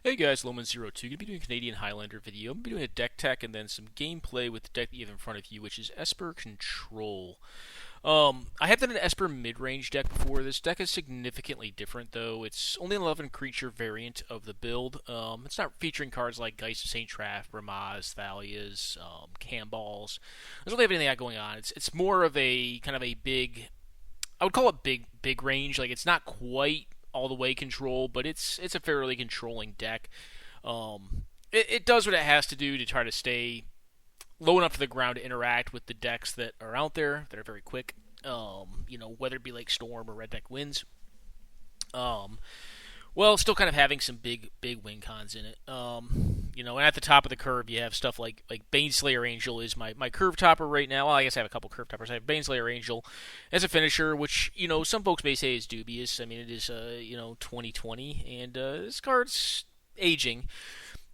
Hey guys, Loman02. Gonna be doing a Canadian Highlander video. I'm gonna be doing a deck tech and then some gameplay with the deck that you have in front of you, which is Esper Control. I have done an Esper mid-range deck before. This deck is significantly different, though. It's only an 11 creature variant of the build. It's not featuring cards like Geist of St. Traff, Ramaz, Thalias, Camballs. Doesn't really have anything like that going on. It's more of a kind of a big. I would call it big range. Like it's not quite all the way control, but it's a fairly controlling deck. It does what it has to do to try to stay low enough to the ground to interact with the decks that are out there that are very quick. Whether it be like Storm or Red Deck Wins. Well, still kind of having some big win cons in it. And at the top of the curve, you have stuff like Baneslayer Angel is my curve topper right now. Well, I guess I have a couple curve toppers. I have Baneslayer Angel as a finisher, which some folks may say is dubious. I mean, it is 2020, and this card's aging.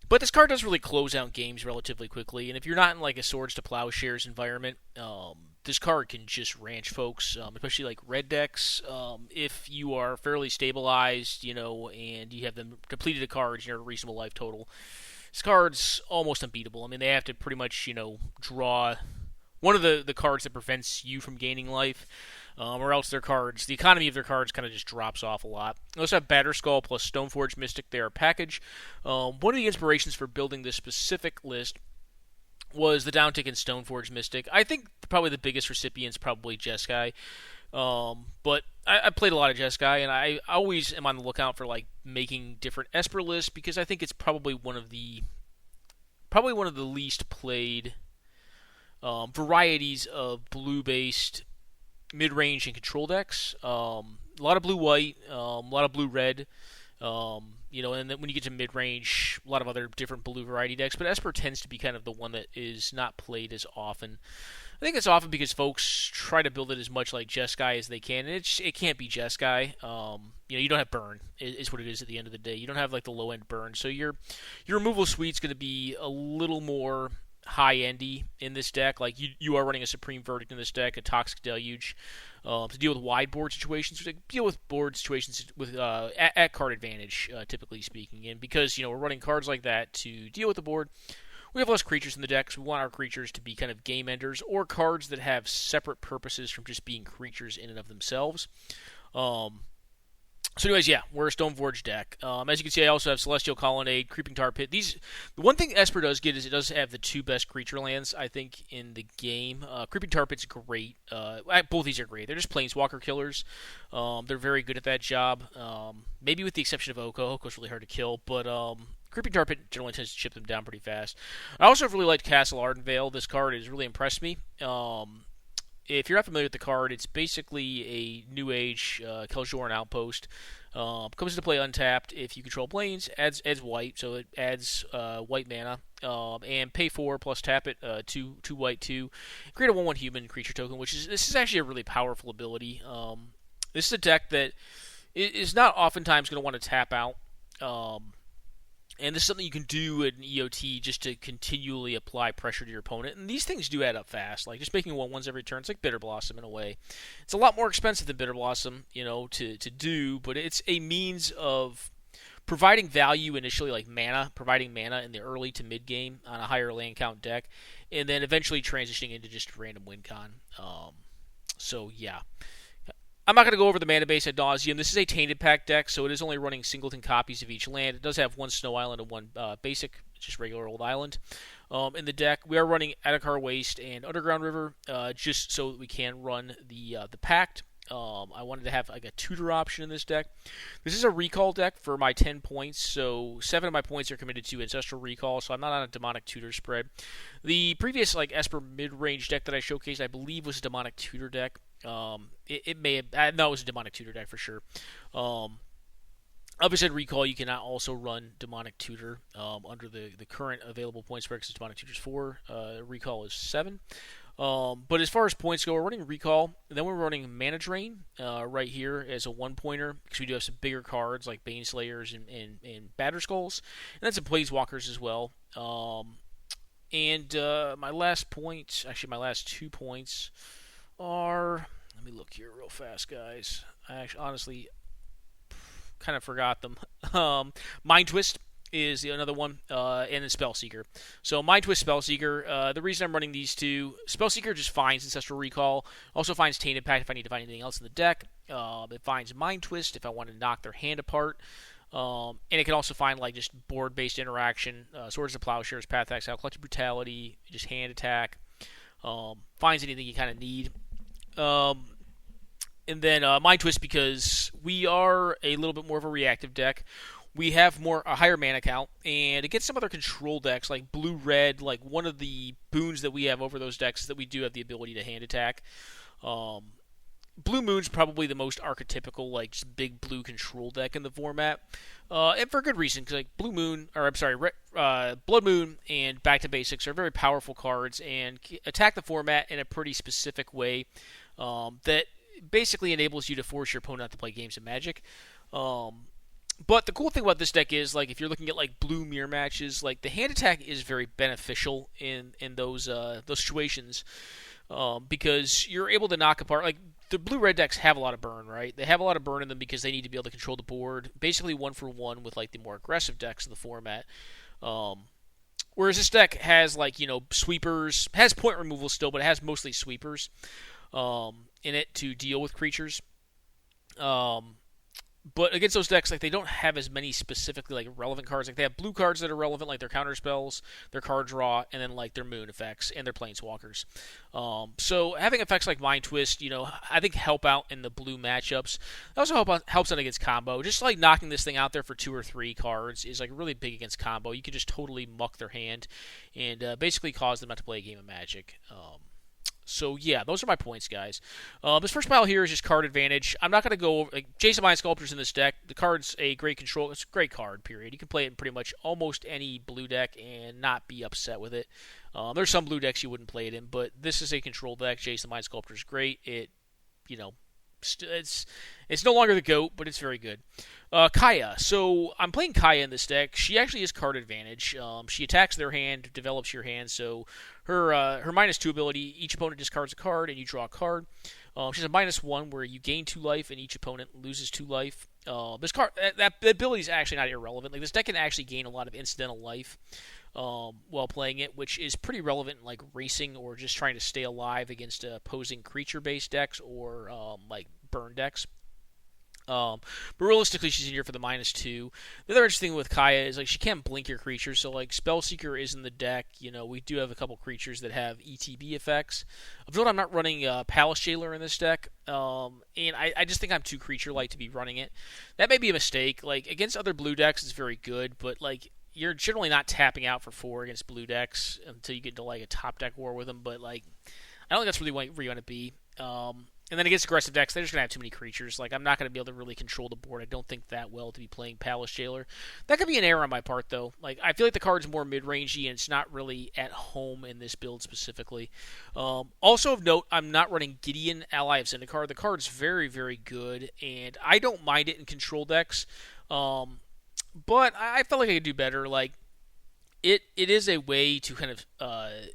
But this card does really close out games relatively quickly, and if you're not in like a Swords to Plowshares environment, this card can just ranch folks, especially like red decks. If you are fairly stabilized, and you have them completed a card, you're at a reasonable life total. This card's almost unbeatable. I mean, they have to pretty much, draw one of the cards that prevents you from gaining life, or else the economy of their cards kind of just drops off a lot. They also have Batterskull plus Stoneforge Mystic. They are a package. One of the inspirations for building this specific list was the downtick in Stoneforge Mystic. I think probably the biggest recipient's probably Jeskai. But I played a lot of Jeskai, and I always am on the lookout for like making different Esper lists because I think it's probably one of the least played varieties of blue-based mid-range and control decks. A lot of blue-white, a lot of blue-red. And then when you get to mid-range, a lot of other different blue variety decks. But Esper tends to be kind of the one that is not played as often. I think it's often because folks try to build it as much like Jeskai as they can, and it can't be Jeskai. You don't have burn, is what it is at the end of the day. You don't have like the low-end burn, so your removal suite's going to be a little more high-endy in this deck. Like you are running a Supreme Verdict in this deck, a Toxic Deluge, to deal with wide board situations, to deal with board situations with at card advantage, typically speaking. And because we're running cards like that to deal with the board, we have less creatures in the deck, so we want our creatures to be kind of game enders or cards that have separate purposes from just being creatures in and of themselves. So anyways, yeah, we're a Stoneforge deck. As you can see, I also have Celestial Colonnade, Creeping Tar Pit. The one thing Esper does get is it does have the two best creature lands, I think, in the game. Creeping Tar Pit's great. Both these are great. They're just Planeswalker killers. They're very good at that job. Maybe with the exception of Oko. Oko's really hard to kill, but Creeping Tar Pit generally tends to chip them down pretty fast. I also really liked Castle Ardenvale. This card has really impressed me. If you're not familiar with the card, it's basically a New Age Kel'Joran outpost. Comes into play untapped if you control planes, adds white, so it adds white mana, and pay 4 plus tap it, 2 white 2. Create a 1/1 human creature token, this is actually a really powerful ability. This is a deck that is not oftentimes going to want to tap out. And this is something you can do in EOT just to continually apply pressure to your opponent. And these things do add up fast. Like just making 1/1s every turn. It's like Bitter Blossom in a way. It's a lot more expensive than Bitter Blossom, to do, but it's a means of providing value initially, like mana, providing mana in the early to mid game on a higher land count deck, and then eventually transitioning into just random win con. So yeah. I'm not going to go over the mana base ad nauseum. This is a Tainted Pact deck, so it is only running singleton copies of each land. It does have one Snow Island and one basic, just regular old island. In the deck, we are running Adakar Waste and Underground River, just so that we can run the Pact. I wanted to have like a tutor option in this deck. This is a recall deck for my 10 points, so 7 of my points are committed to Ancestral Recall, so I'm not on a Demonic Tutor spread. The previous Esper mid-range deck that I showcased, I believe, was a Demonic Tutor deck. It may have... No, it was a Demonic Tutor deck for sure. Obviously, in Recall, you cannot also run Demonic Tutor under the current available point spread, because Demonic Tutor's 4. Recall is 7. But as far as points go, we're running Recall, and then we're running Mana Drain right here as a one-pointer, because we do have some bigger cards like Baneslayers and Batterskulls, and then some Planeswalkers as well. My last point, actually my last 2 points are... Let me look here real fast, guys. I actually honestly kind of forgot them. Mind Twist. is another one, and then Spellseeker. So Mind Twist, Spellseeker. The reason I'm running these two, Spellseeker just finds Ancestral Recall, also finds Tainted Pact if I need to find anything else in the deck. It finds Mind Twist if I want to knock their hand apart. And it can also find like just board-based interaction, Swords of Plowshares, Path Exile, Collective Brutality, just hand attack. Finds anything you kind of need. And then Mind Twist, because we are a little bit more of a reactive deck. We have a higher mana count, and against some other control decks like blue-red, like one of the boons that we have over those decks is that we do have the ability to hand attack. Blue Moon's probably the most archetypical, like just big blue control deck in the format, and for good reason, because like Blood Moon and Back to Basics are very powerful cards and attack the format in a pretty specific way that basically enables you to force your opponent not to play games of Magic. But the cool thing about this deck is, like, if you're looking at like blue mirror matches, like the hand attack is very beneficial in those situations, because you're able to knock apart, like, the blue-red decks have a lot of burn, right? They have a lot of burn in them because they need to be able to control the board, basically 1-for-1 with like the more aggressive decks in the format. Whereas this deck has, like, sweepers, has point removal still, but it has mostly sweepers in it to deal with creatures. But against those decks, like, they don't have as many specifically like relevant cards. Like, they have blue cards that are relevant, like their counter spells, their card draw, and then like their moon effects and their planeswalkers. So having effects like Mind Twist, I think help out in the blue matchups. It also helps out against combo. Just like knocking this thing out there for 2 or 3 cards is like really big against combo. You can just totally muck their hand and basically cause them not to play a game of Magic. So yeah, those are my points, guys. This first pile here is just card advantage. I'm not going to go over, like, Jason Mind Sculptor's in this deck. The card's a great control. It's a great card, period. You can play it in pretty much almost any blue deck and not be upset with it. There's some blue decks you wouldn't play it in, but this is a control deck. Jason Mind Sculptor's great. It's no longer the GOAT, but it's very good. Kaya. So I'm playing Kaya in this deck. She actually has card advantage. She attacks their hand, develops your hand. So her -2 ability, each opponent discards a card and you draw a card. She has a -1 where you gain 2 life and each opponent loses 2 life. This card, that ability is actually not irrelevant. Like, this deck can actually gain a lot of incidental life while playing it, which is pretty relevant in like racing or just trying to stay alive against opposing creature-based decks or like burn decks. But realistically, she's in here for the -2. The other interesting thing with Kaya is, like, she can't blink your creatures, so like Spellseeker is in the deck. We do have a couple creatures that have ETB effects. Of note, I'm not running Palace Jailer in this deck, and I just think I'm too creature-light to be running it. That may be a mistake. Like, against other blue decks, it's very good, but like, you're generally not tapping out for 4 against blue decks until you get into like a top deck war with them. But like, I don't think that's really where you want to be. And then against aggressive decks, they're just going to have too many creatures. Like, I'm not going to be able to really control the board, I don't think, that well to be playing Palace Jailer. That could be an error on my part, though. Like, I feel like the card's more mid-rangey, and it's not really at home in this build specifically. Also of note, I'm not running Gideon, Ally of Zendikar. The card's very, very good, and I don't mind it in control decks. But I felt like I could do better. Like, It is a way to kind of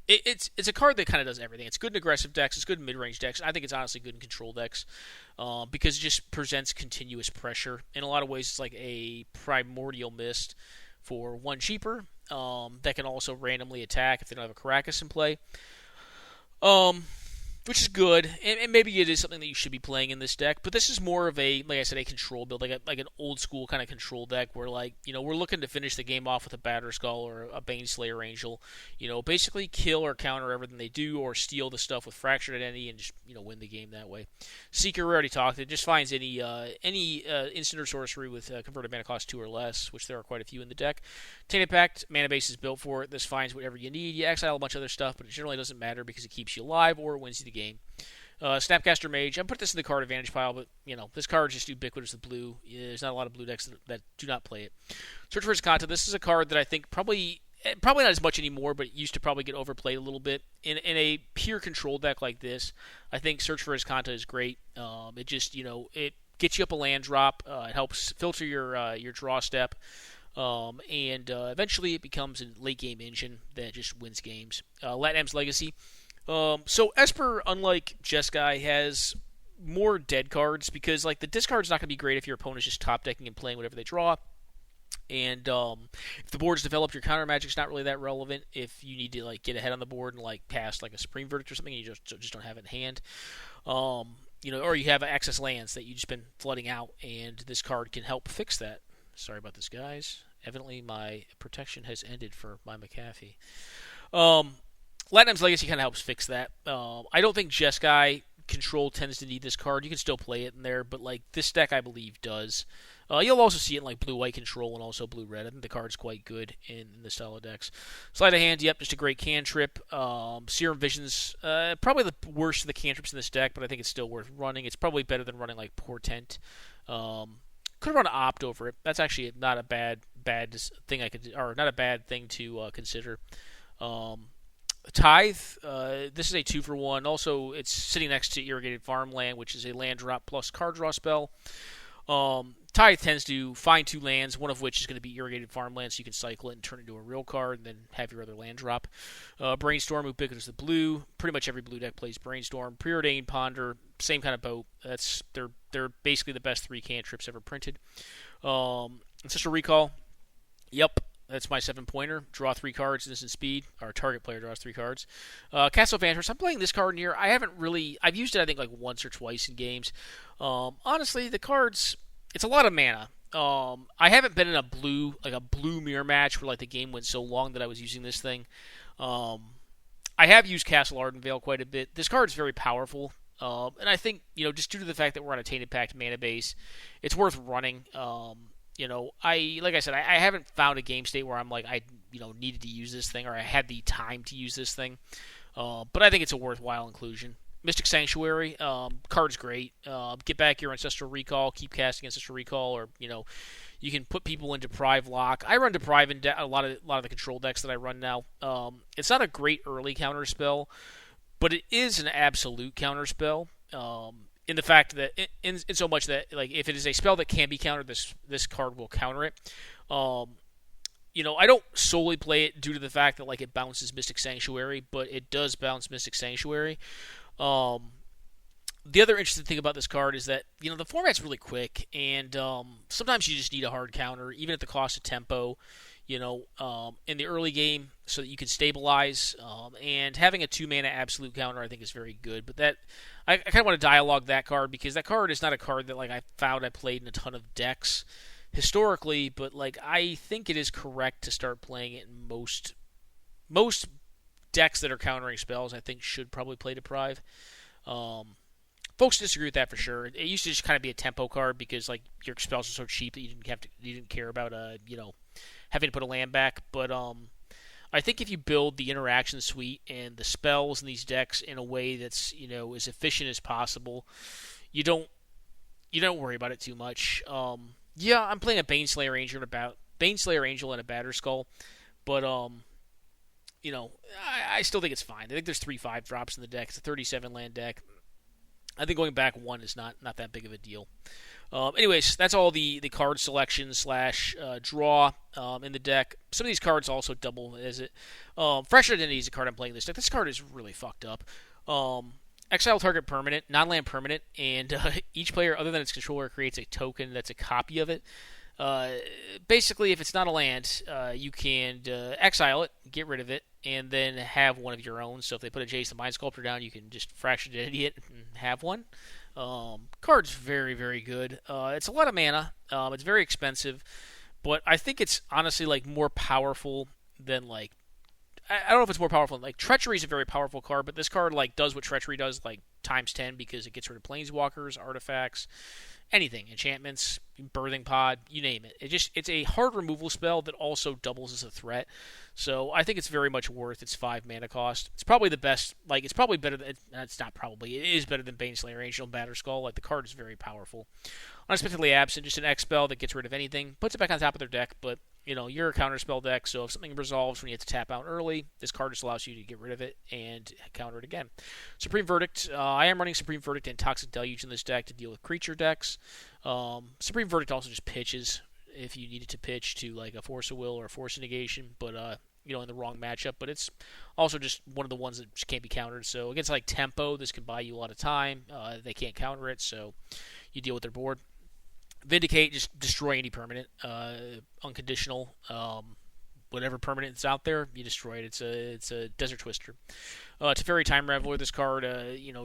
it's a card that kind of does everything. It's good in aggressive decks. It's good in mid-range decks. I think it's honestly good in control decks because it just presents continuous pressure. In a lot of ways, it's like a primordial mist for 1 cheaper that can also randomly attack if they don't have a Caracas in play. Which is good, and maybe it is something that you should be playing in this deck. But this is more of a, like I said, a control build, like an old school kind of control deck where, like, we're looking to finish the game off with a Batterskull or a Baneslayer Angel. Basically kill or counter everything they do, or steal the stuff with Fractured Identity and just win the game that way. Seeker, we already talked. It just finds any instant or sorcery with converted mana cost 2 or less, which there are quite a few in the deck. Tainted Pact, mana base is built for it. This finds whatever you need. You exile a bunch of other stuff, but it generally doesn't matter because it keeps you alive or it wins you the game. Snapcaster Mage. I put this in the card advantage pile, but this card is just ubiquitous with blue. There's not a lot of blue decks that do not play it. Search for Azcanta. This is a card that I think probably not as much anymore, but it used to probably get overplayed a little bit. In a pure control deck like this, I think Search for Azcanta is great. It just it gets you up a land drop. It helps filter your draw step. And eventually it becomes a late game engine that just wins games. Latnam's Legacy. So Esper, unlike Jeskai, has more dead cards because, like, the discard's not going to be great if your opponent's just top decking and playing whatever they draw. And if the board's developed, your counter magic's not really that relevant. If you need to like get ahead on the board and like cast like a Supreme Verdict or something, you just don't have it in hand. Or you have excess lands that you've just been flooding out, and this card can help fix that. Sorry about this, guys. Evidently, my protection has ended for my McAfee. Latinum's Legacy kind of helps fix that. I don't think Jeskai Control tends to need this card. You can still play it in there, but like this deck, I believe, does. You'll also see it in like blue-white control and also blue-red. I think the card's quite good in the style of decks. Sleight of Hand, yep, just a great cantrip. Serum Vision's probably the worst of the cantrips in this deck, but I think it's still worth running. It's probably better than running like Portent. Could run Opt over it. That's actually not a bad thing not a bad thing to consider. Tithe, this is a 2-for-1. Also, it's sitting next to Irrigated Farmland, which is a land drop plus card draw spell. Tithe tends to find 2 lands, one of which is going to be Irrigated Farmland, so you can cycle it and turn it into a real card, and then have your other land drop. Brainstorm, Ubiquitous the blue. Pretty much every blue deck plays Brainstorm. Preordained, Ponder, same kind of boat. They're basically the best 3 cantrips ever printed. Ancestral Recall, yep. That's my 7-pointer. Draw 3 cards, instant speed. Our target player draws 3 cards. Castle Vantress. I'm playing this card in here. I've used it, I think, like once or twice in games. Honestly, the cards, it's a lot of mana. I haven't been in a blue mirror match where like the game went so long that I was using this thing. I have used Castle Ardenvale quite a bit. This card is very powerful. And I think, just due to the fact that we're on a Tainted Pact mana base, it's worth running. Like I said, I haven't found a game state where I'm like, I needed to use this thing or I had the time to use this thing. But I think it's a worthwhile inclusion. Mystic Sanctuary, card's great. Get back your Ancestral Recall, keep casting Ancestral Recall, or, you can put people in Deprive Lock. I run Deprive in a lot of the control decks that I run now. It's not a great early counter spell, but it is an absolute counter spell. In the fact that, in so much that, like, if it is a spell that can be countered, this card will counter it. I don't solely play it due to the fact that, like, it bounces Mystic Sanctuary, but it does bounce Mystic Sanctuary. The other interesting thing about this card is that, the format's really quick, and sometimes you just need a hard counter, even at the cost of tempo, in the early game, so that you can stabilize. And having a 2-mana absolute counter, I think, is very good. But I kind of want to dialogue that card, because that card is not a card that, like, I played in a ton of decks historically, but, like, I think it is correct to start playing it in most decks that are countering spells. I think should probably play Deprive. Folks disagree with that for sure. It used to just kind of be a tempo card because, like, your spells are so cheap that you didn't care about having to put a land back. But I think if you build the interaction suite and the spells in these decks in a way that's as efficient as possible, you don't worry about it too much. I'm playing a Baneslayer Angel and a Batterskull, but I still think it's fine. I think there's 3/5 drops in the deck. It's a 37 land deck. I think going back 1 is not that big of a deal. Anyways, that's all the card selection / draw in the deck. Some of these cards also double as it. Fresh Identity is a card I'm playing in this deck. This card is really fucked up. Exile target permanent, non-land permanent, and each player other than its controller creates a token that's a copy of it. Basically, if it's not a land, you can exile it, get rid of it, and then have one of your own. So if they put a Jace the Mind Sculptor down, you can just Fractured Identity it and have one. Card's very, very good. It's a lot of mana. It's very expensive, but I think it's honestly like more powerful than like. I don't know if it's more powerful. Like Treachery is a very powerful card, but this card like does what Treachery does like times 10 because it gets rid of Planeswalkers, artifacts, anything, enchantments, Birthing Pod, you name it. It's a hard removal spell that also doubles as a threat. So I think it's very much worth its 5 mana cost. It's probably the best. Like it's probably better than. It's not probably. It is better than Baneslayer Angel and Batterskull. Like the card is very powerful. Unexpectedly Absent, just an X spell that gets rid of anything, puts it back on top of their deck, but. You're a counterspell deck, so if something resolves when you have to tap out early, this card just allows you to get rid of it and counter it again. Supreme Verdict. I am running Supreme Verdict and Toxic Deluge in this deck to deal with creature decks. Supreme Verdict also just pitches if you needed to pitch to like a Force of Will or a Force of Negation, but in the wrong matchup. But it's also just one of the ones that just can't be countered. So against like Tempo, this can buy you a lot of time. They can't counter it, so you deal with their board. Vindicate, just destroy any permanent, unconditional. Whatever permanent is out there, you destroy it. It's a Desert Twister. Teferi Time Raveler, this card,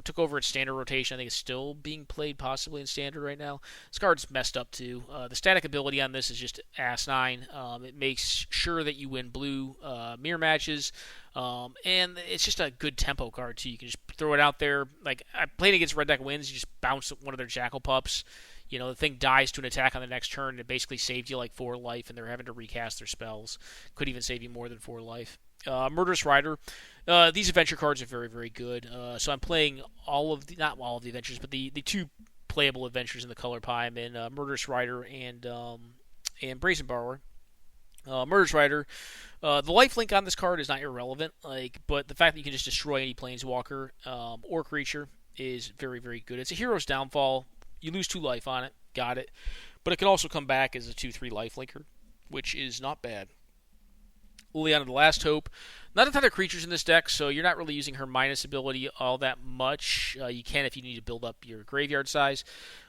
took over its standard rotation. I think it's still being played possibly in standard right now. This card's messed up too. The static ability on this is just asinine. It makes sure that you win blue mirror matches, and it's just a good tempo card too. You can just throw it out there. Like I played against Red Deck Wins, you just bounce one of their Jackal Pups. The thing dies to an attack on the next turn, and it basically saved you like 4 life, and they're having to recast their spells. Could even save you more than 4 life. Murderous Rider. These adventure cards are very, very good. So I'm playing not all of the adventures, but the 2 playable adventures in the color pie. I'm in Murderous Rider and Brazen Borrower. Murderous Rider. The lifelink on this card is not irrelevant, but the fact that you can just destroy any planeswalker or creature is very, very good. It's a hero's downfall. You lose 2 life on it, got it. But it can also come back as a 2/3 lifelinker, which is not bad. Liliana the Last Hope. Not a ton of creatures in this deck, so you're not really using her minus ability all that much. You can if you need to build up your graveyard size.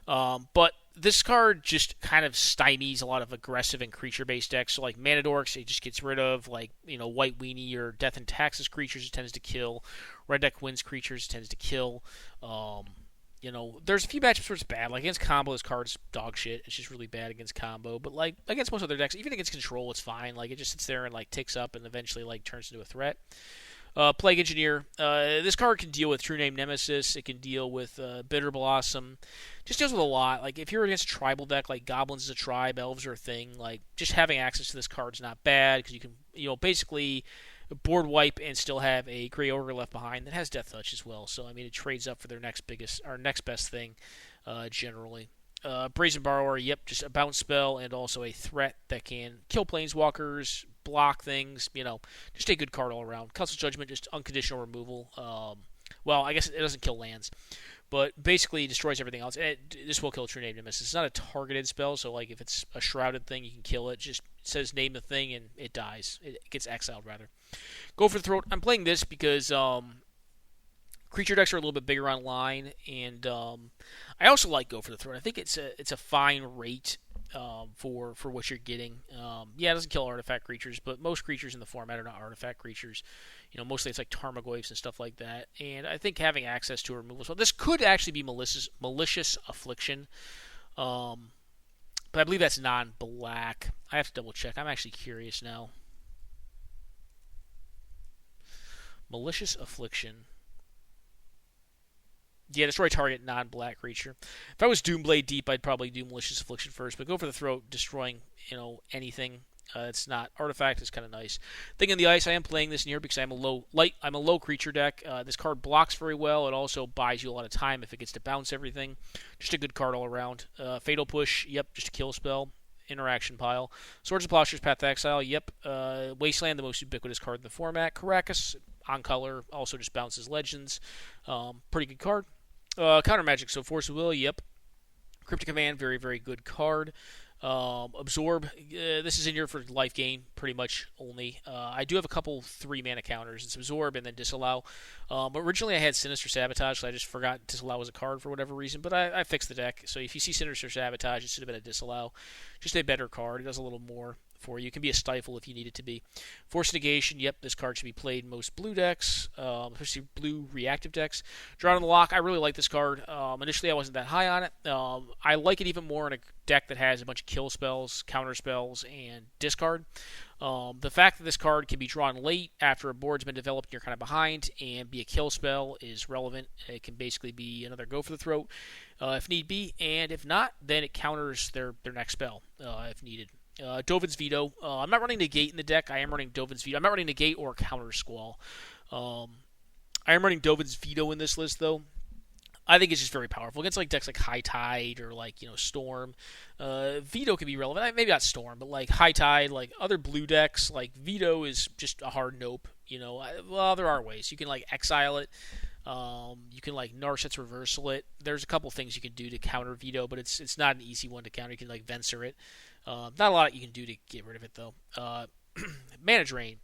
But this card just kind of stymies a lot of aggressive and creature-based decks. So like Mana Dorks, it just gets rid of White Weenie or Death and Taxes creatures, it tends to kill. Red Deck Wins creatures, it tends to kill. There's a few matchups where it's bad. Like against combo, this card's dog shit. It's just really bad against combo. But like against most other decks, even against control, it's fine. Like it just sits there and like ticks up and eventually turns into a threat. Plague Engineer. This card can deal with True Name Nemesis. It can deal with Bitter Blossom. Just deals with a lot. Like if you're against a tribal deck, like Goblins is a tribe, Elves are a thing. Like just having access to this card's not bad because you can basically board wipe and still have a Grey Ogre left behind that has Death Touch as well. So it trades up for their next best thing, generally. Brazen Borrower, just a bounce spell and also a threat that can kill planeswalkers, block things. Just a good card all around. Council Judgment, just unconditional removal. I guess it doesn't kill lands, but basically destroys everything else. And this will kill True Name Nemesis. It's not a targeted spell, so if it's a shrouded thing, you can kill it. Just says name the thing and it dies. It gets exiled rather. Go for the Throat. I'm playing this because creature decks are a little bit bigger online, and I also like Go for the Throat. I think it's a fine rate for what you're getting. It doesn't kill artifact creatures, but most creatures in the format are not artifact creatures. Mostly it's like Tarmogoyfs and stuff like that. And I think having access to a removal spell, this could actually be Malicious Affliction. But I believe that's non-black. I have to double check. I'm actually curious now. Malicious Affliction. Yeah, destroy target non-black creature. If I was Doomblade Deep, I'd probably do Malicious Affliction first, but Go for the Throat, destroying anything. It's not artifact. It's kind of nice. Thing in the Ice, I am playing this in here because I'm a low creature deck. This card blocks very well. It also buys you a lot of time if it gets to bounce everything. Just a good card all around. Fatal Push, just a kill spell. Interaction Pile. Swords of Plowshares, Path to Exile, Wasteland, the most ubiquitous card in the format. Caracas, on color, also just bounces Legends. Pretty good card. Counter Magic, so Force of Will, Cryptic Command, very, very good card. Absorb, this is in here for life gain, pretty much only. I do have a couple 3-mana counters. It's Absorb and then Disallow. Originally I had Sinister Sabotage, so I just forgot Disallow was a card for whatever reason, but I fixed the deck. So if you see Sinister Sabotage, it should have been a Disallow. Just a better card. It does a little more for you. It can be a Stifle if you need it to be. Force Negation, this card should be played in most blue decks, especially blue reactive decks. Drawn on the Lock, I really like this card. Initially I wasn't that high on it. I like it even more in a deck that has a bunch of kill spells, counter spells, and discard. The fact that this card can be drawn late after a board's been developed and you're kind of behind and be a kill spell is relevant. It can basically be another Go for the Throat if need be, and if not, then it counters their next spell if needed. Dovin's Veto. I'm not running Negate in the deck. I am running Dovin's Veto. I'm not running Negate or Counter Squall. I am running Dovin's Veto in this list, though. I think it's just very powerful. Against decks like High Tide or Storm, Veto can be relevant. Maybe not Storm, but High Tide, other blue decks, Veto is just a hard nope. There are ways. You can exile it. You can Narset's Reversal it. There's a couple things you can do to counter Veto, but it's not an easy one to counter. You can Venser it. Not a lot you can do to get rid of it, though. Mana Drain.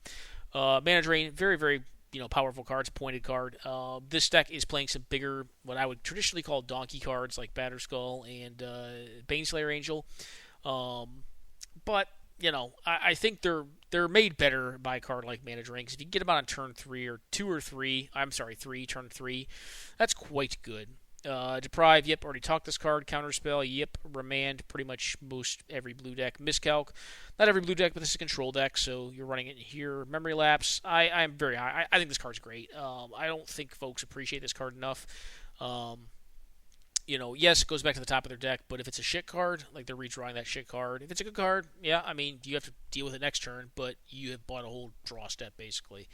Mana Drain, very, very powerful cards, pointed card. This deck is playing some bigger, what I would traditionally call donkey cards like Batterskull and Baneslayer Angel. But I think they're made better by a card like Mana Drain. Because if you can get them out on turn 3 or 2 or 3, I'm sorry, 3, turn 3, that's quite good. Deprive, yep, already talked this card. Counterspell, yep. Remand, pretty much most every blue deck. Miscalc, not every blue deck, but this is a control deck, so you're running it in here. Memory Lapse, I'm very high. I think this card's great. I don't think folks appreciate this card enough. Yes, it goes back to the top of their deck, but if it's a shit card, like they're redrawing that shit card. If it's a good card, yeah, I mean, you have to deal with it next turn, but you have bought a whole draw step, basically.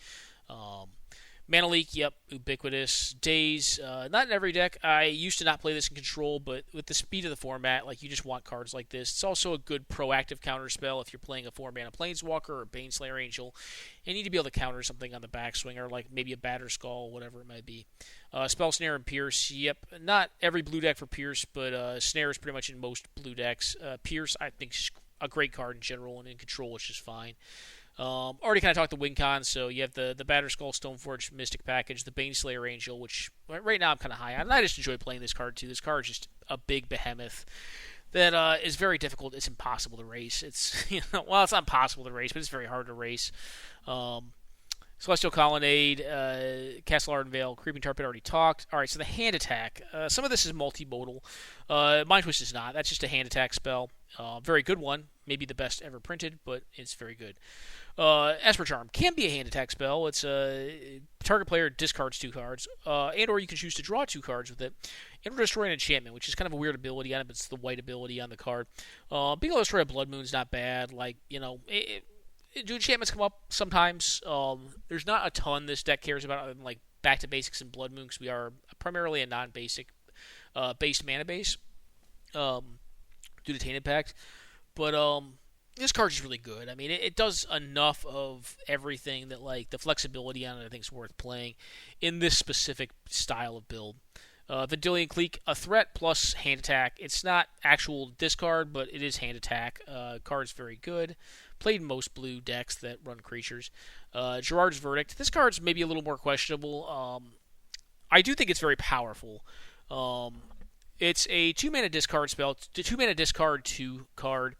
Mana Leak, yep, ubiquitous. Daze, not in every deck. I used to not play this in Control, but with the speed of the format, you just want cards like this. It's also a good proactive counterspell if you're playing a 4-mana Planeswalker or Baneslayer Angel. You need to be able to counter something on the backswinger, like maybe a Batterskull, whatever it might be. Spell Snare and Pierce, yep. Not every blue deck for Pierce, but Snare is pretty much in most blue decks. Pierce, I think, is a great card in general, and in Control, it's just fine. Already kind of talked the win cons, so you have the Batterskull Stoneforge Mystic package, the Baneslayer Angel, which right now I'm kind of high on, and I just enjoy playing this card too. This card is just a big behemoth that is very difficult. It's impossible to race. It's it's not impossible to race, but it's very hard to race. Celestial Colonnade, Castle Ardenvale, Creeping Tar Pit already talked. All right, so the hand attack. Some of this is multimodal. Mind Twist is not. That's just a hand attack spell. Very good one. Maybe the best ever printed, but it's very good. Esper Charm can be a hand attack spell. It's target player discards 2 cards, and or you can choose to draw 2 cards with it, and destroy an enchantment, which is kind of a weird ability on it, but it's the white ability on the card. Being able to destroy a Blood Moon's not bad. Do enchantments come up sometimes? There's not a ton this deck cares about other than back to basics and Blood Moon, because we are primarily a non-basic based mana base due to Tainted Pact. But this card is really good. I mean, it does enough of everything that the flexibility on it I think is worth playing in this specific style of build. Vendilion Clique, a threat plus hand attack. It's not actual discard, but it is hand attack. Card's very good. Played in most blue decks that run creatures. Gerard's Verdict. This card's maybe a little more questionable. I do think it's very powerful. It's a 2-mana discard spell. 2-mana discard 2 card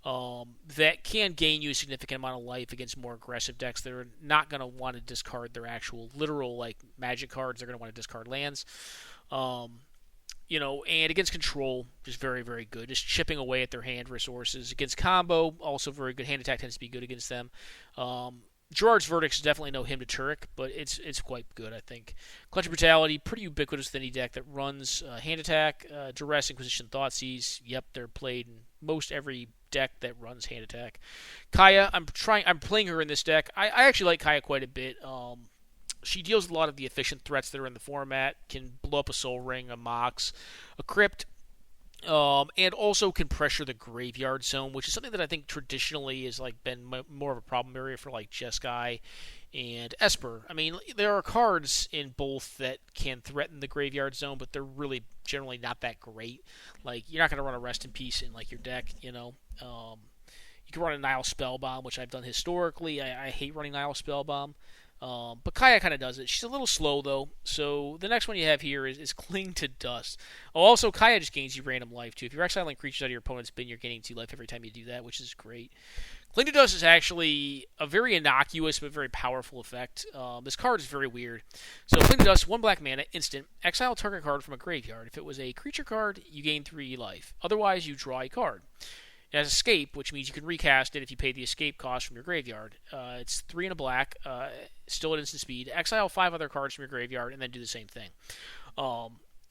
that can gain you a significant amount of life against more aggressive decks that are not going to want to discard their actual literal magic cards. They're going to want to discard lands. And against Control, just very, very good. Just chipping away at their hand resources. Against Combo, also very good. Hand attack tends to be good against them. Gerard's Verdict is definitely no hymn to Turek, but it's quite good, I think. Clutch of Brutality, pretty ubiquitous with any deck that runs hand attack. Duress, Inquisition, Thoughtseize, yep, they're played in most every deck that runs hand attack. Kaya, I'm playing her in this deck. I actually like Kaya quite a bit. She deals with a lot of the efficient threats that are in the format, can blow up a Soul Ring, a Mox, a Crypt, and also can pressure the Graveyard Zone, which is something that I think traditionally has been more of a problem area for Jeskai and Esper. I mean, there are cards in both that can threaten the Graveyard Zone, but they're really generally not that great. You're not going to run a Rest in Peace in your deck, You can run a Nile Spellbomb, which I've done historically. I hate running Nile Spellbomb. But Kaya kind of does it. She's a little slow, though. So the next one you have here is Cling to Dust. Oh, also, Kaya just gains you random life, too. If you're exiling creatures out of your opponent's bin, you're gaining 2 life every time you do that, which is great. Cling to Dust is actually a very innocuous but very powerful effect. This card is very weird. So Cling to Dust, 1 black mana, instant. Exile target card from a graveyard. If it was a creature card, you gain 3 life. Otherwise, you draw a card. It has Escape, which means you can recast it if you pay the escape cost from your graveyard. It's 3 and a black, still at instant speed. Exile 5 other cards from your graveyard, and then do the same thing.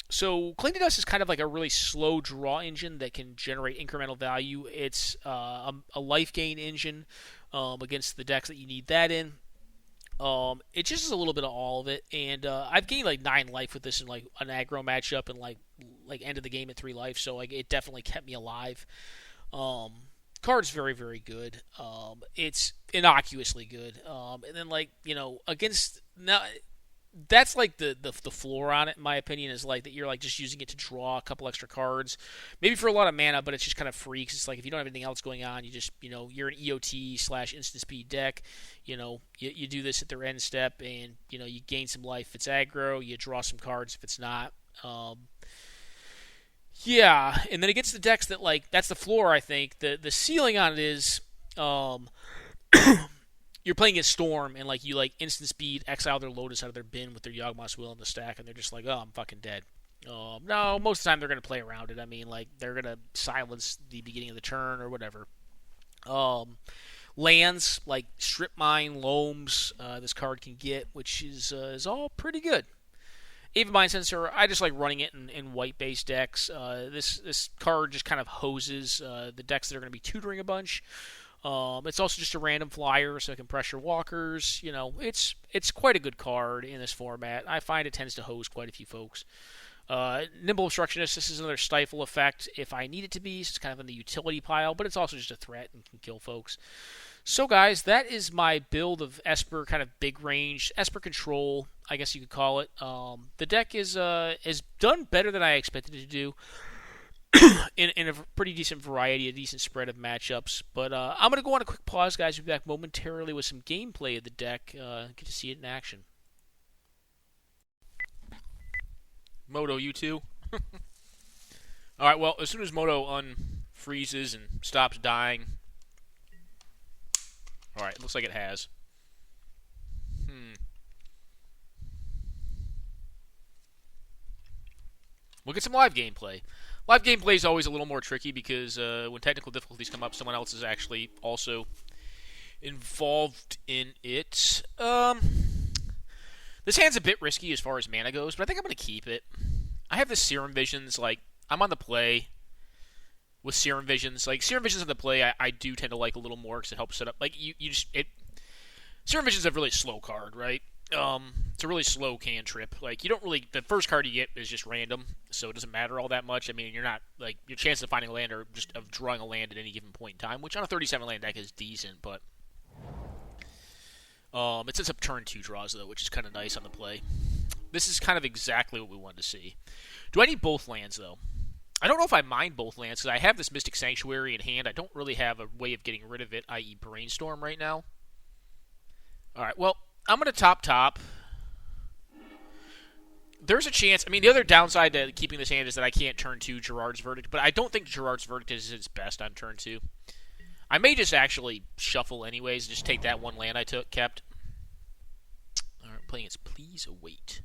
So Cling to Dust is kind of a really slow draw engine that can generate incremental value. It's a life gain engine against the decks that you need that in. It just is a little bit of all of it, and I've gained 9 life with this in an aggro matchup and end of the game at 3 life, so it definitely kept me alive. Card's very, very good. It's innocuously good. And then against now, that's like the floor on it, in my opinion, is like that you're like just using it to draw a couple extra cards, maybe for a lot of mana, but it's just kind of free because it's like if you don't have anything else going on, you just you're an EOT slash instant speed deck, you do this at their end step, and you gain some life if it's aggro, you draw some cards if it's not. Yeah, and then it gets to decks that like that's the floor. I think the ceiling on it is. You're playing against Storm, and like you like instant speed exile their Lotus out of their bin with their Yawgmoth's Will in the stack, and they're just like, oh, I'm fucking dead. No, most of the time they're gonna play around it. I mean, like they're gonna silence the beginning of the turn or whatever. Lands like Strip Mine, Loams, this card can get, which is all pretty good. Even Mind Sensor, I just like running it in white-based decks. This card just kind of hoses the decks that are going to be tutoring a bunch. It's also just a random flyer, so it can pressure walkers. It's quite a good card in this format. I find it tends to hose quite a few folks. Nimble Obstructionist, this is another stifle effect if I need it to be. So it's kind of in the utility pile, but it's also just a threat and can kill folks. So guys, that is my build of Esper, kind of big range, Esper Control, I guess you could call it. The deck is done better than I expected it to do. in a pretty decent variety, a decent spread of matchups. But I'm going to go on a quick pause, guys. We'll be back momentarily with some gameplay of the deck. Get to see it in action. Moto, you too? Alright, well, as soon as Moto unfreezes and stops dying... Alright, looks like it has. We'll get some live gameplay. Live gameplay is always a little more tricky because when technical difficulties come up, someone else is actually also involved in it. This hand's a bit risky as far as mana goes, but I think I'm going to keep it. I have the Serum Visions, like, I'm on the play with Serum Visions. Like, Serum Visions on the play, I do tend to like a little more because it helps set up, like, Serum Visions is a really slow card, right? It's a really slow cantrip. Like, you don't really, the first card you get is just random, so it doesn't matter all that much. I mean, you're not, like, your chances of finding a land are just of drawing a land at any given point in time, which on a 37 land deck is decent, but it sets up turn 2 draws, though, which is kind of nice on the play. This is kind of exactly what we wanted to see. Do I need both lands, though? I don't know if I mind both lands, because I have this Mystic Sanctuary in hand. I don't really have a way of getting rid of it, i.e. Brainstorm right now. Alright, well, I'm going to top. There's a chance, I mean, the other downside to keeping this hand is that I can't turn 2 Gerard's Verdict, but I don't think Gerard's Verdict is its best on turn 2. I may just actually shuffle anyways, just take that one land I kept. Alright, playing its Please Await.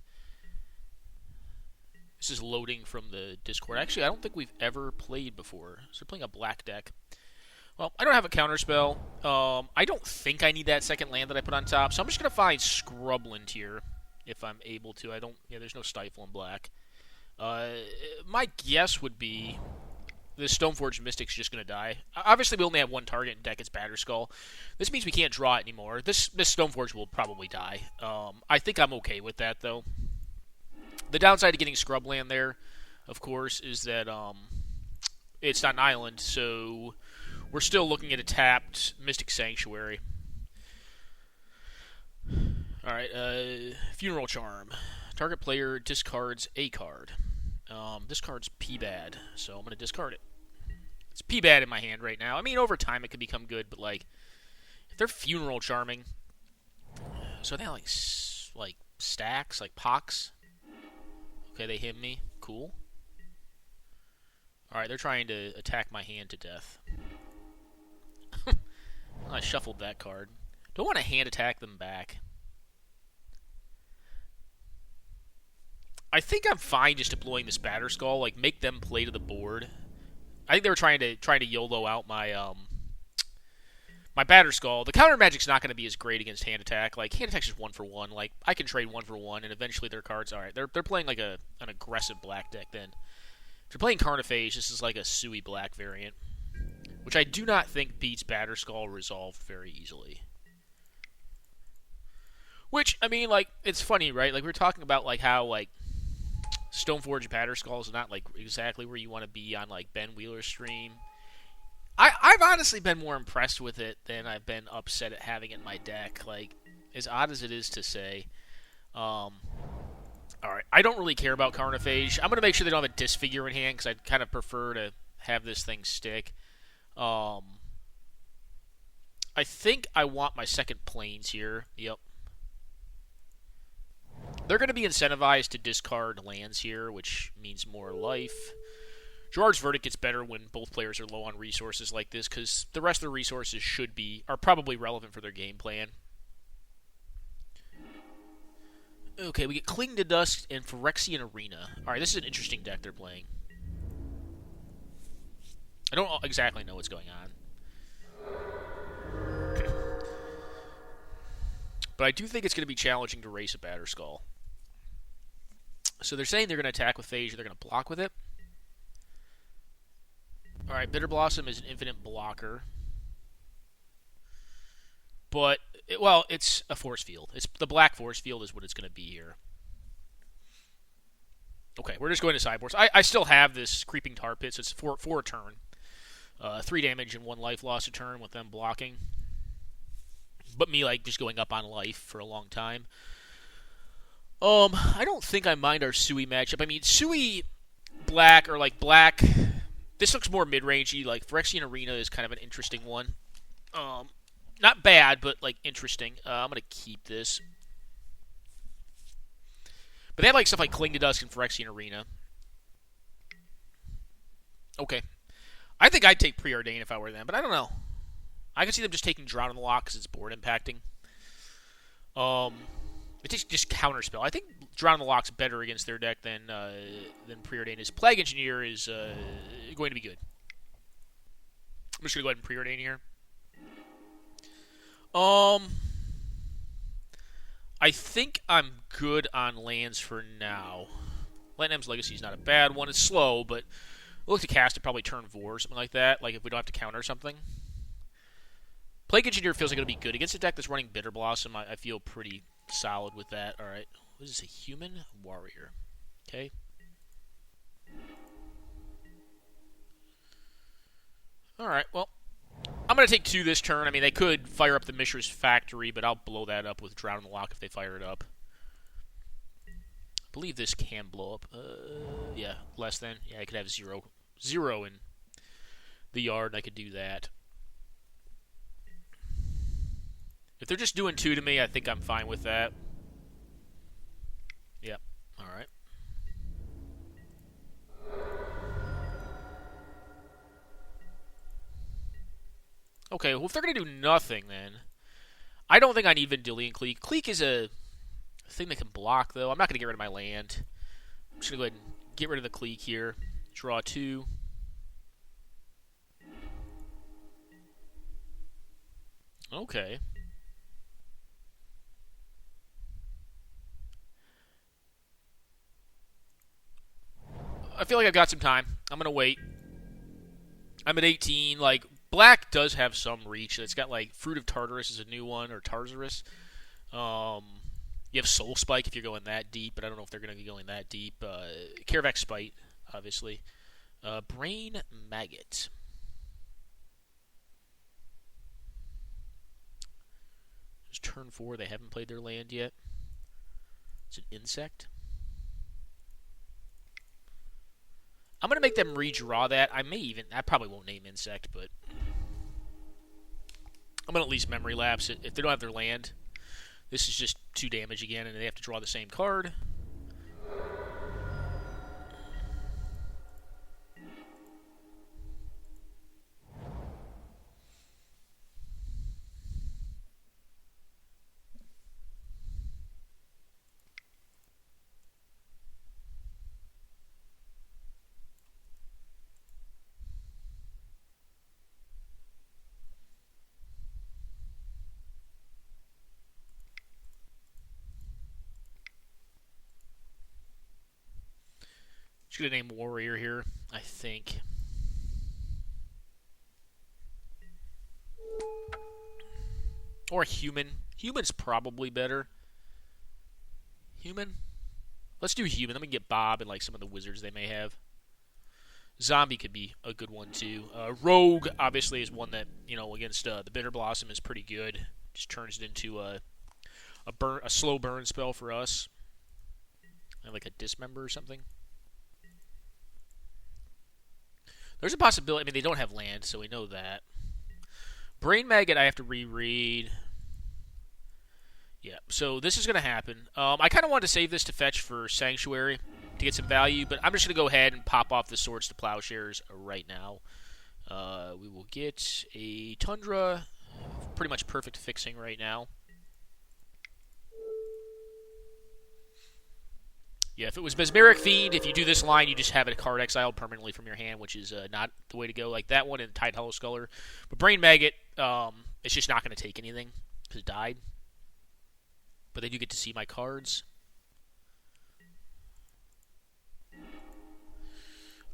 This is loading from the Discord. Actually, I don't think we've ever played before. So we're playing a black deck. Well, I don't have a counterspell. I don't think I need that second land that I put on top, so I'm just going to find Scrubland here, if I'm able to. There's no Stifle in black. My guess would be the Stoneforge Mystic's just going to die. Obviously, we only have one target in deck, it's Batterskull. This means we can't draw it anymore. This Stoneforge will probably die. I think I'm okay with that, though. The downside to getting Scrubland there, of course, is that it's not an island, so we're still looking at a tapped Mystic Sanctuary. Alright, Funeral Charm. Target player discards a card. This card's P-bad, so I'm going to discard it. It's P-bad in my hand right now. I mean, over time it could become good, but, like, if they're Funeral Charming, so they have, like stacks, like pox. Okay, they hit me. Cool. Alright, they're trying to attack my hand to death. I shuffled that card. Don't want to hand attack them back. I think I'm fine just deploying this Batterskull, like make them play to the board. I think they were trying to YOLO out my my Batterskull. The counter magic's not going to be as great against hand attack. Like hand attack's just 1-for-1. Like I can trade 1-for-1, and eventually their cards. All right, they're playing like an aggressive black deck. Then if you're playing Carnophage, this is like a Sui black variant, which I do not think beats Batterskull resolved very easily. Which I mean, like it's funny, right? Like we were talking about like how like Stoneforge Batterskull is not like exactly where you want to be on like Ben Wheeler's stream. I've honestly been more impressed with it than I've been upset at having it in my deck. Like, as odd as it is to say, All right, I don't really care about Carnophage. I'm going to make sure they don't have a Disfigure in hand because I'd kind of prefer to have this thing stick. I think I want my second Plains here. Yep. They're going to be incentivized to discard lands here, which means more life. Gerard's Verdict gets better when both players are low on resources like this because the rest of the resources are probably relevant for their game plan. Okay, we get Cling to Dust and Phyrexian Arena. Alright, this is an interesting deck they're playing. I don't exactly know what's going on. But I do think it's going to be challenging to race a Batterskull. So they're saying they're going to attack with Phage, they're going to block with it. Alright, Bitter Blossom is an infinite blocker. But, it's a force field. The black force field is what it's going to be here. Okay, we're just going to sideboards. I still have this Creeping Tar Pit, so it's for a turn. 3 damage and 1 life loss a turn with them blocking. But me, just going up on life for a long time. I don't think I mind our Sui matchup. I mean, Sui black, or black... This looks more mid-rangey. Phyrexian Arena is kind of an interesting one. Not bad, but, interesting. I'm going to keep this. But they have, stuff like Cling to Dust and Phyrexian Arena. Okay. I think I'd take Preordain if I were them, but I don't know. I could see them just taking Drown in the Lock because it's board impacting. It's just Counterspell. I think Drown in the Lock's better against their deck than Preordain is. Plague Engineer is going to be good. I'm just going to go ahead and Preordain here. I think I'm good on lands for now. Lanham's Legacy is not a bad one. It's slow, but we'll look to cast it probably turn 4 or something like that. If we don't have to counter something. Plague Engineer feels like it'll be good. Against a deck that's running Bitter Blossom, I feel pretty solid with that. Alright. What is this? A Human Warrior. Okay. Alright, well. I'm going to take 2 this turn. I mean, they could fire up the Mishra's Factory, but I'll blow that up with Drown in the Lock if they fire it up. I believe this can blow up. Yeah, less than. Yeah, I could have 0 in the yard, and I could do that. If they're just doing 2 to me, I think I'm fine with that. Yep. Alright. Okay, well, if they're going to do nothing, then I don't think I need Vendilion Clique. Clique is a thing that can block, though. I'm not going to get rid of my land. I'm just going to go ahead and get rid of the Clique here. Draw 2. Okay. I feel like I've got some time. I'm going to wait. I'm at 18. Black does have some reach. It's got, Fruit of Tartarus is a new one, or Tartarus. You have Soul Spike if you're going that deep, but I don't know if they're going to be going that deep. Karavak Spite, obviously. Brain Maggot. It's turn 4. They haven't played their land yet. It's an insect. I'm going to make them redraw that. I probably won't name insect, but I'm going to at least memory lapse it. If they don't have their land, this is just 2 damage again, and they have to draw the same card. Just going to name Warrior here, I think. Or Human. Human's probably better. Human? Let's do Human. Let me get Bob and some of the wizards they may have. Zombie could be a good one too. Rogue obviously is one that, against the Bitter Blossom is pretty good. Just turns it into a slow burn spell for us. And like a dismember or something. There's a possibility. I mean, they don't have land, so we know that. Brain Maggot, I have to reread. Yeah, so this is going to happen. I kind of wanted to save this to fetch for Sanctuary to get some value, but I'm just going to go ahead and pop off the Swords to Plowshares right now. We will get a Tundra. Pretty much perfect fixing right now. Yeah, if it was Mesmeric Fiend, if you do this line, you just have a card exiled permanently from your hand, which is not the way to go. Like that one in Tide Hollow Sculler. But Brain Maggot, it's just not going to take anything because it died. But they do get to see my cards.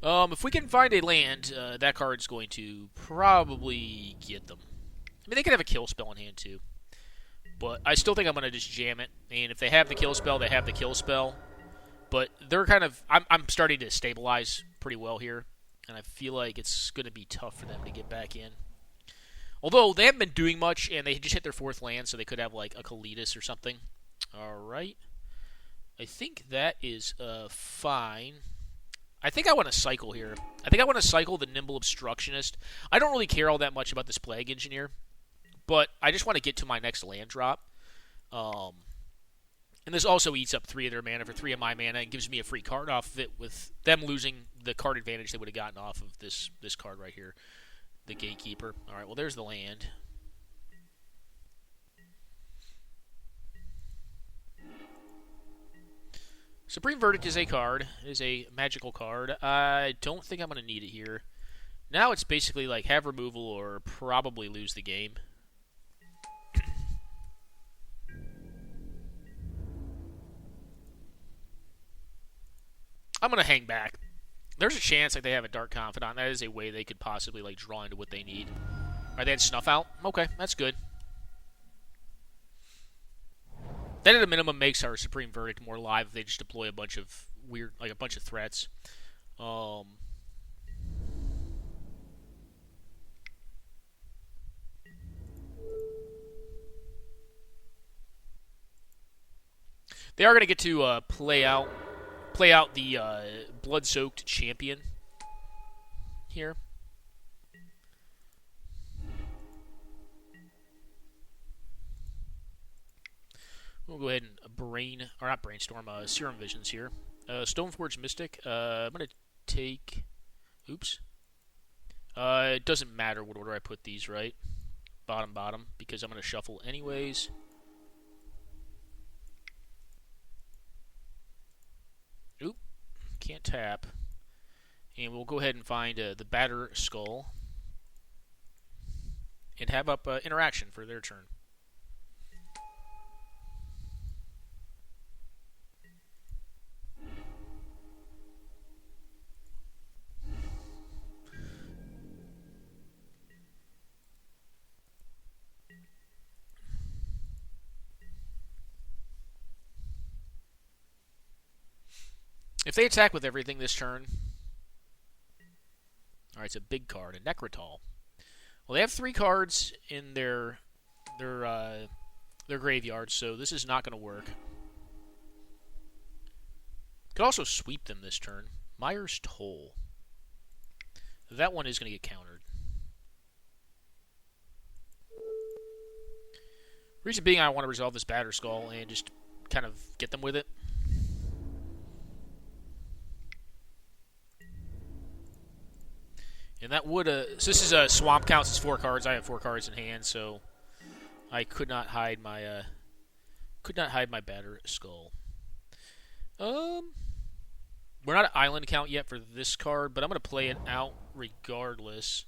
If we can find a land, that card's going to probably get them. I mean, they could have a kill spell in hand too. But I still think I'm going to just jam it. And if they have the kill spell, they have the kill spell. But they're kind of... I'm starting to stabilize pretty well here. And I feel like it's going to be tough for them to get back in. Although, they haven't been doing much, and they just hit their 4th land, so they could have, like, a Kalitas or something. Alright. I think that is fine. I think I want to cycle here. I think I want to cycle the Nimble Obstructionist. I don't really care all that much about this Plague Engineer. But I just want to get to my next land drop. And this also eats up 3 of their mana for 3 of my mana and gives me a free card off of it with them losing the card advantage they would have gotten off of this card right here, the Gatekeeper. All right, well, there's the land. Supreme Verdict is a card. It is a magical card. I don't think I'm going to need it here. Now it's basically like have removal or probably lose the game. I'm going to hang back. There's a chance like they have a Dark Confidant. That is a way they could possibly like draw into what they need. All right, they had Snuff Out. Okay, that's good. That at a minimum makes our Supreme Verdict more live if they just deploy a bunch of weird, like a bunch of threats. They are going to get to play out the Blood-Soaked Champion here. We'll go ahead and brainstorm Serum Visions here. Stoneforge Mystic. I'm going to take... Oops. It doesn't matter what order I put these, right? Bottom, because I'm going to shuffle anyways. Oop. Can't tap. And we'll go ahead and find the Batter Skull. And have up interaction for their turn. If they attack with everything this turn... Alright, it's a big card, a Necrotol. Well, they have 3 cards in their graveyard, so this is not going to work. Could also sweep them this turn. Myers Toll. That one is going to get countered. Reason being, I want to resolve this Batter Skull and just kind of get them with it. And that would so this is a swamp counts as 4 cards. I have 4 cards in hand, so I could not hide my Batter Skull. We're not at island count yet for this card, but I'm going to play it out regardless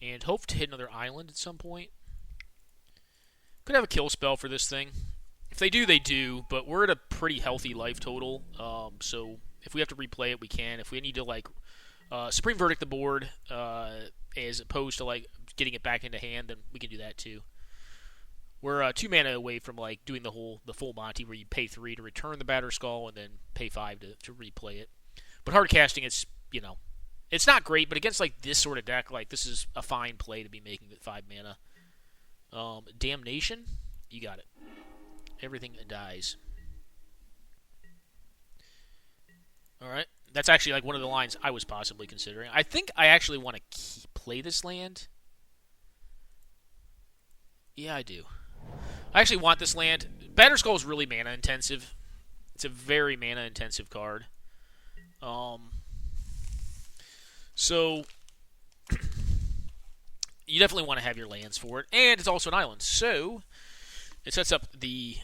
and hope to hit another island at some point. Could have a kill spell for this thing. If they do, they do, but we're at a pretty healthy life total. So if we have to replay it, we can. If we need to like Supreme Verdict the board as opposed to like getting it back into hand, then we can do that too. We're 2 mana away from like doing the full Monty where you pay 3 to return the Batter Skull and then pay 5 to replay it. But hard casting, it's it's not great, but against like this sort of deck, like this is a fine play to be making at 5 mana. Damnation, you got it. Everything dies. Alright. That's actually like one of the lines I was possibly considering. I think I actually want to play this land. Yeah, I do. I actually want this land. Batterskull is really mana intensive. It's a very mana intensive card. So you definitely want to have your lands for it, and it's also an island. So it sets up the.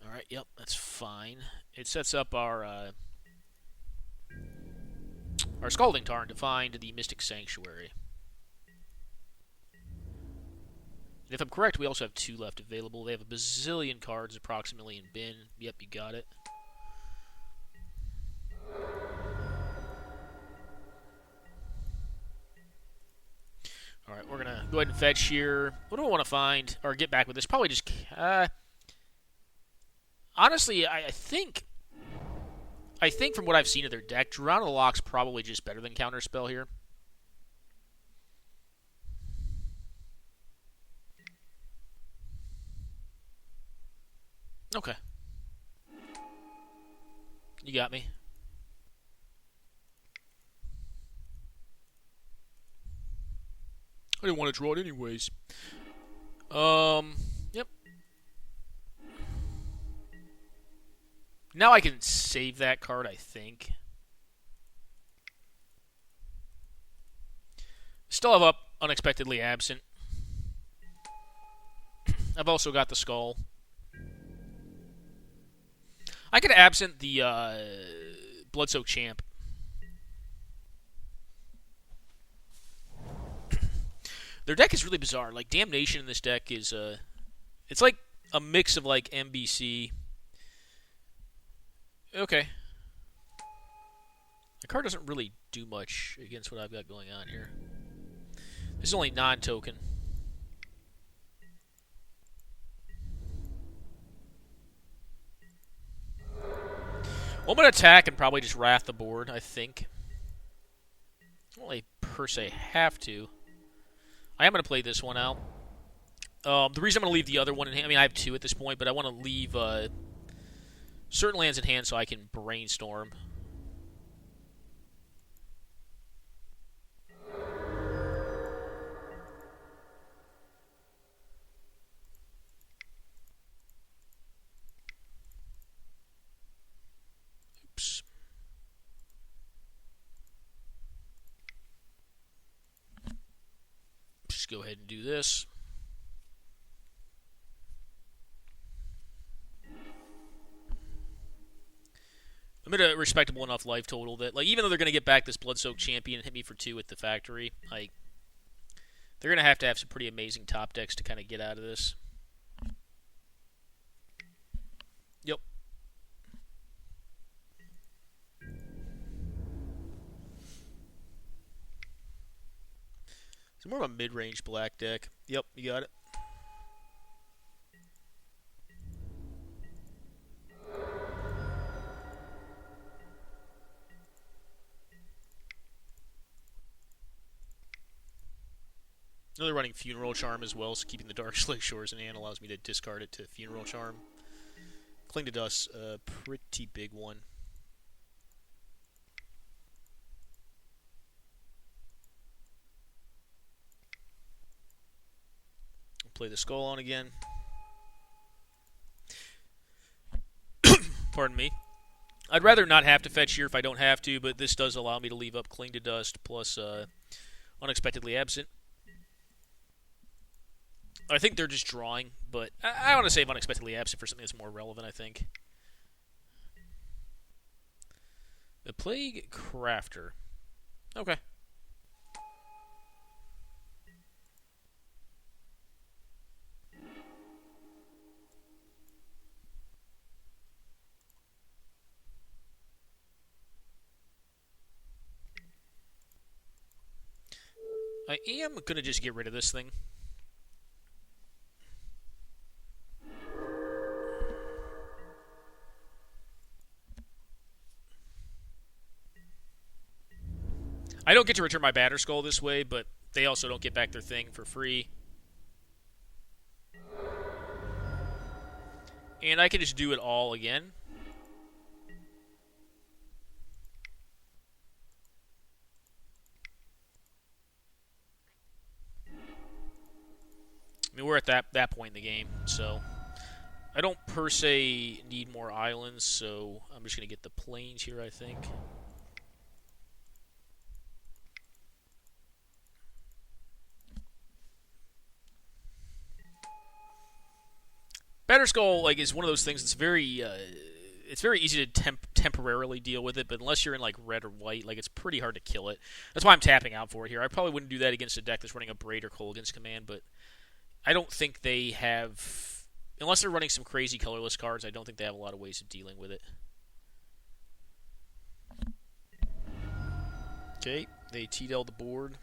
All right, yep, that's fine. It sets up our Scalding Tarn to find the Mystic Sanctuary. And if I'm correct, we also have 2 left available. They have a bazillion cards approximately in bin. Yep, you got it. Alright, we're going to go ahead and fetch here. What do I want to find? Or get back with this? Probably just... honestly, I think from what I've seen of their deck, Drown of the Lock's probably just better than Counterspell here. Okay. You got me. I didn't want to draw it anyways. Yep. Now I can save that card, I think. Still have up Unexpectedly Absent. I've also got the Skull. I could absent the Bloodsoaked Champ. Their deck is really bizarre. Like, Damnation in this deck is, it's like a mix of, like, MBC. Okay. The card doesn't really do much against what I've got going on here. This is only non-token. Well, I'm going to attack and probably just wrath the board, I think. I don't really per se have to. I am going to play this one out. The reason I'm going to leave the other one in hand, I mean, I have 2 at this point, but I want to leave certain lands in hand so I can brainstorm. Oops. Just go ahead and do this. I'm at a respectable enough life total that, like, even though they're going to get back this Bloodsoaked Champion and hit me for 2 at the factory, like, they're going to have some pretty amazing top decks to kind of get out of this. Yep. It's more of a mid-range black deck. Yep, you got it. They're running Funeral Charm as well, so keeping the Dark Slake Shores in hand allows me to discard it to Funeral Charm. Cling to Dust, a pretty big one. Play the Skull on again. Pardon me. I'd rather not have to fetch here if I don't have to, but this does allow me to leave up Cling to Dust plus Unexpectedly Absent. I think they're just drawing, but I want to save Unexpectedly Absent for something that's more relevant, I think. The Plague Crafter. Okay. I am going to just get rid of this thing. I don't get to return my Batterskull this way, but they also don't get back their thing for free. And I can just do it all again. I mean, we're at that point in the game, so I don't per se need more islands, so I'm just going to get the plains here, I think. Batterskull is one of those things that's it's very easy to temporarily deal with it, but unless you're in red or white, it's pretty hard to kill it. That's why I'm tapping out for it here. I probably wouldn't do that against a deck that's running a Braid or Kolaghan's Command, but I don't think they have, unless they're running some crazy colorless cards, I don't think they have a lot of ways of dealing with it. Okay, they TDL the board.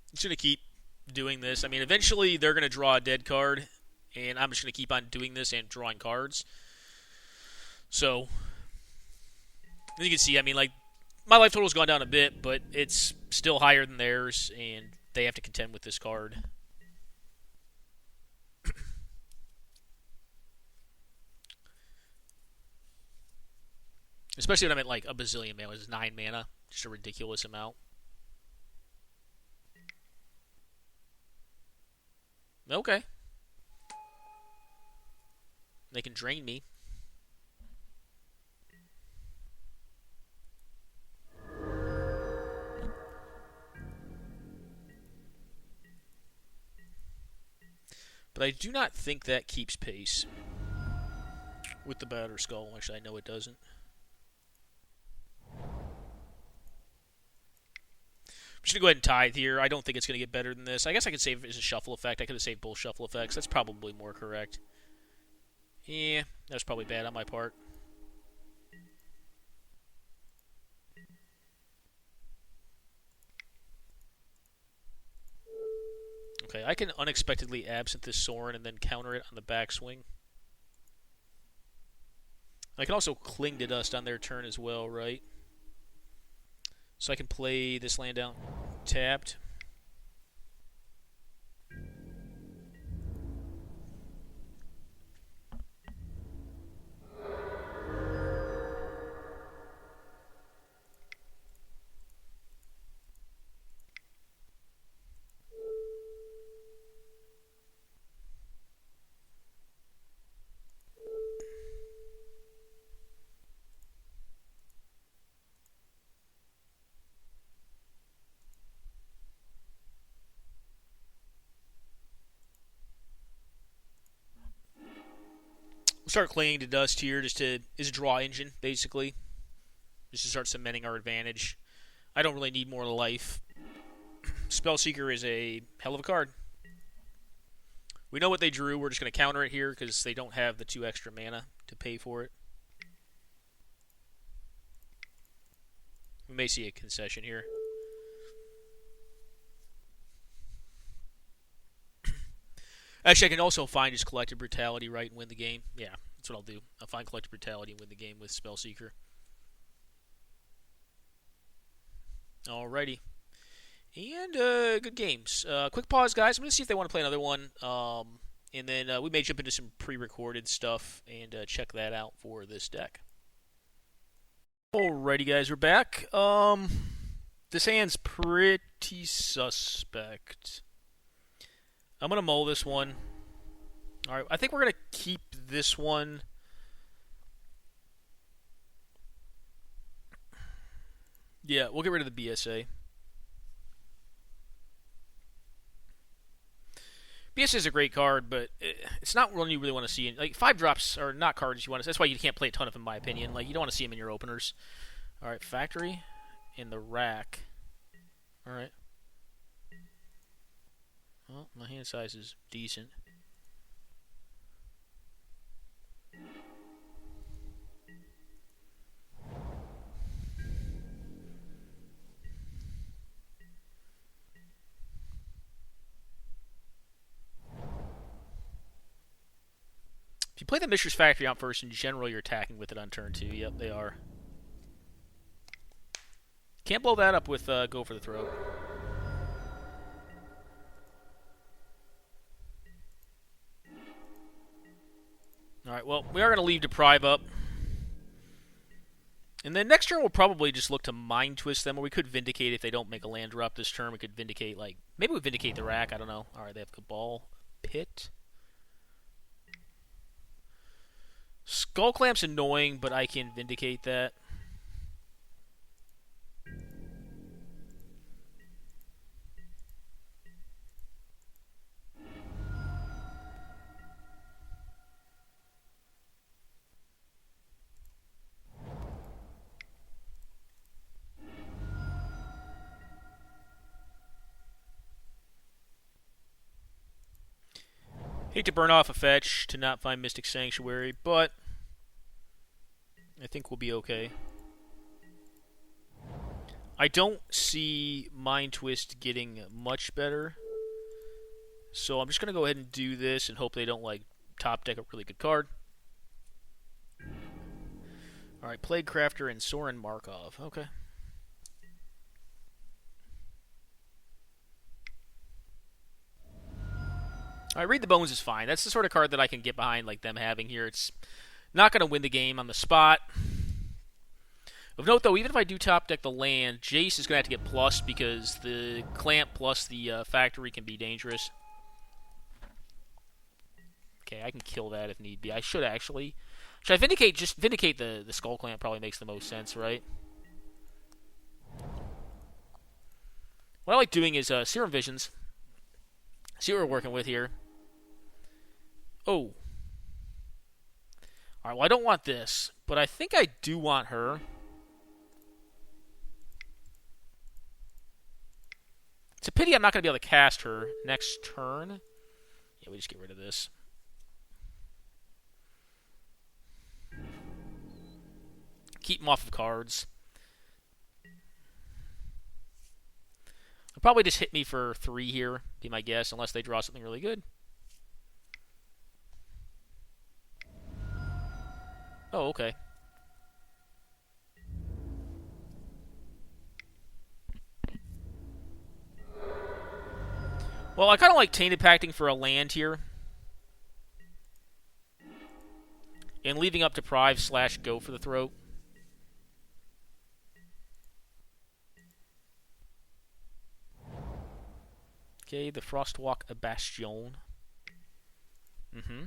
I'm just going to keep doing this. I mean, eventually they're going to draw a dead card, and I'm just going to keep on doing this and drawing cards. So, you can see, I mean, my life total's gone down a bit, but it's still higher than theirs, and they have to contend with this card. Especially when I'm at a bazillion mana. It's 9 mana. Just a ridiculous amount. Okay. They can drain me. But I do not think that keeps pace with the Batterskull. Actually, I know it doesn't. I'm just going to go ahead and tithe here. I don't think it's going to get better than this. I guess I could save it as a shuffle effect. I could have saved both shuffle effects. That's probably more correct. Yeah, that was probably bad on my part. Okay, I can unexpectedly absent this Sorin and then counter it on the backswing. I can also cling to dust on their turn as well, right? So I can play this land down tapped. We'll start clinging to dust here as a draw engine, basically. Just to start cementing our advantage. I don't really need more life. Spellseeker is a hell of a card. We know what they drew. We're just going to counter it here because they don't have the 2 extra mana to pay for it. We may see a concession here. Actually, I can also find just Collective Brutality, right, and win the game. Yeah, that's what I'll do. I'll find Collective Brutality and win the game with Spellseeker. Alrighty. And good games. Quick pause, guys. I'm going to see if they want to play another one. And then we may jump into some pre-recorded stuff and check that out for this deck. Alrighty, guys. We're back. This hand's pretty suspect. I'm going to mull this one. Alright, I think we're going to keep this one. Yeah, we'll get rid of the BSA. BSA is a great card, but it's not one you really want to see. 5 drops are not cards you want to see. That's why you can't play a ton of them, in my opinion. You don't want to see them in your openers. Alright, Factory in the rack. Alright. Well, my hand size is decent. If you play the Mistress Factory out first, in general, you're attacking with it on turn 2. Yep, they are. Can't blow that up with Go for the Throat. Alright, well, we are going to leave Deprive up. And then next turn we'll probably just look to Mind Twist them, or we could Vindicate if they don't make a land drop this turn. We could Vindicate, like, maybe we Vindicate the Rack, I don't know. Alright, they have Cabal Pit. Skull Clamp's annoying, but I can Vindicate that. Hate to burn off a fetch to not find Mystic Sanctuary, but I think we'll be okay. I don't see Mind Twist getting much better, so I'm just going to go ahead and do this and hope they don't, like, top deck a really good card. Alright, Plague Crafter and Soren Markov. Okay. Alright, Read the Bones is fine. That's the sort of card that I can get behind, like them having here. It's not going to win the game on the spot. Of note, though, even if I do top deck the land, Jace is going to have to get plus because the Clamp plus the Factory can be dangerous. Okay, I can kill that if need be. I should actually. Should I Vindicate? Just Vindicate the Skull Clamp probably makes the most sense, right? What I like doing is Serum Visions. See what we're working with here. Oh. Alright, well, I don't want this, but I think I do want her. It's a pity I'm not going to be able to cast her next turn. Yeah, we just get rid of this. Keep them off of cards. They'll probably just hit me for 3 here, be my guess, unless they draw something really good. Oh, okay. Well, I kind of like Tainted Pacting for a land here. And leaving up Deprive / Go for the Throat. Okay, the Frostwalk Bastion. Mm-hmm.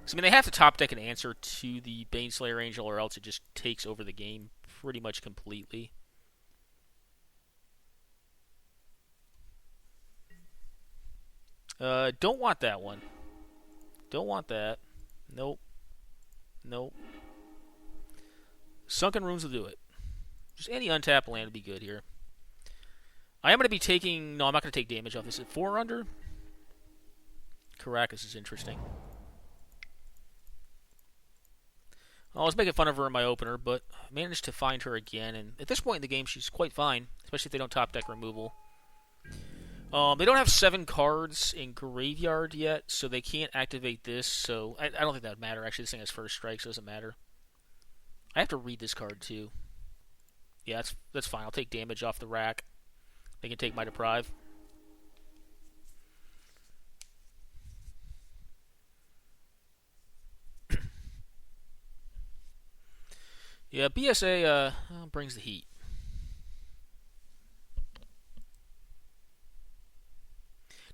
I mean, they have to top deck an answer to the Baneslayer Angel, or else it just takes over the game pretty much completely. Don't want that one. Don't want that. Nope. Nope. Sunken Runes will do it. Just any untapped land would be good here. I am going to be taking... No, I'm not going to take damage off this. Is it 4 under? Caracas is interesting. I was making fun of her in my opener, but I managed to find her again, and at this point in the game, she's quite fine, especially if they don't top deck removal. They don't have 7 cards in Graveyard yet, so they can't activate this, so I don't think that would matter. Actually, this thing has first strike, so it doesn't matter. I have to read this card, too. Yeah, that's fine. I'll take damage off the rack. They can take my Deprive. Yeah, BSA brings the heat.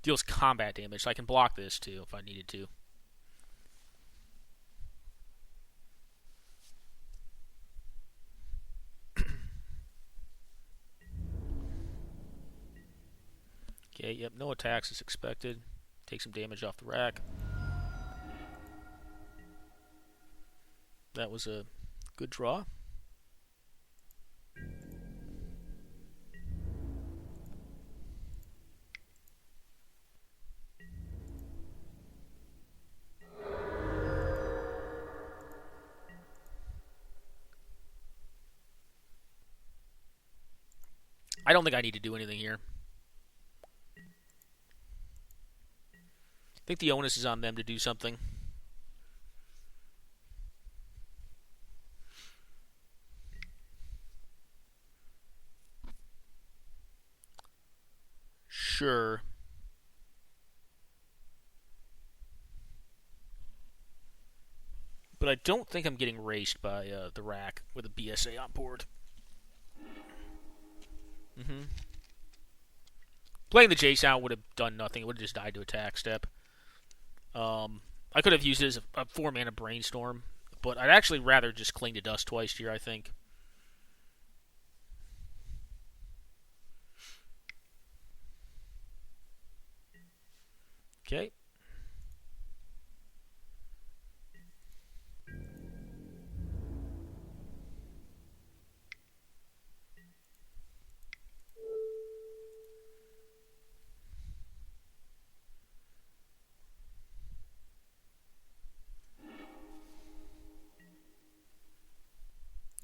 Deals combat damage, so I can block this too if I needed to. Okay, yep, no attacks is expected. Take some damage off the rack. That was a good draw. I don't think I need to do anything here. I think the onus is on them to do something. Sure. But I don't think I'm getting raced by the rack with a BSA on board. Playing the Jace out would have done nothing. It would have just died to attack step. I could have used it as a 4-mana brainstorm, but I'd actually rather just cling to dust twice here, I think. Okay.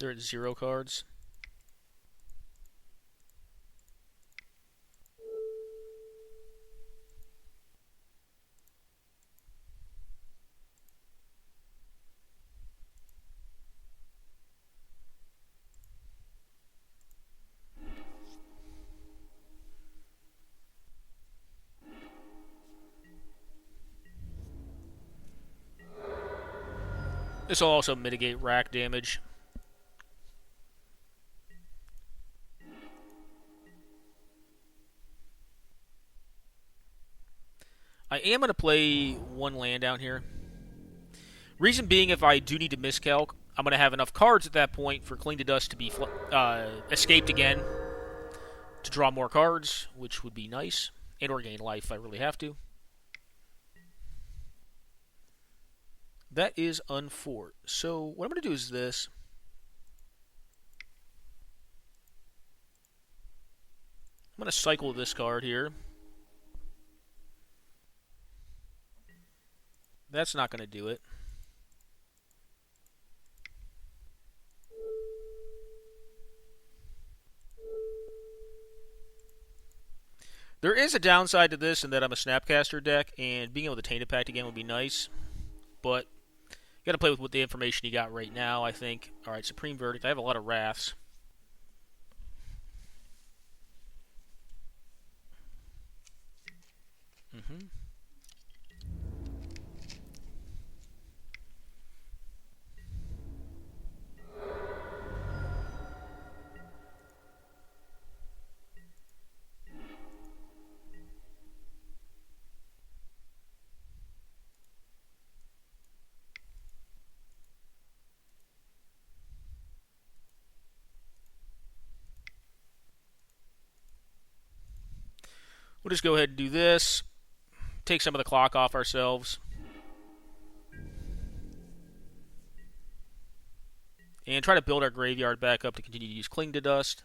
They're at 0 cards. This will also mitigate rack damage. I am going to play 1 land down here. Reason being, if I do need to miscalc, I'm going to have enough cards at that point for Cling to Dust to be escaped again to draw more cards, which would be nice, and or gain life if I really have to. That is unfort. So what I'm going to do is this. I'm going to cycle this card here. That's not going to do it. There is a downside to this in that I'm a Snapcaster deck, and being able to Tainted Pact again would be nice. But you got to play with the information you got right now, I think. Alright, Supreme Verdict. I have a lot of Wraths. We'll just go ahead and do this. Take some of the clock off ourselves. And try to build our graveyard back up to continue to use Cling to Dust.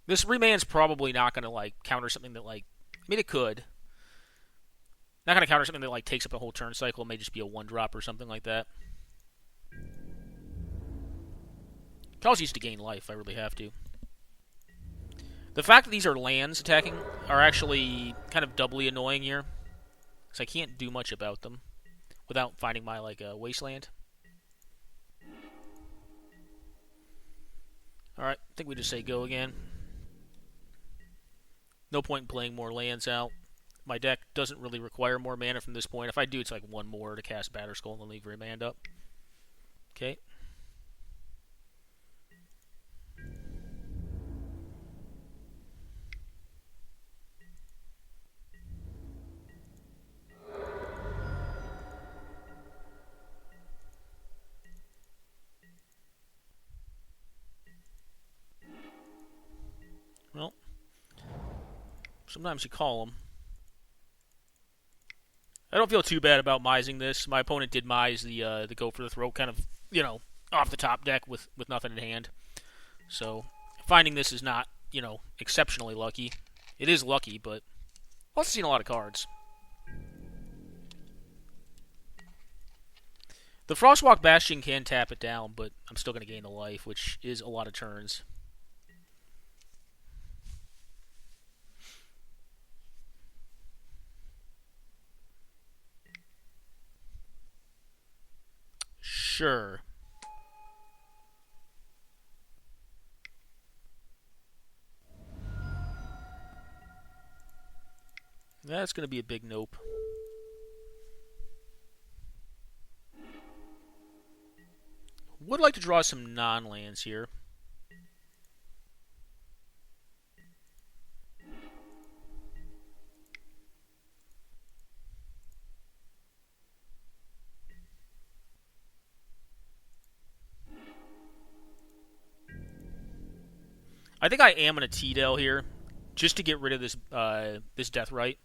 This Remand's probably not going to counter something that I mean, it could. Not going to counter something that takes up a whole turn cycle. It may just be a 1-drop or something like that. Can also use it to gain life if I really have to. The fact that these are lands attacking are actually kind of doubly annoying here, because I can't do much about them without finding my wasteland. Alright, I think we just say go again. No point in playing more lands out. My deck doesn't really require more mana from this point. If I do, it's 1 more to cast Batterskull and then leave Remand up. Okay. Well, sometimes you call them. I don't feel too bad about mising this. My opponent did mise the go for the throat kind of, off the top deck with nothing in hand. So, finding this is not, exceptionally lucky. It is lucky, but I've also seen a lot of cards. The Frostwalk Bastion can tap it down, but I'm still going to gain the life, which is a lot of turns. Sure. That's going to be a big nope. Would like to draw some non-lands here. I think I am going to T-Del here, just to get rid of this this Death Right.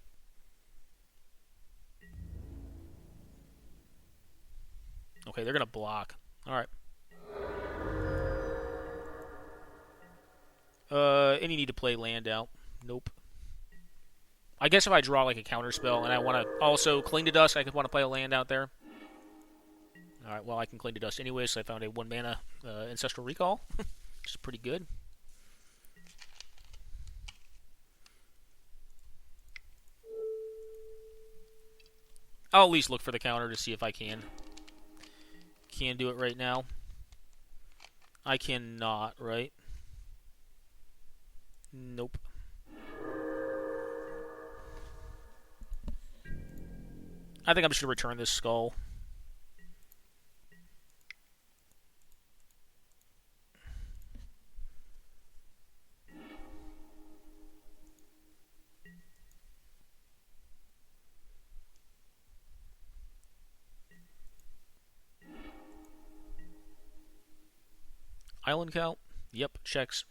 Okay, they're going to block. All right. Any need to play land out? Nope. I guess if I draw like a counter spell and I want to also Cling to Dust, I could want to play a land out there. All right, well I can Cling to Dust anyway, so I found a 1-mana Ancestral Recall, which is pretty good. I'll at least look for the counter to see if I can do it right now. I cannot, right? Nope. I think I'm just going to return this skull. Island count? Yep, checks.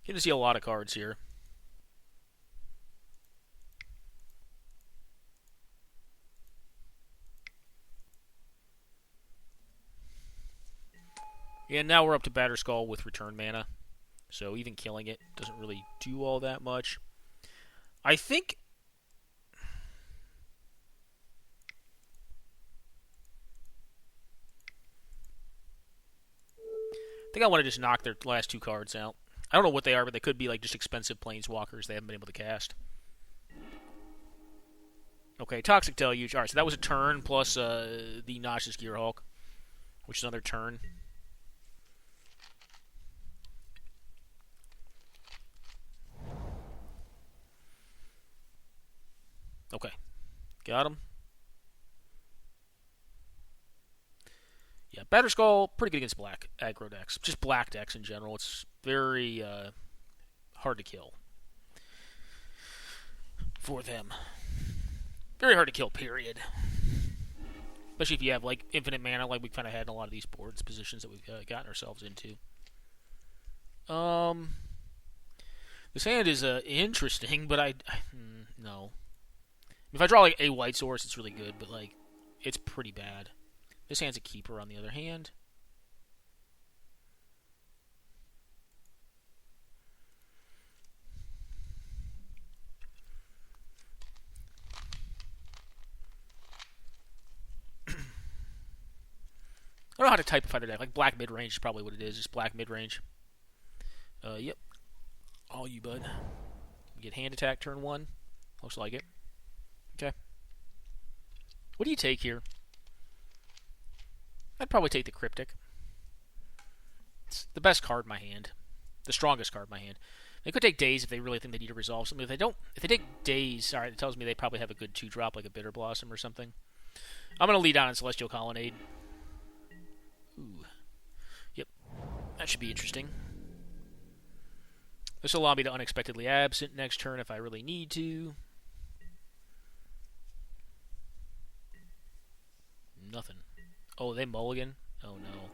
Get to see a lot of cards here. And now we're up to Batterskull with return mana. So even killing it doesn't really do all that much. I think I want to just knock their last 2 cards out. I don't know what they are, but they could be like just expensive planeswalkers they haven't been able to cast. Okay, Toxic Deluge. Alright, so that was a turn plus the Noxious Gearhulk, which is another turn. Okay, got him. Yeah, Batterskull, pretty good against black aggro decks. Just black decks in general. It's very hard to kill for them. Very hard to kill, period. Especially if you have like infinite mana, like we've kind of had in a lot of these boards positions that we've gotten ourselves into. This hand is interesting, but no. If I draw like a white source, it's really good, but like it's pretty bad. This hand's a keeper, on the other hand. I don't know how to typify the deck. Like black midrange is probably what it is. Just black midrange. Yep. All you, bud. You get hand attack turn 1. Looks like it. Okay. What do you take here? I'd probably take the Cryptic. It's the best card in my hand. The strongest card in my hand. They could take Daze if they really think they need to resolve something. If they take Daze, alright, it tells me they probably have a good 2-drop, like a Bitter Blossom or something. I'm going to lead on in Celestial Colonnade. Ooh. Yep. That should be interesting. This will allow me to unexpectedly absent next turn if I really need to. Nothing. Oh, they mulligan? Oh, no.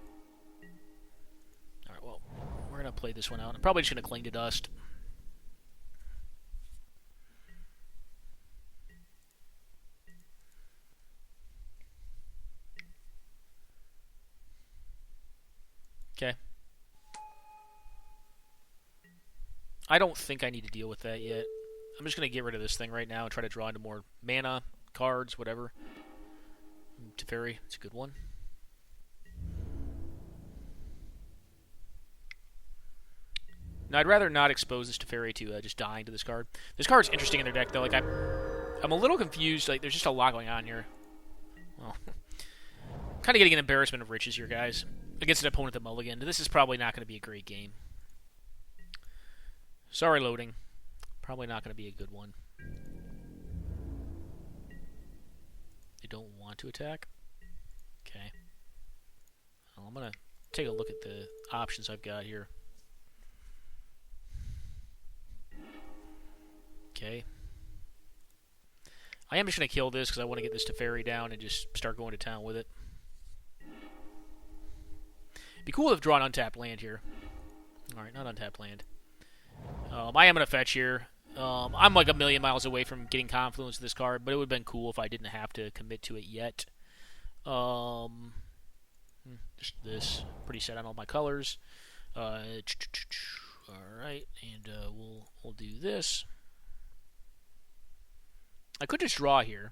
Alright, well, we're going to play this one out. I'm probably just going to Cling to Dust. Okay. I don't think I need to deal with that yet. I'm just going to get rid of this thing right now and try to draw into more mana, cards, whatever. Teferi, it's a good one. Now, I'd rather not expose this Teferi to just dying to this card. This card's interesting in their deck, though. Like, I'm a little confused. Like, there's just a lot going on here. Well, I'm kind of getting an embarrassment of riches here, guys. Against an opponent that mulliganed. This is probably not going to be a great game. Sorry, loading. Probably not going to be a good one. They don't want to attack? Okay. Well, I'm going to take a look at the options I've got here. Okay. I am just going to kill this because I want to get this Teferi down and just start going to town with it. Be cool if draw an untapped land here. Alright, not untapped land. I am going to fetch here. I'm like a million miles away from getting Confluence with this card, but it would have been cool if I didn't have to commit to it yet. Just this. Pretty set on all my colors. Alright, and we'll do this. I could just draw here.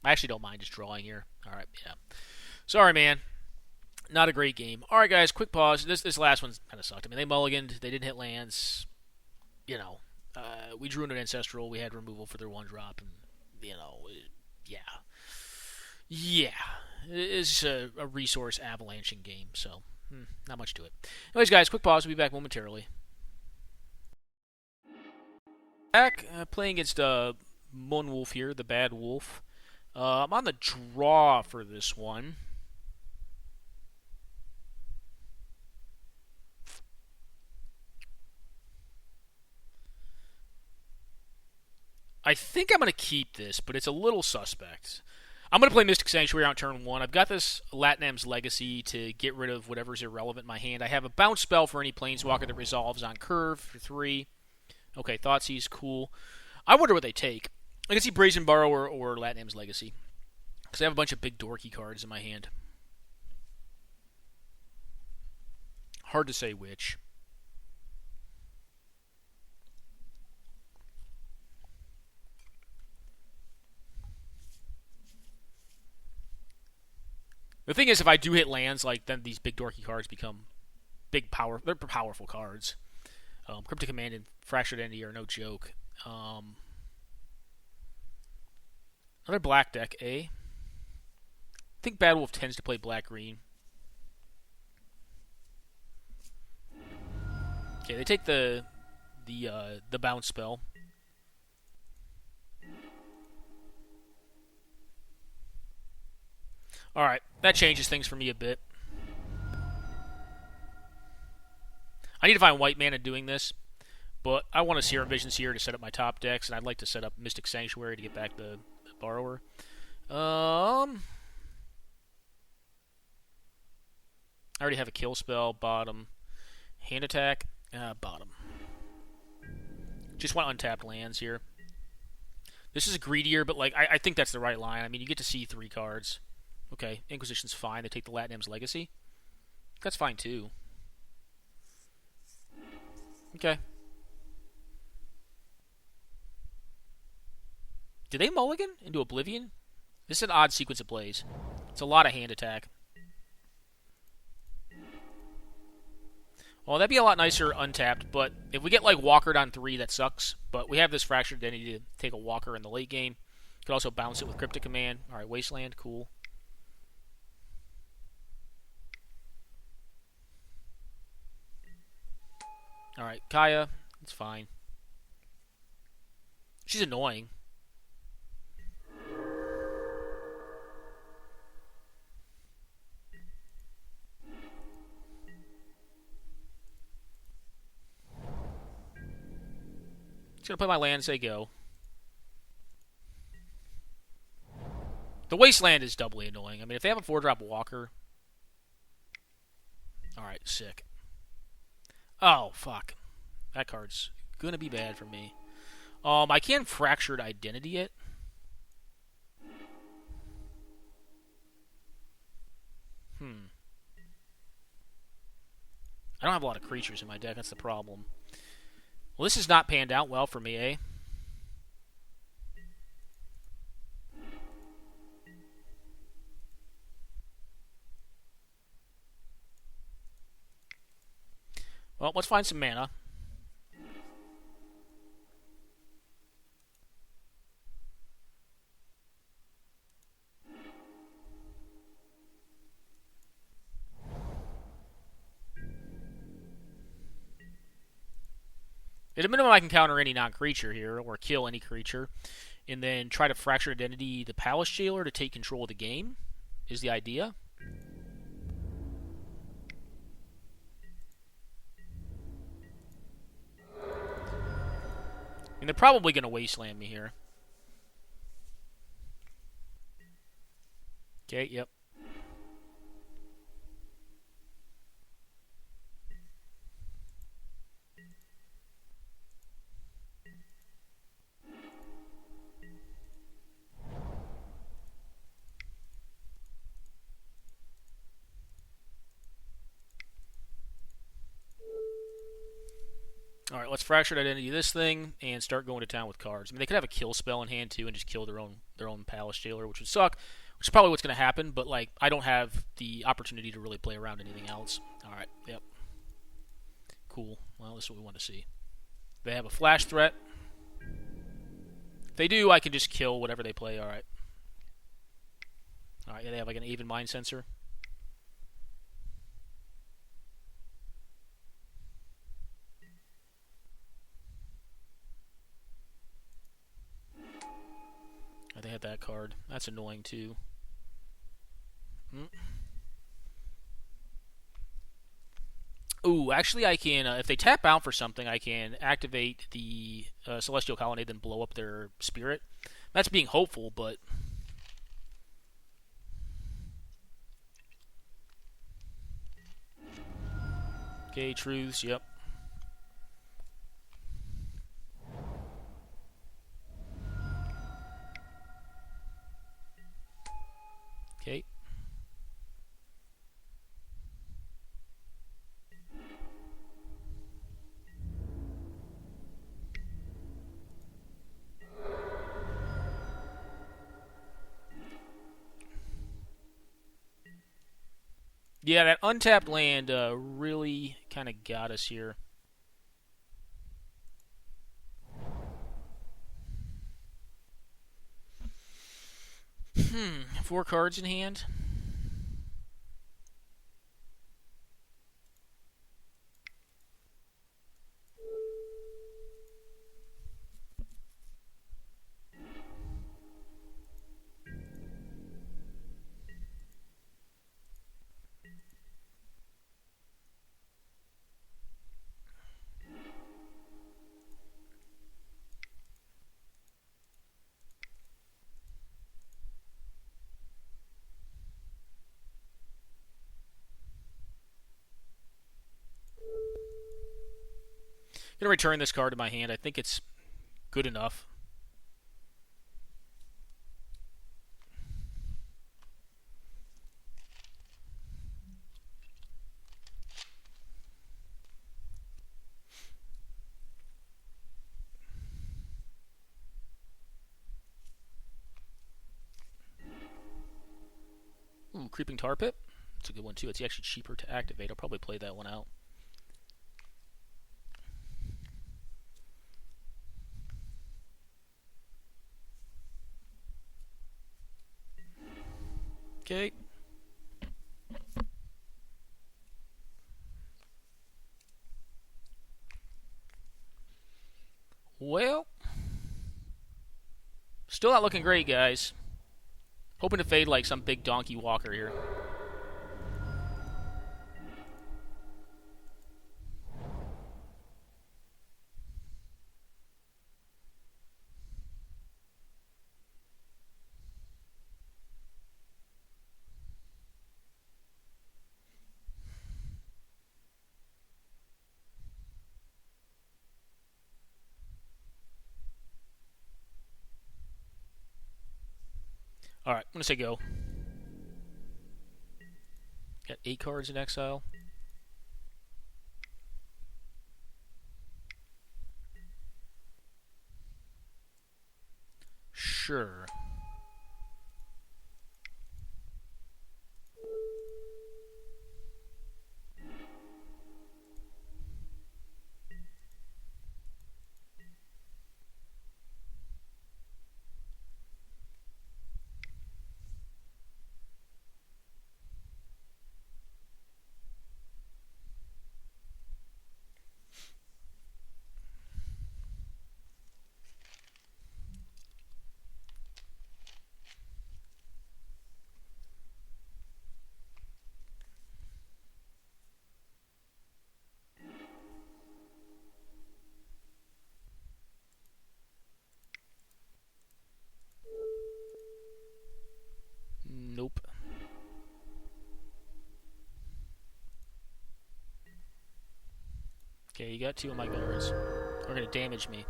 I actually don't mind just drawing here. Alright, yeah. Sorry, man. Not a great game. Alright, guys, quick pause. This last one kind of sucked. I mean, they mulliganed. They didn't hit lands. You know, we drew into an Ancestral. We had removal for their 1-drop. And, you know, yeah. Yeah. It's a resource avalanching game, so not much to it. Anyways, guys, quick pause. We'll be back momentarily. Back playing against Moon Wolf here, the Bad Wolf. I'm on the draw for this one. I think I'm going to keep this, but it's a little suspect. I'm going to play Mystic Sanctuary on turn 1. I've got this Latnam's Legacy to get rid of whatever's irrelevant in my hand. I have a bounce spell for any Planeswalker that resolves on curve for 3. Okay, Thoughtseize, cool. I wonder what they take. I can see Brazen Borrower or Latnam's Legacy, because I have a bunch of big dorky cards in my hand. Hard to say which. The thing is, if I do hit lands, like, then these big dorky cards become big power. They're powerful cards. Cryptic Command and Fractured Entity are no joke. Another black deck, eh? I think Bad Wolf tends to play black-green. Okay, they take the bounce spell. Alright, that changes things for me a bit. I need to find white mana doing this, but I want to Serum Visions here to set up my top decks, and I'd like to set up Mystic Sanctuary to get back the Borrower. I already have a kill spell, bottom. Hand attack, bottom. Just want untapped lands here. This is greedier, but like I think that's the right line. I mean, you get to see 3 cards. Okay, Inquisition's fine. They take the Latnam's Legacy. That's fine, too. Okay. Did they mulligan into Oblivion? This is an odd sequence of plays. It's a lot of hand attack. Well, that'd be a lot nicer untapped, but if we get, like, Walkered on 3, that sucks. But we have this Fractured Identity to take a Walker in the late game. Could also bounce it with Cryptic Command. Alright, Wasteland, cool. Alright, Kaya, it's fine. She's annoying. Just gonna play my land and say go. The Wasteland is doubly annoying. I mean, if they have a 4-drop Walker... Alright, sick. Oh, fuck. That card's gonna be bad for me. I can Fractured Identity it. I don't have a lot of creatures in my deck, that's the problem. Well, this has not panned out well for me, eh? Well, let's find some mana. At a minimum, I can counter any non-creature here, or kill any creature, and then try to fracture identity the Palace Jailer to take control of the game, is the idea. And they're probably going to wasteland me here. Okay, yep. Alright, let's fractured identity this thing and start going to town with cards. I mean, they could have a kill spell in hand too and just kill their own Palace Jailer, which would suck, which is probably what's going to happen, but like I don't have the opportunity to really play around anything else. Alright, yep. Cool. Well, this is what we want to see. They have a flash threat. If they do, I can just kill whatever they play. Alright. Alright, yeah, they have like an even mind sensor. They had that card. That's annoying too. Ooh, actually I can, if they tap out for something, I can activate the Celestial Colonnade, then blow up their spirit. That's being hopeful, but... Okay, truths, yep. Okay. Yeah, that untapped land really kind of got us here. Four cards in hand. I'm going to return this card to my hand. I think it's good enough. Ooh, Creeping Tar Pit. That's a good one too. It's actually cheaper to activate. I'll probably play that one out. Okay. Well, still not looking great, guys. Hoping to fade like some big donkey walker here. Alright, I'm going to say go. Got 8 cards in exile. Sure. you got two of my guards. Are going to damage me.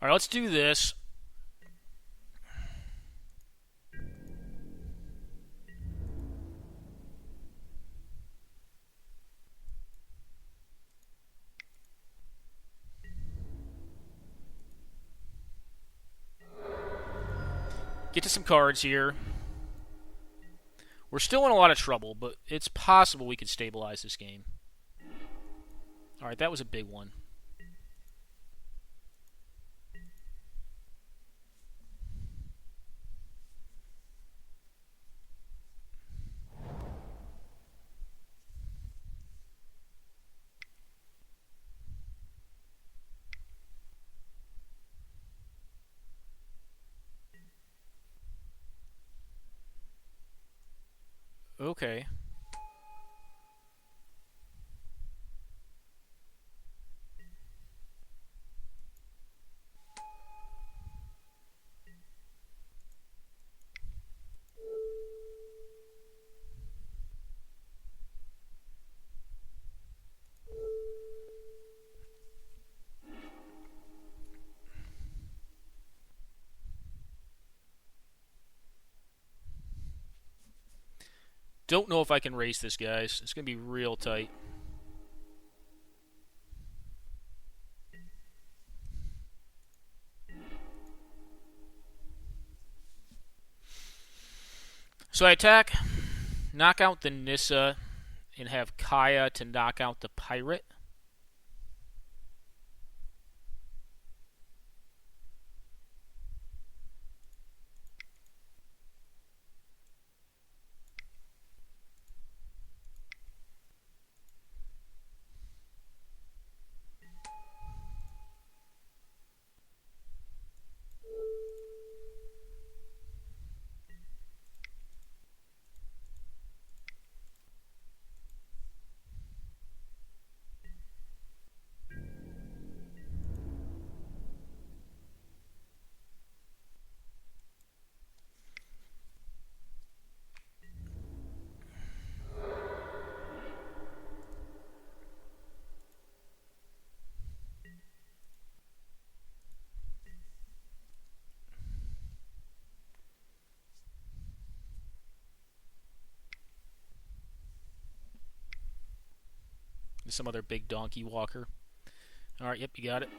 Alright, let's do this. Get to some cards here. We're still in a lot of trouble, but it's possible we could stabilize this game. Alright, that was a big one. Okay. Don't know if I can race this, guys. It's going to be real tight. So I attack, knock out the Nissa, and have Kaya to knock out the Pirate. Some other big donkey walker. Alright, yep, you got it.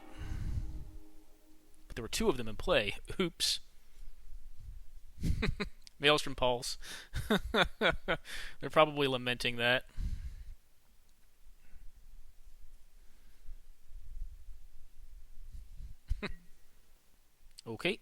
But there were two of them in play. Oops. Maelstrom Pulse. They're probably lamenting that. Okay.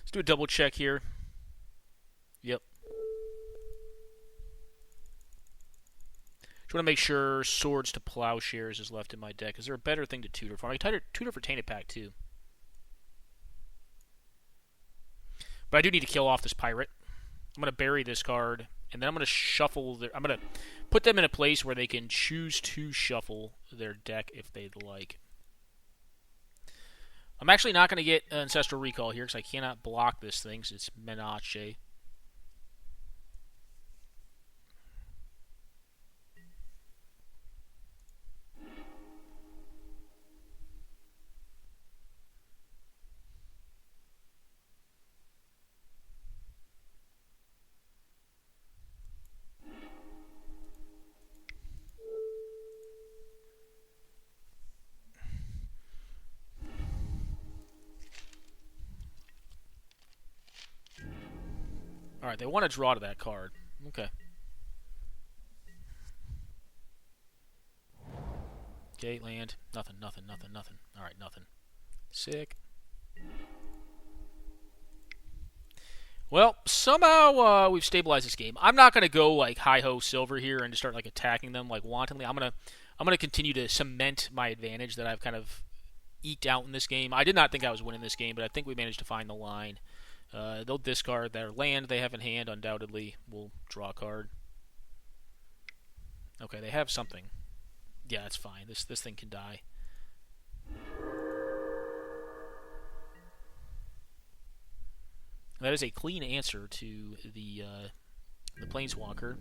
Let's do a double check here. Yep. Just want to make sure Swords to Plowshares is left in my deck. Is there a better thing to tutor for? I can tutor for Tainted Pact too. But I do need to kill off this Pirate. I'm going to bury this card, and then I'm going to shuffle I'm going to put them in a place where they can choose to shuffle their deck if they'd like. I'm actually not going to get Ancestral Recall here because I cannot block this thing since it's Menace. Alright, they want to draw to that card. Okay. Okay, land. Nothing, nothing, nothing, nothing. Alright, nothing. Sick. Well, somehow we've stabilized this game. I'm not going to go like hi-ho silver here and just start like attacking them like wantonly. I'm gonna continue to cement my advantage that I've kind of eked out in this game. I did not think I was winning this game, but I think we managed to find the line. They'll discard their land they have in hand, undoubtedly. We'll draw a card. Okay, they have something. Yeah, it's fine. This thing can die. That is a clean answer to the Planeswalker.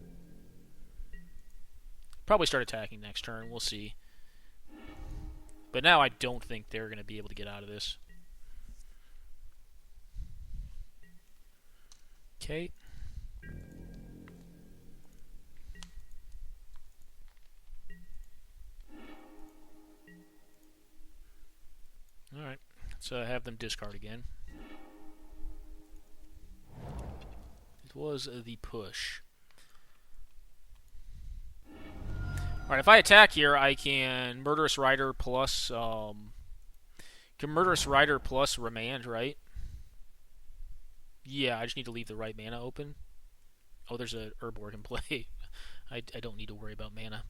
Probably start attacking next turn. We'll see. But now I don't think they're going to be able to get out of this. Okay. Alright. Let's have them discard again. It was the push. Alright, if I attack here, I can Murderous Rider plus Remand, right? Yeah, I just need to leave the right mana open. Oh, there's a Urborg in play. I don't need to worry about mana.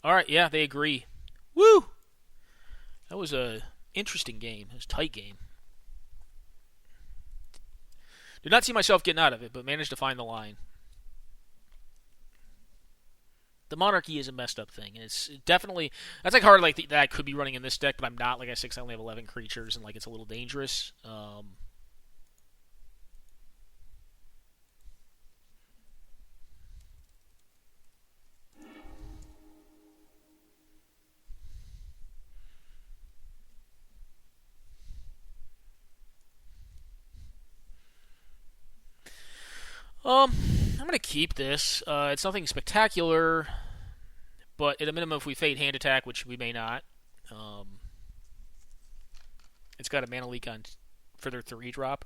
Alright, yeah, they agree. Woo! That was a interesting game. It was a tight game. Did not see myself getting out of it, but managed to find the line. The Monarchy is a messed up thing. It's definitely... That's like hard that I could be running in this deck, but I'm not. Like I said, I only have 11 creatures, and like it's a little dangerous. I'm going to keep this. It's nothing spectacular, but at a minimum, if we fade hand attack, which we may not, it's got a mana leak on for their 3-drop.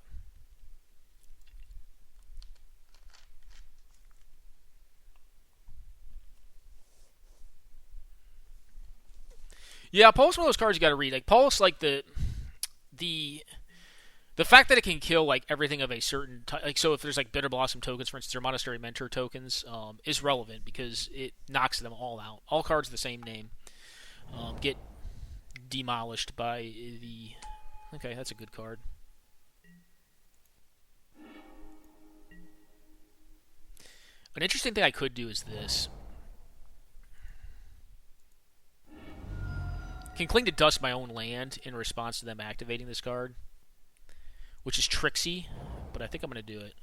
Yeah, Pulse is one of those cards you got to read. Like Pulse, like the fact that it can kill like everything of a certain like, so if there's like Bitter Blossom tokens, for instance, or Monastery Mentor tokens, is relevant because it knocks them all out. All cards of the same name get demolished by the. Okay, that's a good card. An interesting thing I could do is this. Can Cling to Dust my own land in response to them activating this card, which is tricksy, but I think I'm going to do it.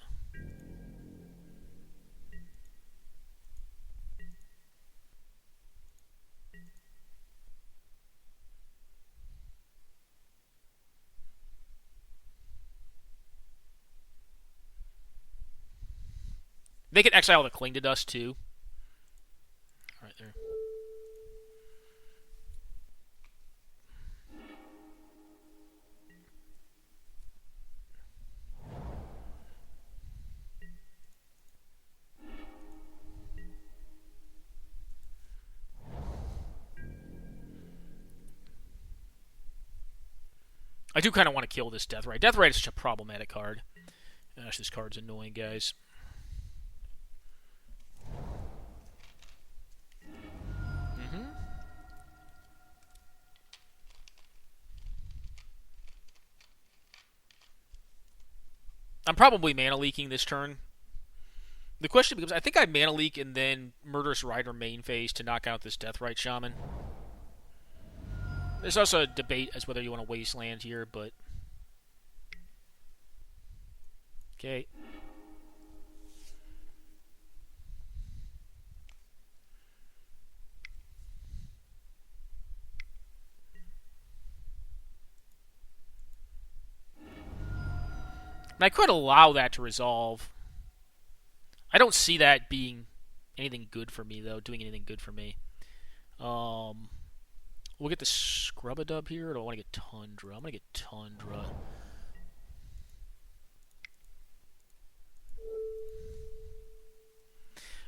They can exile the Cling to Dust too. Right there. I do kind of want to kill this Deathrite. Deathrite is such a problematic card. Gosh, this card's annoying, guys. I'm probably mana leaking this turn. The question becomes, I think I mana leak and then Murderous Rider main phase to knock out this Deathrite Shaman. There's also a debate as whether you want to wasteland here, but... Okay. And I could allow that to resolve. I don't see that being anything good for me, though. Doing anything good for me. We'll get the Scrub-a-Dub here, or do I want to get Tundra? I'm going to get Tundra.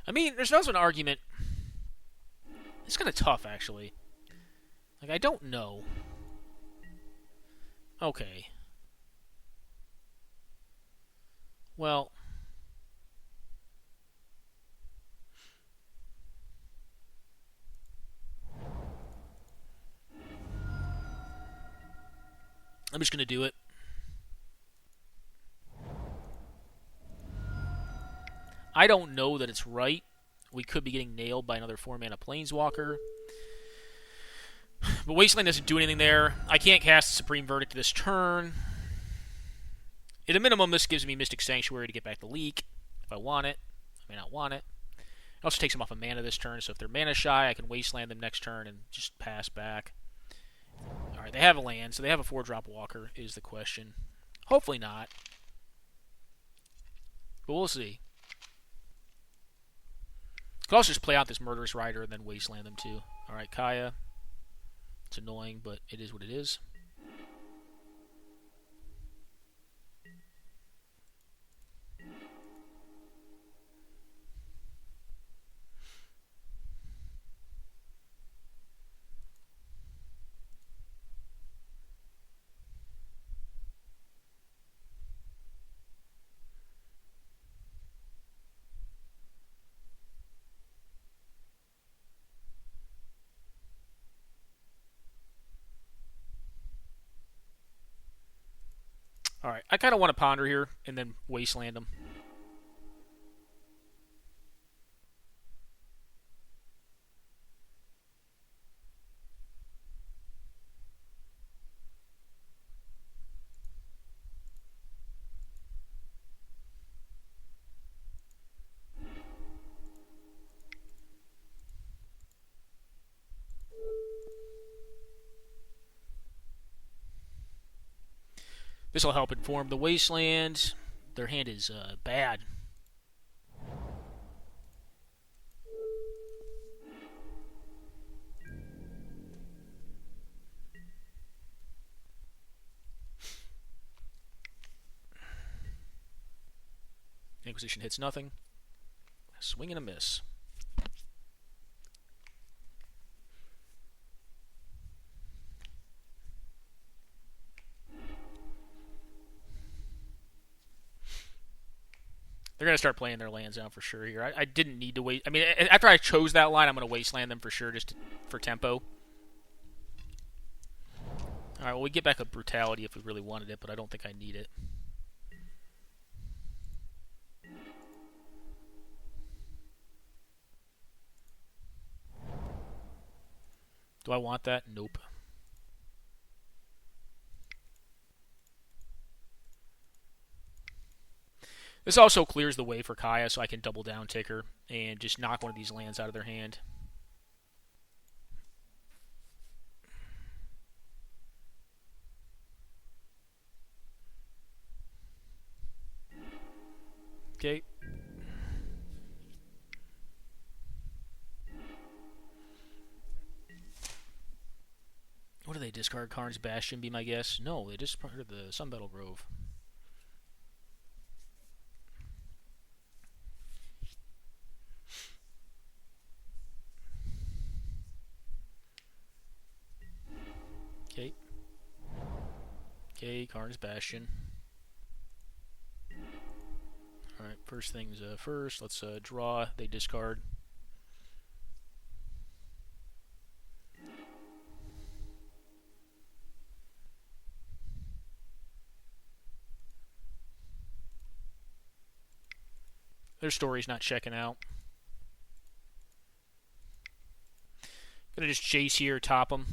I mean, there's also an argument. It's kind of tough, actually. Like, I don't know. Okay. Well... I'm just going to do it. I don't know that it's right. We could be getting nailed by another 4-mana Planeswalker. But Wasteland doesn't do anything there. I can't cast the Supreme Verdict this turn. At a minimum, this gives me Mystic Sanctuary to get back the leak if I want it. I may not want it. It also takes them off a mana this turn, so if they're mana shy, I can Wasteland them next turn and just pass back. Alright, they have a land, so they have a 4-drop walker, is the question. Hopefully not. But we'll see. Could also just play out this Murderous Rider and then Wasteland them too. Alright, Kaya. It's annoying, but it is what it is. Alright, I kind of want to Ponder here and then Wasteland them. This will help inform the Wasteland. Their hand is bad. Inquisition hits nothing. Swing and a miss. They're going to start playing their lands out for sure here. I didn't need to wait. I mean, after I chose that line, I'm going to Wasteland them for sure just for tempo. Alright, well, we get back a Brutality if we really wanted it, but I don't think I need it. Do I want that? Nope. This also clears the way for Kaya, so I can double down Ticker and just knock one of these lands out of their hand. Okay. What do they discard? Karn's Bastion, be my guess? No, they discarded the Sunbattle Grove. Okay. Okay, Karn's Bastion. Alright, first things first. Let's draw. They discard. Their story's not checking out. Gonna just Jace here, top them.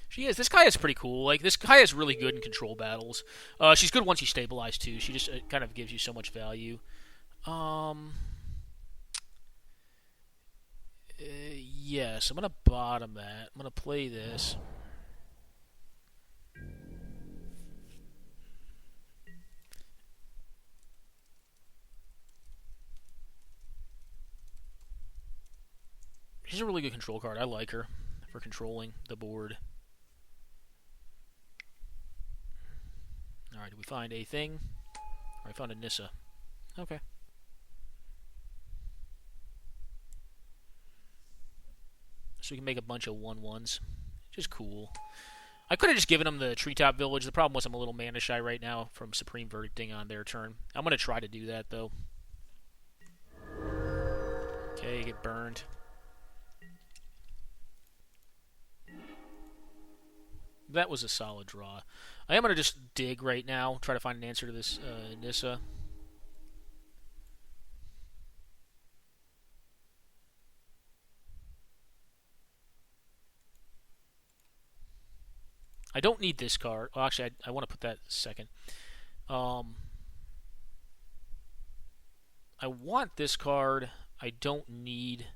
She is. This guy is pretty cool. Like, this guy is really good in control battles. She's good once you stabilize, too. She just kind of gives you so much value. Yes, I'm going to bottom that. I'm going to play this. She's a really good control card. I like her for controlling the board. Alright, did we find a thing? I found a Nissa. Okay. So we can make a bunch of 1/1s. Which is cool. I could have just given them the Treetop Village. The problem was I'm a little mana shy right now from Supreme Verdicting on their turn. I'm going to try to do that, though. Okay, get burned. That was a solid draw. I am going to just dig right now, try to find an answer to this Nissa. I don't need this card. Well, actually, I want to put that second. I want this card. I don't need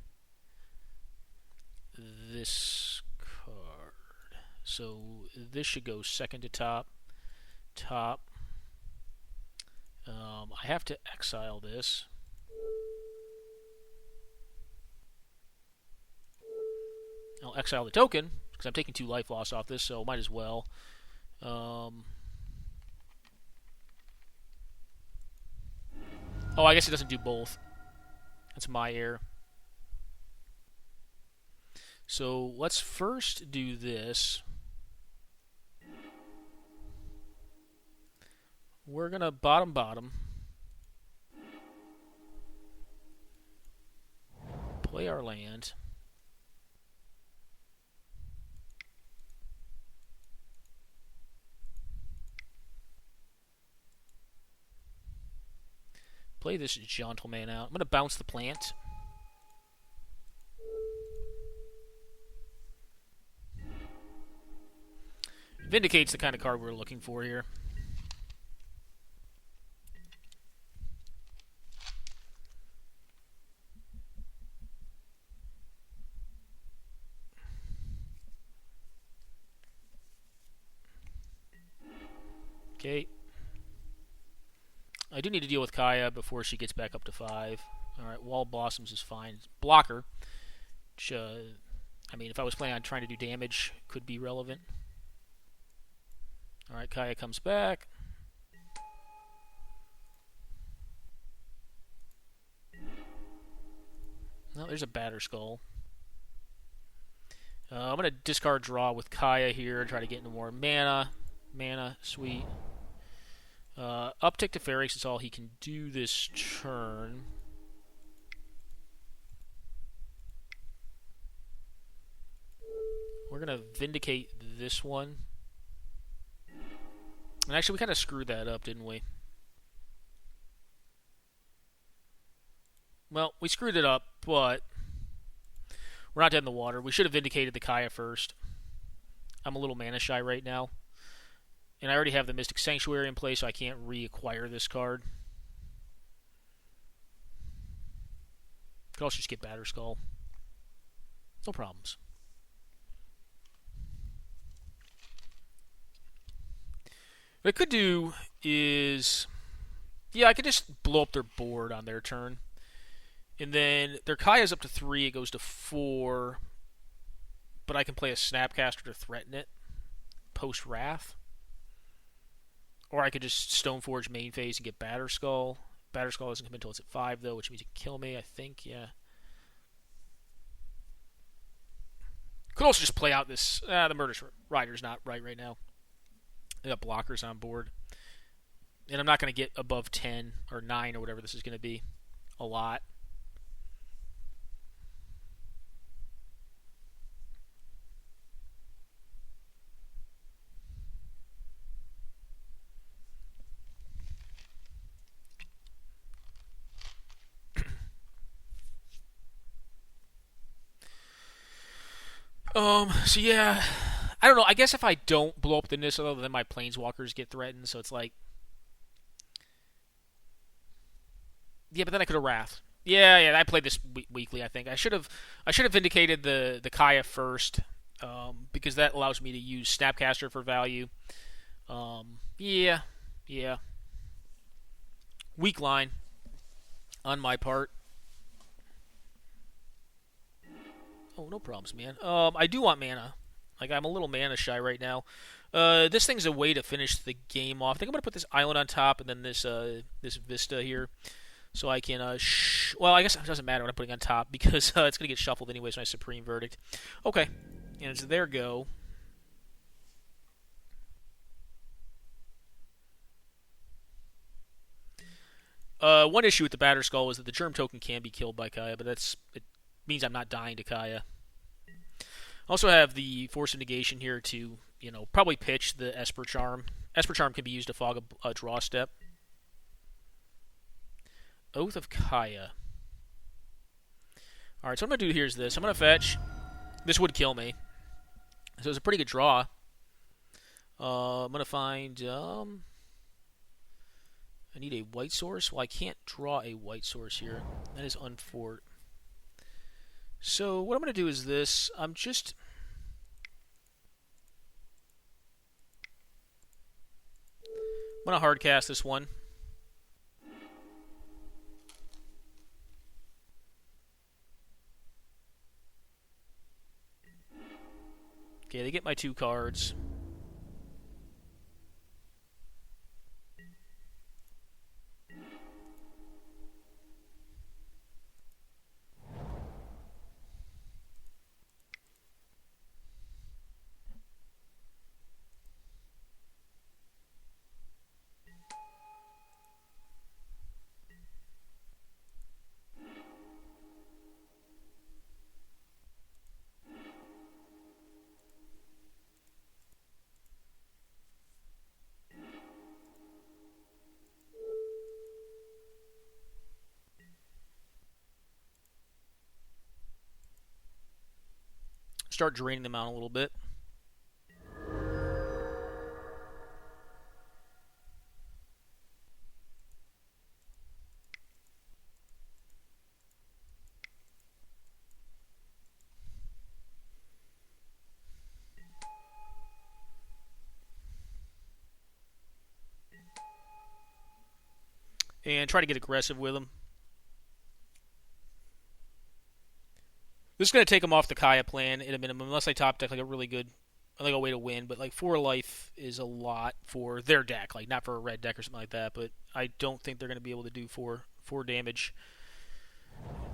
this card. So this should go second to top. Top. I have to exile this. I'll exile the token, because I'm taking 2 life loss off this, so might as well. Oh, I guess it doesn't do both. That's my error. So let's first do this. We're going to bottom. Play our land. Play this gentleman out. I'm going to bounce the plant. Vindicates the kind of card we're looking for here. Okay. I do need to deal with Kaya before she gets back up to 5. Alright, Wall Blossoms is fine. Blocker, which, I mean, if I was planning on trying to do damage, could be relevant. Alright, Kaya comes back. No, there's a Batter Skull. I'm going to discard draw with Kaya here and try to get into more mana. Sweet. Uptick to Ferrix is all he can do this turn. We're going to Vindicate this one. And actually, we kind of screwed that up, didn't we? Well, we screwed it up, but we're not dead in the water. We should have Vindicated the Kaya first. I'm a little mana shy right now. And I already have the Mystic Sanctuary in place, so I can't reacquire this card. Could also just get Batter Skull. No problems. What I could do is... yeah, I could just blow up their board on their turn. And then their Kaya's up to 3, it goes to 4. But I can play a Snapcaster to threaten it. Post-Wrath. Or I could just Stoneforge main phase and get Batter Skull. Batter Skull doesn't come until it's at 5, though, which means it can kill me, I think, yeah. Could also just play out this... the Murderous Rider's not right now. They got blockers on board. And I'm not going to get above 10 or 9 or whatever this is going to be. A lot. So yeah, I don't know. I guess if I don't blow up the Nissa, then my Planeswalkers get threatened. So it's like, yeah, but then I could have Wrath. Yeah. I played this weekly. I think I should have Vindicated the Kaya first, because that allows me to use Snapcaster for value. Yeah. Weak line on my part. Oh, no problems, man. I do want mana. Like, I'm a little mana shy right now. This thing's a way to finish the game off. I think I'm gonna put this island on top and then this vista here, so I can well, I guess it doesn't matter what I'm putting on top because it's gonna get shuffled anyways. My supreme verdict. Okay, and it's their go. One issue with the Batter Skull is that the Germ token can be killed by Kaya, but it means I'm not dying to Kaya. Also have the Force of Negation here to, probably pitch the Esper Charm. Esper Charm can be used to fog a draw step. Oath of Kaya. Alright, so what I'm going to do here is this. I'm going to fetch. This would kill me. So it's a pretty good draw. I'm going to find... I need a white source. Well, I can't draw a white source here. That is unfort. So what I'm going to do is this. I'm going to hard cast this one. Okay, they get my 2 cards. Start draining them out a little bit. And try to get aggressive with them. This is going to take them off the Kaya plan at a minimum, unless I top deck like a really good, like a way to win. But like 4 life is a lot for their deck, like not for a red deck or something like that. But I don't think they're going to be able to do 4 damage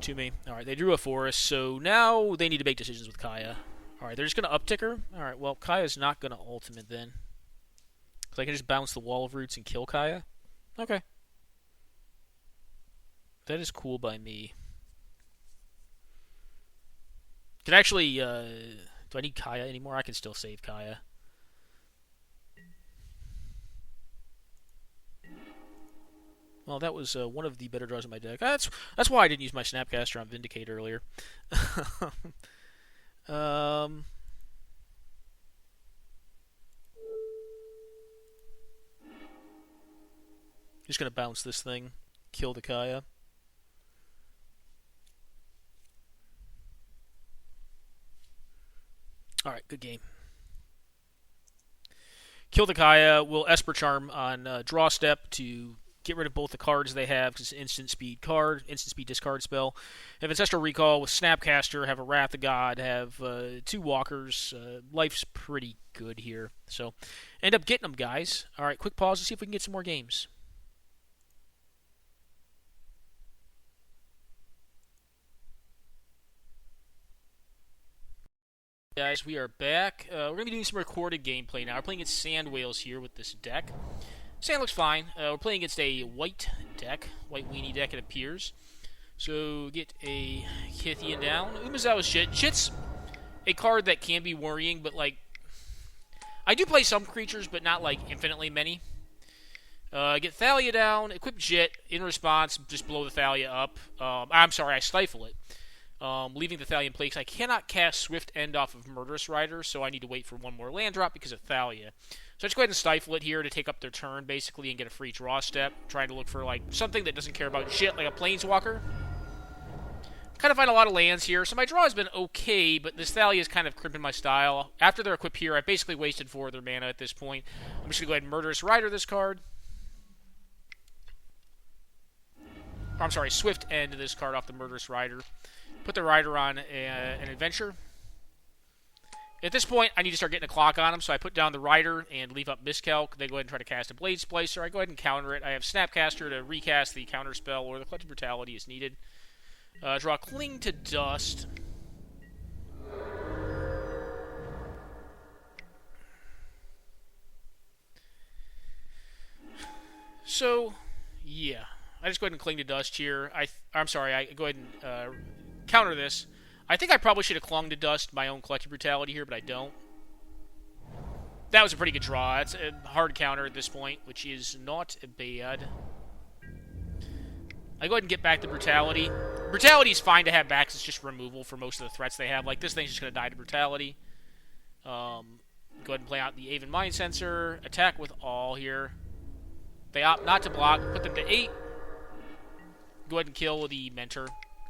to me. All right, they drew a forest, so now they need to make decisions with Kaya. All right, they're just going to uptick her. All right, well Kaya's not going to ultimate then, because I can just bounce the Wall of Roots and kill Kaya. Okay, that is cool by me. Can actually, do I need Kaya anymore? I can still save Kaya. Well, that was one of the better draws in my deck. That's why I didn't use my Snapcaster on Vindicate earlier. Just gonna bounce this thing, kill the Kaya. Alright, good game. Kill the Kaya. We'll Esper Charm on draw step to get rid of both the cards they have, because it's an instant speed card, instant speed discard spell. Have Ancestral Recall with Snapcaster, have a Wrath of God, have 2 walkers. Life's pretty good here. So, end up getting them, guys. Alright, quick pause to see if we can get some more games. Guys, we are back. We're going to be doing some recorded gameplay now. We're playing against Sand Whales here with this deck. Sand looks fine. We're playing against a white deck, white weenie deck it appears. So get a Kithian down. Umezawa's Jit. Jit's a card that can be worrying, but like, I do play some creatures, but not like infinitely many. Get Thalia down, equip Jit. In response, just blow the Thalia up. I'm sorry, I stifle it. Leaving the Thalia in place. I cannot cast Swift End off of Murderous Rider, so I need to wait for 1 more land drop because of Thalia. So I just go ahead and stifle it here to take up their turn, basically, and get a free draw step. Trying to look for, like, something that doesn't care about shit, like a Planeswalker. Kind of find a lot of lands here, so my draw has been okay, but this Thalia is kind of crimping my style. After their equip here, I've basically wasted 4 of their mana at this point. I'm just going to go ahead and Murderous Rider this card. Or, I'm sorry, Swift End this card off the Murderous Rider. Put the rider on an adventure. At this point, I need to start getting a clock on him, so I put down the rider and leave up Miscalc. They go ahead and try to cast a Blade Splicer. I go ahead and counter it. I have Snapcaster to recast the counter spell or the Collective Brutality as needed. Draw Cling to Dust. So, yeah. I just go ahead and Cling to Dust here. I'm sorry, I go ahead and counter this. I think I probably should have clung to Dust my own Collective Brutality here, but I don't. That was a pretty good draw. It's a hard counter at this point, which is not bad. I go ahead and get back the Brutality. Brutality is fine to have back, it's just removal for most of the threats they have. Like, this thing's just going to die to Brutality. Go ahead and play out the Aven Mind Sensor. Attack with all here. They opt not to block. Put them to 8. Go ahead and kill the Mentor.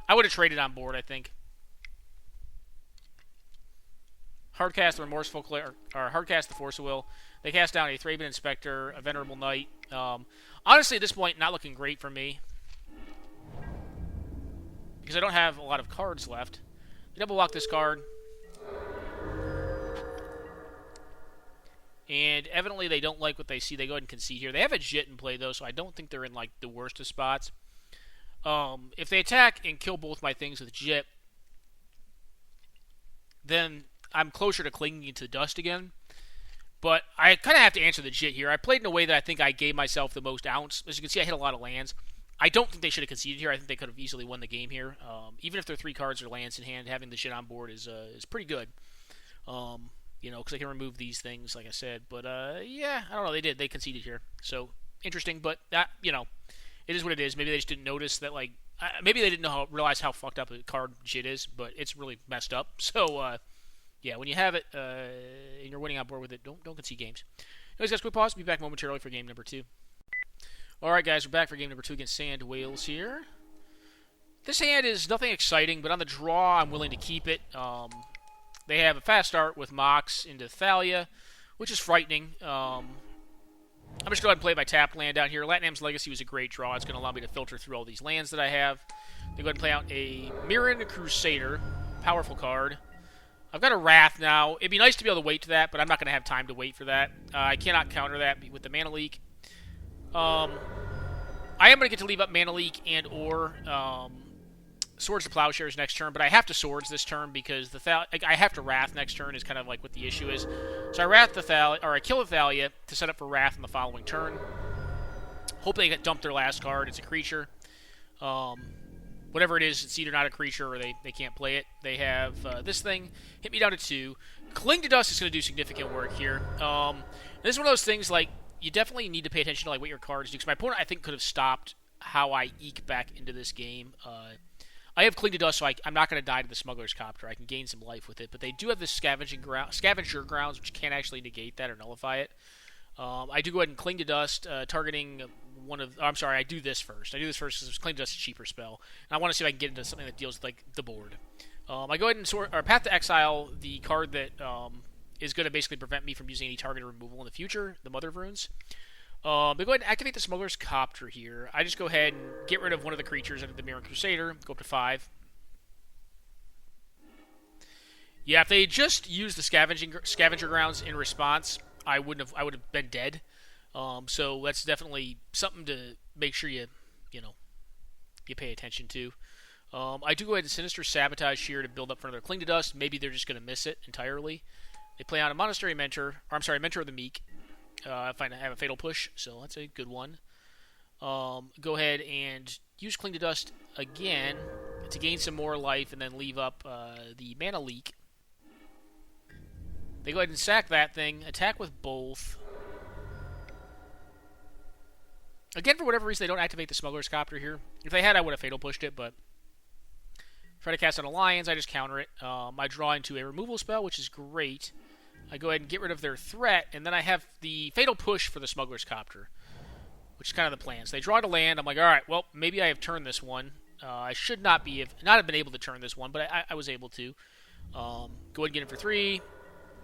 I would have traded on board, I think. Hardcast the Remorseful or Hardcast the Force of Will. They cast down a Thraben Inspector, a Venerable Knight. Honestly, at this point, not looking great for me. Because I don't have a lot of cards left. They double block this card. And evidently they don't like what they see. They go ahead and concede here. They have a Jit in play, though, so I don't think they're in like the worst of spots. If they attack and kill both my things with Jit, then I'm closer to clinging to Dust again. But I kind of have to answer the Jit here. I played in a way that I think I gave myself the most ounce. As you can see, I hit a lot of lands. I don't think they should have conceded here. I think they could have easily won the game here. Even if their 3 cards are lands in hand, having the Jit on board is pretty good. You know, because I can remove these things, like I said. But, yeah, I don't know. They did. They conceded here. So, interesting. But, that, you know, it is what it is. Maybe they just didn't notice that, like, maybe they didn't realize how fucked up a card Jit is. But it's really messed up. So, yeah, when you have it and you're winning on board with it, don't concede games. Anyways, guys, quick pause. Be back momentarily for game number 2. Alright, guys, we're back for game number 2 against Sand Whales here. This hand is nothing exciting, but on the draw, I'm willing to keep it. They have a fast start with Mox into Thalia, which is frightening. I'm just going to go ahead and play my tap land down here. Latnam's Legacy was a great draw. It's going to allow me to filter through all these lands that I have. They go ahead and play out a Mirren Crusader, powerful card. I've got a Wrath now. It'd be nice to be able to wait to that, but I'm not going to have time to wait for that. I cannot counter that with the Mana Leak. I am going to get to leave up Mana Leak and or Swords to Plowshares next turn, but I have to Swords this turn because I have to Wrath next turn is kind of like what the issue is. So I Wrath the Thalia, or I kill the Thalia to set up for Wrath on the following turn. Hope they get dumped their last card. It's a creature. Whatever it is, it's either not a creature or they can't play it. They have this thing. Hit me down to 2. Cling to Dust is going to do significant work here. This is one of those things, like, you definitely need to pay attention to like what your cards do. Because my opponent, I think, could have stopped how I eke back into this game. I have Cling to Dust, so I'm not going to die to the Smuggler's Copter. I can gain some life with it. But they do have this Scavenger Grounds, which can't actually negate that or nullify it. I do go ahead and Cling to Dust, targeting one of... Oh, I'm sorry, I do this first. I do this first because Cling to Dust is a cheaper spell. And I want to see if I can get into something that deals with like the board. I go ahead and Path to Exile, the card that is going to basically prevent me from using any targeted removal in the future, the Mother of Runes. They go ahead and activate the Smuggler's Copter here. I just go ahead and get rid of one of the creatures under the Mirren Crusader, go up to 5. Yeah, if they just used the Scavenger Grounds in response, I would have been dead. So that's definitely something to make sure you pay attention to. I do go ahead and Sinister Sabotage here to build up for another Cling to Dust. Maybe they're just going to miss it entirely. They play on a Monastery Mentor, Mentor of the Meek. If I have a Fatal Push, so that's a good one. Go ahead and use Cling to Dust again to gain some more life and then leave up the Mana Leak. They go ahead and sack that thing, attack with both. Again, for whatever reason, they don't activate the Smuggler's Copter here. If they had, I would have Fatal Pushed it, but try to cast an Alliance, I just counter it. I draw into a removal spell, which is great. I go ahead and get rid of their threat, and then I have the Fatal Push for the Smuggler's Copter, which is kind of the plan. So they draw to land. I'm like, all right, well, maybe I have turned this one. I should not have been able to turn this one, but I was able to. Go ahead and get it for 3.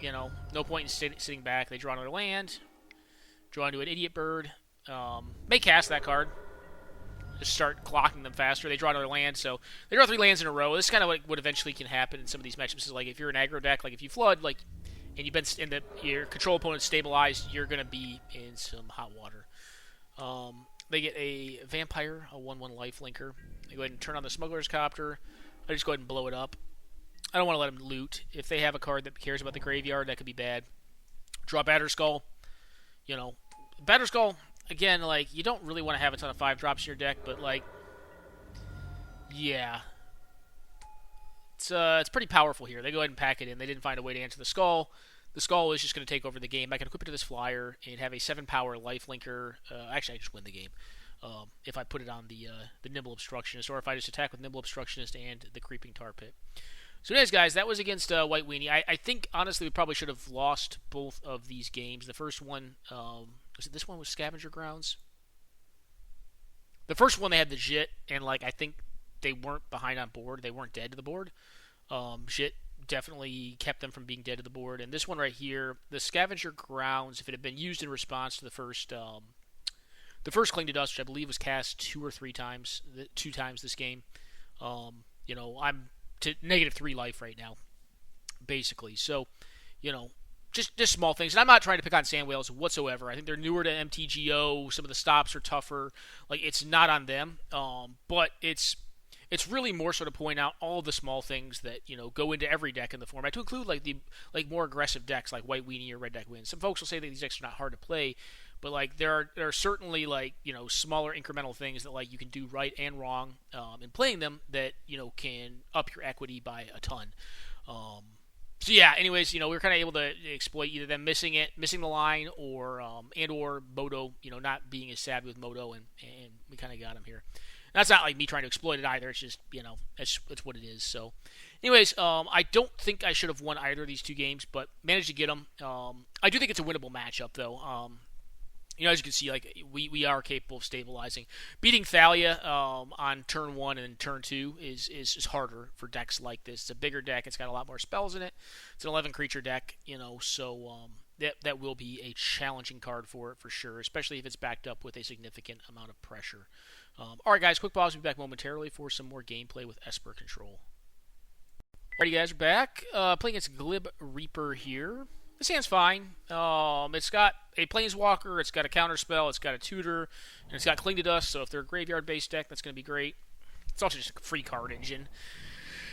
No point in sitting back. They draw another land. Draw into an Idiot Bird. May cast that card. just start clocking them faster. They draw another land, so they draw 3 lands in a row. This is kind of what eventually can happen in some of these matchups. Is like if you're an aggro deck, like if you flood, like and you've been your control opponent's stabilized, you're gonna be in some hot water. They get a vampire, a 1/1 lifelinker. They go ahead and turn on the smuggler's copter. I just go ahead and blow it up. I don't want to let them loot. If they have a card that cares about the graveyard, that could be bad. Draw Batterskull. You know, Batterskull, again, like, you don't really want to have a ton of 5-drops in your deck, but, like, yeah. It's pretty powerful here. They go ahead and pack it in. They didn't find a way to answer the Skull. The Skull is just going to take over the game. I can equip it to this flyer and have a 7-power lifelinker. Actually, I just win the game. If I put it on the Nimble Obstructionist, or if I just attack with Nimble Obstructionist and the Creeping Tar Pit. So anyways, guys, that was against White Weenie. I think, honestly, we probably should have lost both of these games. The first one, was it this one with Scavenger Grounds? The first one, they had the Jit, and, like, I think they weren't behind on board. They weren't dead to the board. Jit definitely kept them from being dead to the board. And this one right here, the Scavenger Grounds, if it had been used in response to the first Cling to Dust, which I believe was cast 2 or 3 times, 2 times this game, you know, I'm to -3 life right now, basically. So, you know, just small things. And I'm not trying to pick on Sand Whales whatsoever. I think they're newer to MTGO. Some of the stops are tougher. Like, it's not on them. But it's really more so to point out all the small things that, you know, go into every deck in the format, to include like the more aggressive decks like White Weenie or Red Deck Wins. Some folks will say that these decks are not hard to play, but like there are certainly, like, you know, smaller incremental things that, like, you can do right and wrong in playing them that, you know, can up your equity by a ton. So yeah, anyways, you know, we were kind of able to exploit either them missing the line, or Moto, you know, not being as savvy with Moto, and we kind of got him here. That's not like me trying to exploit it either. It's just, you know, it's what it is. So, anyways, I don't think I should have won either of these 2 games, but managed to get them. I do think it's a winnable matchup, though. You know, as you can see, like, we are capable of stabilizing. Beating Thalia on turn 1 and turn 2 is harder for decks like this. It's a bigger deck. It's got a lot more spells in it. It's an 11-creature deck, you know, so that will be a challenging card for it for sure, especially if it's backed up with a significant amount of pressure. Alright, guys, quick pause. We'll be back momentarily for some more gameplay with Esper Control. Alrighty, guys, we're back. Playing against Glib Reaper here. This hand's fine. It's got a Planeswalker, it's got a Counterspell, it's got a Tutor, and it's got Cling to Dust, so if they're a graveyard-based deck, that's going to be great. It's also just a free card engine.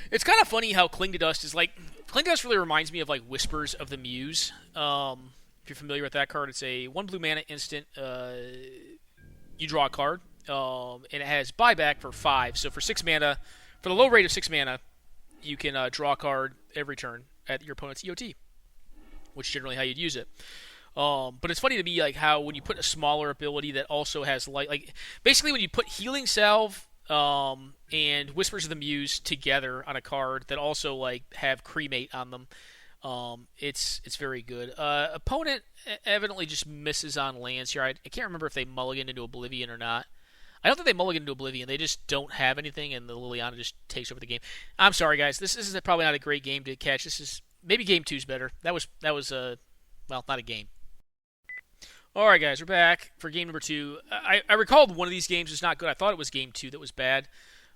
It's kind of funny how Cling to Dust is like... Cling to Dust really reminds me of, like, Whispers of the Muse. If you're familiar with that card, it's a 1 blue mana instant. You draw a card, and it has buyback for 5. So for 6 mana, for the low rate of 6 mana, you can draw a card every turn at your opponent's EOT, which is generally how you'd use it. But it's funny to me, like, how when you put a smaller ability that also has light, like, basically when you put Healing Salve and Whispers of the Muse together on a card that also, like, have Cremate on them, it's very good. Opponent evidently just misses on lands here. I can't remember if they mulligan into Oblivion or not. I don't think they mulligan into Oblivion. They just don't have anything, and the Liliana just takes over the game. I'm sorry, guys. This is probably not a great game to catch. This is maybe game 2's better. That was well, not a game. All right, guys, we're back for game number 2. I recalled one of these games was not good. I thought it was game 2 that was bad.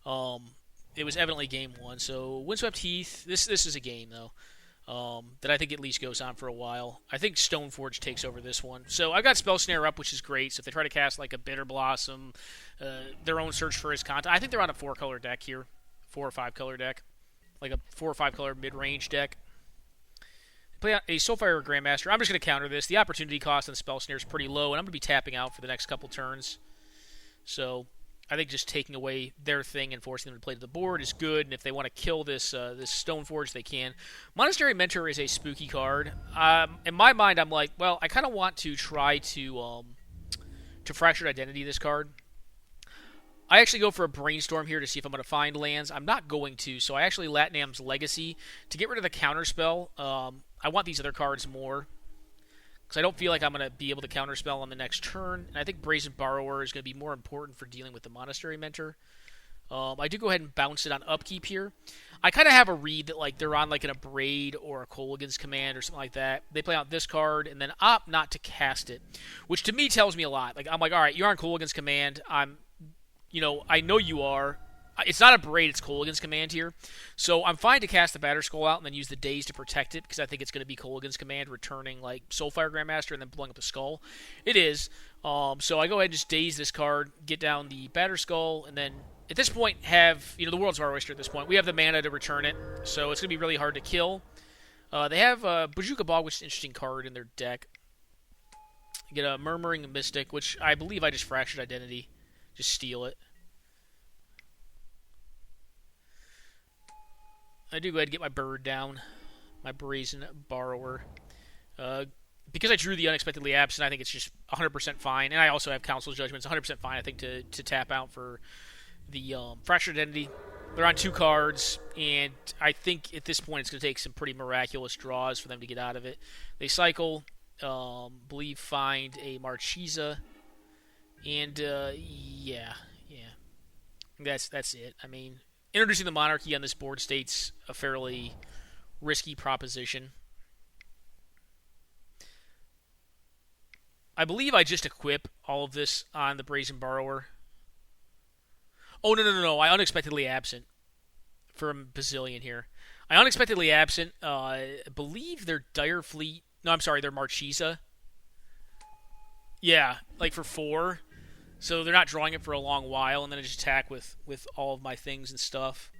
It was evidently game 1. So Windswept Heath. This is a game though. That I think at least goes on for a while. I think Stoneforge takes over this one. So I've got Spell Snare up, which is great. So if they try to cast like a Bitter Blossom, their own Search for His Content, I think they're on a 4-color deck here, 4 or 5-color deck, like a 4 or 5-color mid-range deck. Play out a Soulfire Grandmaster. I'm just going to counter this. The opportunity cost on Spell Snare is pretty low, and I'm going to be tapping out for the next couple turns. So I think just taking away their thing and forcing them to play to the board is good, and if they want to kill this Stoneforge, they can. Monastery Mentor is a spooky card. In my mind, I'm like, well, I kind of want to try to Fractured Identity this card. I actually go for a Brainstorm here to see if I'm going to find lands. I'm not going to, so I actually Latnam's Legacy to get rid of the Counterspell. I want these other cards more, because I don't feel like I'm going to be able to Counterspell on the next turn. And I think Brazen Borrower is going to be more important for dealing with the Monastery Mentor. I do go ahead and bounce it on upkeep here. I kind of have a read that like they're on like an Abrade or a Kolaghan's Command or something like that. They play out this card and then opt not to cast it, which to me tells me a lot. Like I'm like, all right, you're on Kolaghan's Command. I'm I know you are. It's not a Braid, it's Kolaghan's Command here. So I'm fine to cast the Batter Skull out and then use the Daze to protect it, because I think it's going to be Kolaghan's Command returning like Soulfire Grandmaster and then blowing up the Skull. It is. So I go ahead and just Daze this card, get down the Batter Skull, and then at this point have, the World's War Oyster at this point. We have the mana to return it, so it's going to be really hard to kill. They have Bojuka Bog, which is an interesting card in their deck. Get a Murmuring Mystic, which I believe I just Fractured Identity. Just steal it. I do go ahead and get my bird down, my Brazen Borrower. Because I drew the Unexpectedly Absent, I think it's just 100% fine. And I also have Council's Judgment. It's 100% fine, I think, to tap out for the Fractured Identity. They're on 2 cards, and I think at this point it's going to take some pretty miraculous draws for them to get out of it. They cycle, find a Marchesa, and yeah. That's it. I mean, introducing the Monarchy on this board state's a fairly risky proposition. I believe I just equip all of this on the Brazen Borrower. Oh, no. I Unexpectedly Absent from Bazillion here. I Unexpectedly Absent, I believe their Dire Fleet... No, I'm sorry, their Marchesa. Yeah, like for 4. So they're not drawing it for a long while, and then I just attack with all of my things and stuff.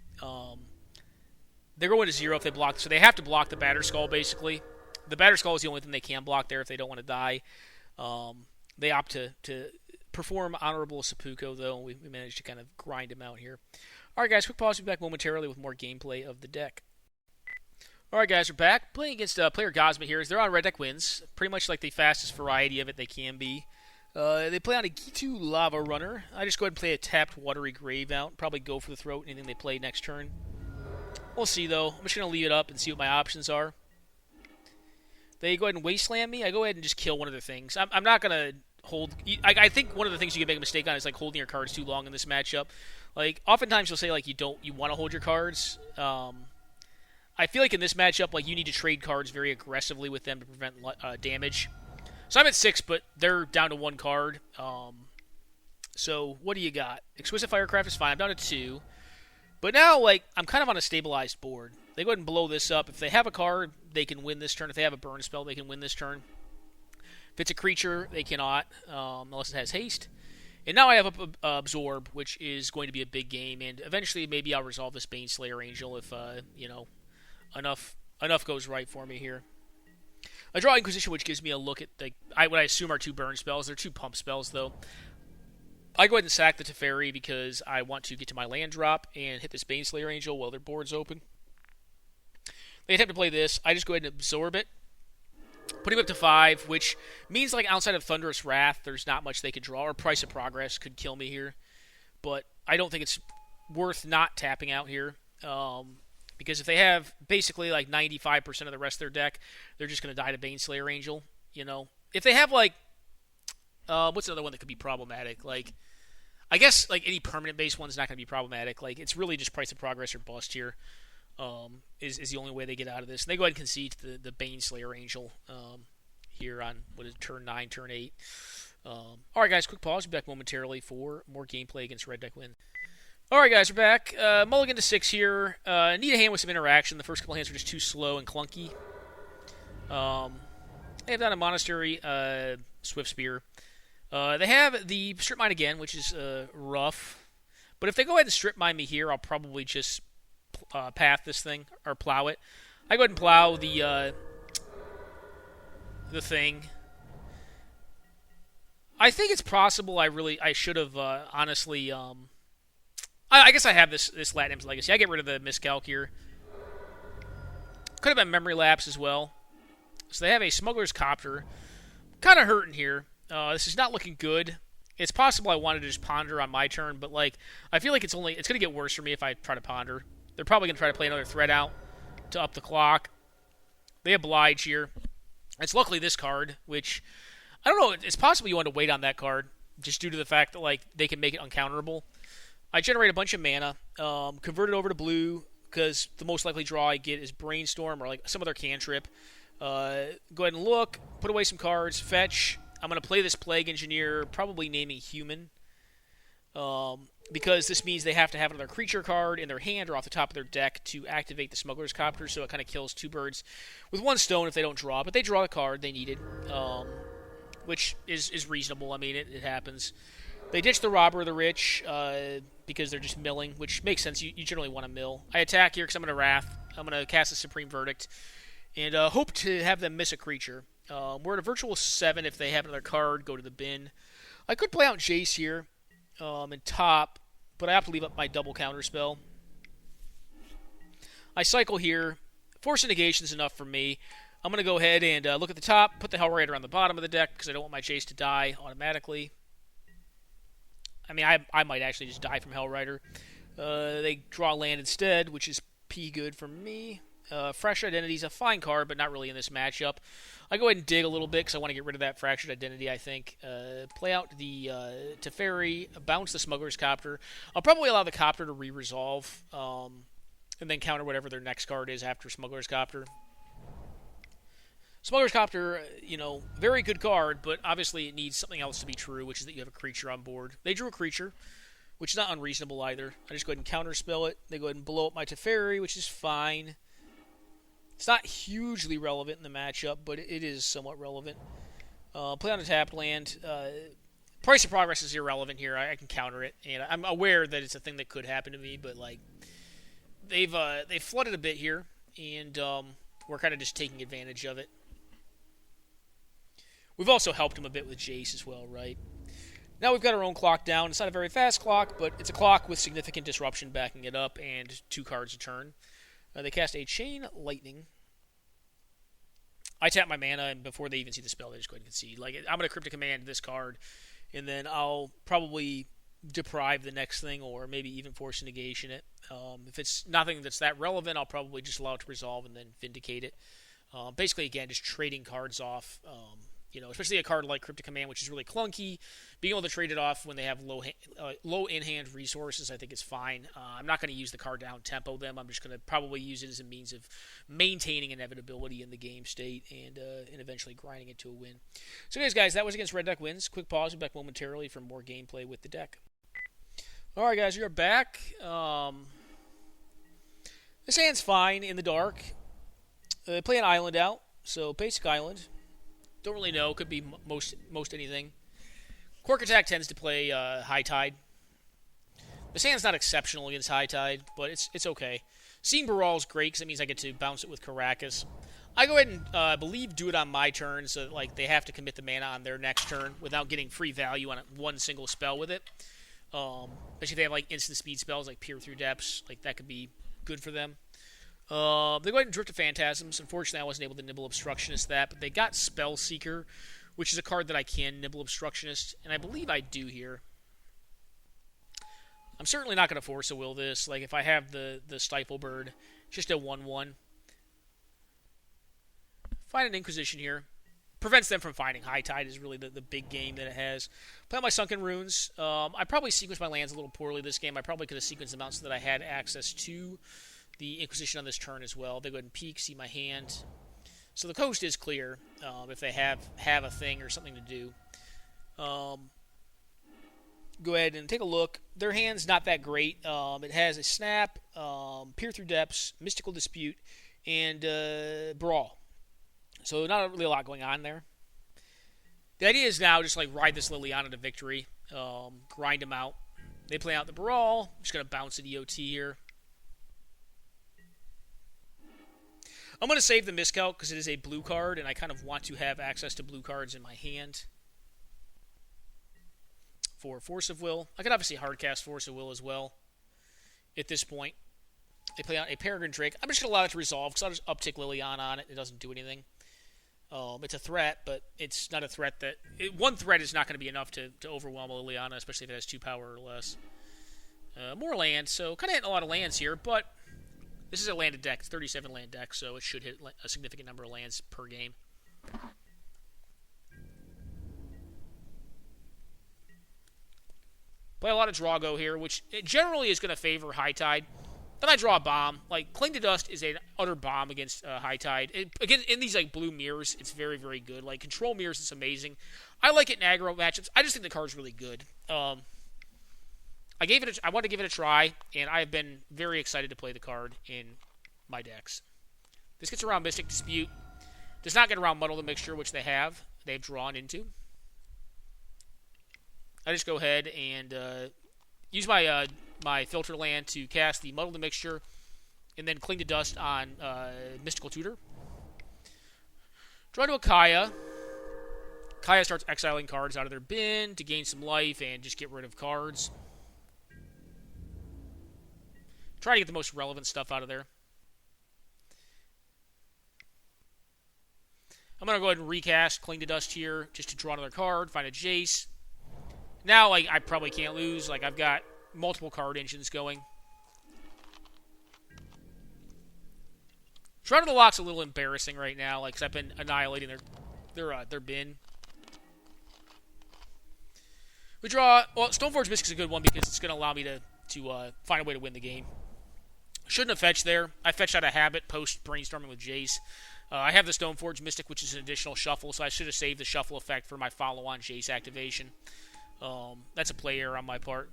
They're going to 0 if they block... So they have to block the Batter Skull, basically. The Batter Skull is the only thing they can block there if they don't want to die. They opt to perform Honorable Seppuku, though, and we managed to kind of grind him out here. Alright, guys, quick pause. We'll be back momentarily with more gameplay of the deck. Alright, guys, we're back. Playing against player Gosma here. They're on Red Deck Wins. Pretty much like the fastest variety of it they can be. They play on a Gitu Lava Runner. I just go ahead and play a tapped Watery Grave out. Probably go for the throat, anything they play next turn. We'll see, though. I'm just going to leave it up and see what my options are. They go ahead and Wasteland me. I go ahead and just kill one of their things. I'm not going to hold... I think one of the things you can make a mistake on is like holding your cards too long in this matchup. Like, oftentimes you'll say like you want to hold your cards. I feel like in this matchup, like you need to trade cards very aggressively with them to prevent damage. So I'm at 6, but they're down to 1 card. So what do you got? Exquisite Firecraft is fine. I'm down to 2. But now, like, I'm kind of on a stabilized board. They go ahead and blow this up. If they have a card, they can win this turn. If they have a burn spell, they can win this turn. If it's a creature, they cannot, unless it has haste. And now I have Absorb, which is going to be a big game. And eventually, maybe I'll resolve this Baneslayer Angel if, enough goes right for me here. I draw Inquisition, which gives me a look at what I assume are 2 burn spells. They're 2 pump spells, though. I go ahead and sack the Teferi because I want to get to my land drop and hit this Baneslayer Angel while their board's open. They attempt to play this. I just go ahead and absorb it. Put him up to 5, which means like outside of Thunderous Wrath, there's not much they could draw. Or Price of Progress could kill me here. But I don't think it's worth not tapping out here. Because if they have basically like 95% of the rest of their deck, they're just going to die to Baneslayer Angel. If they have like... what's another one that could be problematic? Like, I guess like any permanent base one's not going to be problematic. Like, it's really just Price of Progress or bust here. Is the only way they get out of this. And they go ahead and concede to the Baneslayer Angel here on turn 9, turn 8. Alright, guys, quick pause. We'll be back momentarily for more gameplay against Red Deck Win. Alright, guys, we're back. Mulligan to 6 here. Need a hand with some interaction. The first couple hands were just too slow and clunky. They have down a Monastery Swift Spear. They have the Strip Mine again, which is rough. But if they go ahead and Strip Mine me here, I'll probably just path this thing, or plow it. I go ahead and plow the thing. I think it's possible I should have, honestly, I guess I have this Latinum's Legacy. I get rid of the Miscalc here. Could have been Memory Lapse as well. So they have a Smuggler's Copter. Kind of hurting here. This is not looking good. It's possible I wanted to just ponder on my turn, but like I feel like it's going to get worse for me if I try to ponder. They're probably going to try to play another threat out to up the clock. They oblige here. It's luckily this card, which, I don't know, it's possible you want to wait on that card, just due to the fact that like they can make it uncounterable. I generate a bunch of mana, convert it over to blue, because the most likely draw I get is Brainstorm or like some other cantrip. Go ahead and look, put away some cards, fetch. I'm going to play this Plague Engineer, probably naming Human. because this means they have to have another creature card in their hand or off the top of their deck to activate the Smuggler's Copter, so it kind of kills two birds with one stone if they don't draw. But they draw a card, they need it, which is reasonable. I mean, it happens. They ditch the Robber of the Rich because they're just milling, which makes sense. You generally want to mill. I attack here because I'm going to Wrath. I'm going to cast a Supreme Verdict and hope to have them miss a creature. We're at a virtual 7 if they have another card, go to the bin. I could play out Jace here and top, but I have to leave up my double counter spell. I cycle here. Force of Negation is enough for me. I'm going to go ahead and look at the top, put the Hellrider on the bottom of the deck because I don't want my Jace to die automatically. I mean, I might actually just die from Hellrider. They draw land instead, which is P good for me. Fresh Identity is a fine card, but not really in this matchup. I go ahead and dig a little bit because I want to get rid of that Fractured Identity, I think. Play out the Teferi, bounce the Smuggler's Copter. I'll probably allow the Copter to re-resolve, and then counter whatever their next card is after Smuggler's Copter. Smuggler's Copter, very good card, but obviously it needs something else to be true, which is that you have a creature on board. They drew a creature, which is not unreasonable either. I just go ahead and counterspell it. They go ahead and blow up my Teferi, which is fine. It's not hugely relevant in the matchup, but it is somewhat relevant. Play on a tapped land. Price of Progress is irrelevant here. I can counter it, and I'm aware that it's a thing that could happen to me, but they've flooded a bit here, and we're kind of just taking advantage of it. We've also helped him a bit with Jace as well, right? Now we've got our own clock down. It's not a very fast clock, but it's a clock with significant disruption backing it up and 2 cards a turn. They cast a Chain Lightning. I tap my mana, and before they even see the spell, they just go ahead and concede. I'm going to Cryptic Command this card, and then I'll probably deprive the next thing, or maybe even force a negation it. If it's nothing that's that relevant, I'll probably just allow it to resolve and then vindicate it. Basically, again, just trading cards off. Especially a card like Cryptic Command, which is really clunky. Being able to trade it off when they have low in-hand resources, I think is fine. I'm not going to use the card down tempo them. I'm just going to probably use it as a means of maintaining inevitability in the game state and eventually grinding it to a win. So anyways, guys, that was against Red Deck Wins. Quick pause. We'll be back momentarily for more gameplay with the deck. All right, guys, we are back. This hand's fine in the dark. They play an island out, so basic island. Don't really know. Could be most anything. Quark Attack tends to play High Tide. This hand's not exceptional against High Tide, but it's okay. Seeing Baral is great because it means I get to bounce it with Caracas. I go ahead and do it on my turn, so that, they have to commit the mana on their next turn without getting free value on one single spell with it. Especially if they have instant speed spells like Peer Through Depths, that could be good for them. They go ahead and Drift to Phantasms. Unfortunately, I wasn't able to Nibble Obstructionist that, but they got Spell Seeker, which is a card that I can Nibble Obstructionist, and I believe I do here. I'm certainly not going to Force a Will this. If I have the Stifle Bird, just a 1/1. Find an Inquisition here. Prevents them from finding High Tide is really the big game that it has. Play out my Sunken Runes. I probably sequenced my lands a little poorly this game. I probably could have sequenced them out so that I had access to the Inquisition on this turn as well. They go ahead and peek, see my hand. So the coast is clear if they have a thing or something to do. Go ahead and take a look. Their hand's not that great. It has a Snap, Peer Through Depths, Mystical Dispute, and Brawl. So not really a lot going on there. The idea is now just ride this Liliana to victory. Grind them out. They play out the Brawl. I'm just going to bounce an EOT here. I'm going to save the Miscalc because it is a blue card, and I kind of want to have access to blue cards in my hand for Force of Will. I could obviously hardcast Force of Will as well at this point. They play out a Peregrine Drake. I'm just going to allow it to resolve because I'll just uptick Liliana on it. It doesn't do anything. It's a threat, but it's not a threat that... one threat is not going to be enough to overwhelm Liliana, especially if it has 2 power or less. More land, so kind of hitting a lot of lands here, but... This is a landed deck. It's 37 land deck, so it should hit a significant number of lands per game. Play a lot of Drago here, which generally is going to favor High Tide. Then I draw a bomb. Cling to Dust is an utter bomb against High Tide. Again, in these blue mirrors, it's very, very good. Control mirrors, it's amazing. I like it in aggro matchups. I just think the card's really good. I wanted to give it a try, and I have been very excited to play the card in my decks. This gets around Mystic Dispute. Does not get around Muddle the Mixture, which they've drawn into. I just go ahead and use my my filter land to cast the Muddle the Mixture, and then Cling to Dust on Mystical Tutor. Draw to a Kaya. Kaya starts exiling cards out of their bin to gain some life and just get rid of cards. Try to get the most relevant stuff out of there. I'm going to go ahead and recast Cling to Dust here just to draw another card, find a Jace. Now, I probably can't lose. I've got multiple card engines going. Shroud of the Lock's a little embarrassing right now, because I've been annihilating their bin. We draw. Well, Stoneforge Mystic's a good one because it's going to allow me to find a way to win the game. Shouldn't have fetched there. I fetched out of habit post brainstorming with Jace. I have the Stoneforge Mystic, which is an additional shuffle, so I should have saved the shuffle effect for my follow-on Jace activation. That's a play error on my part.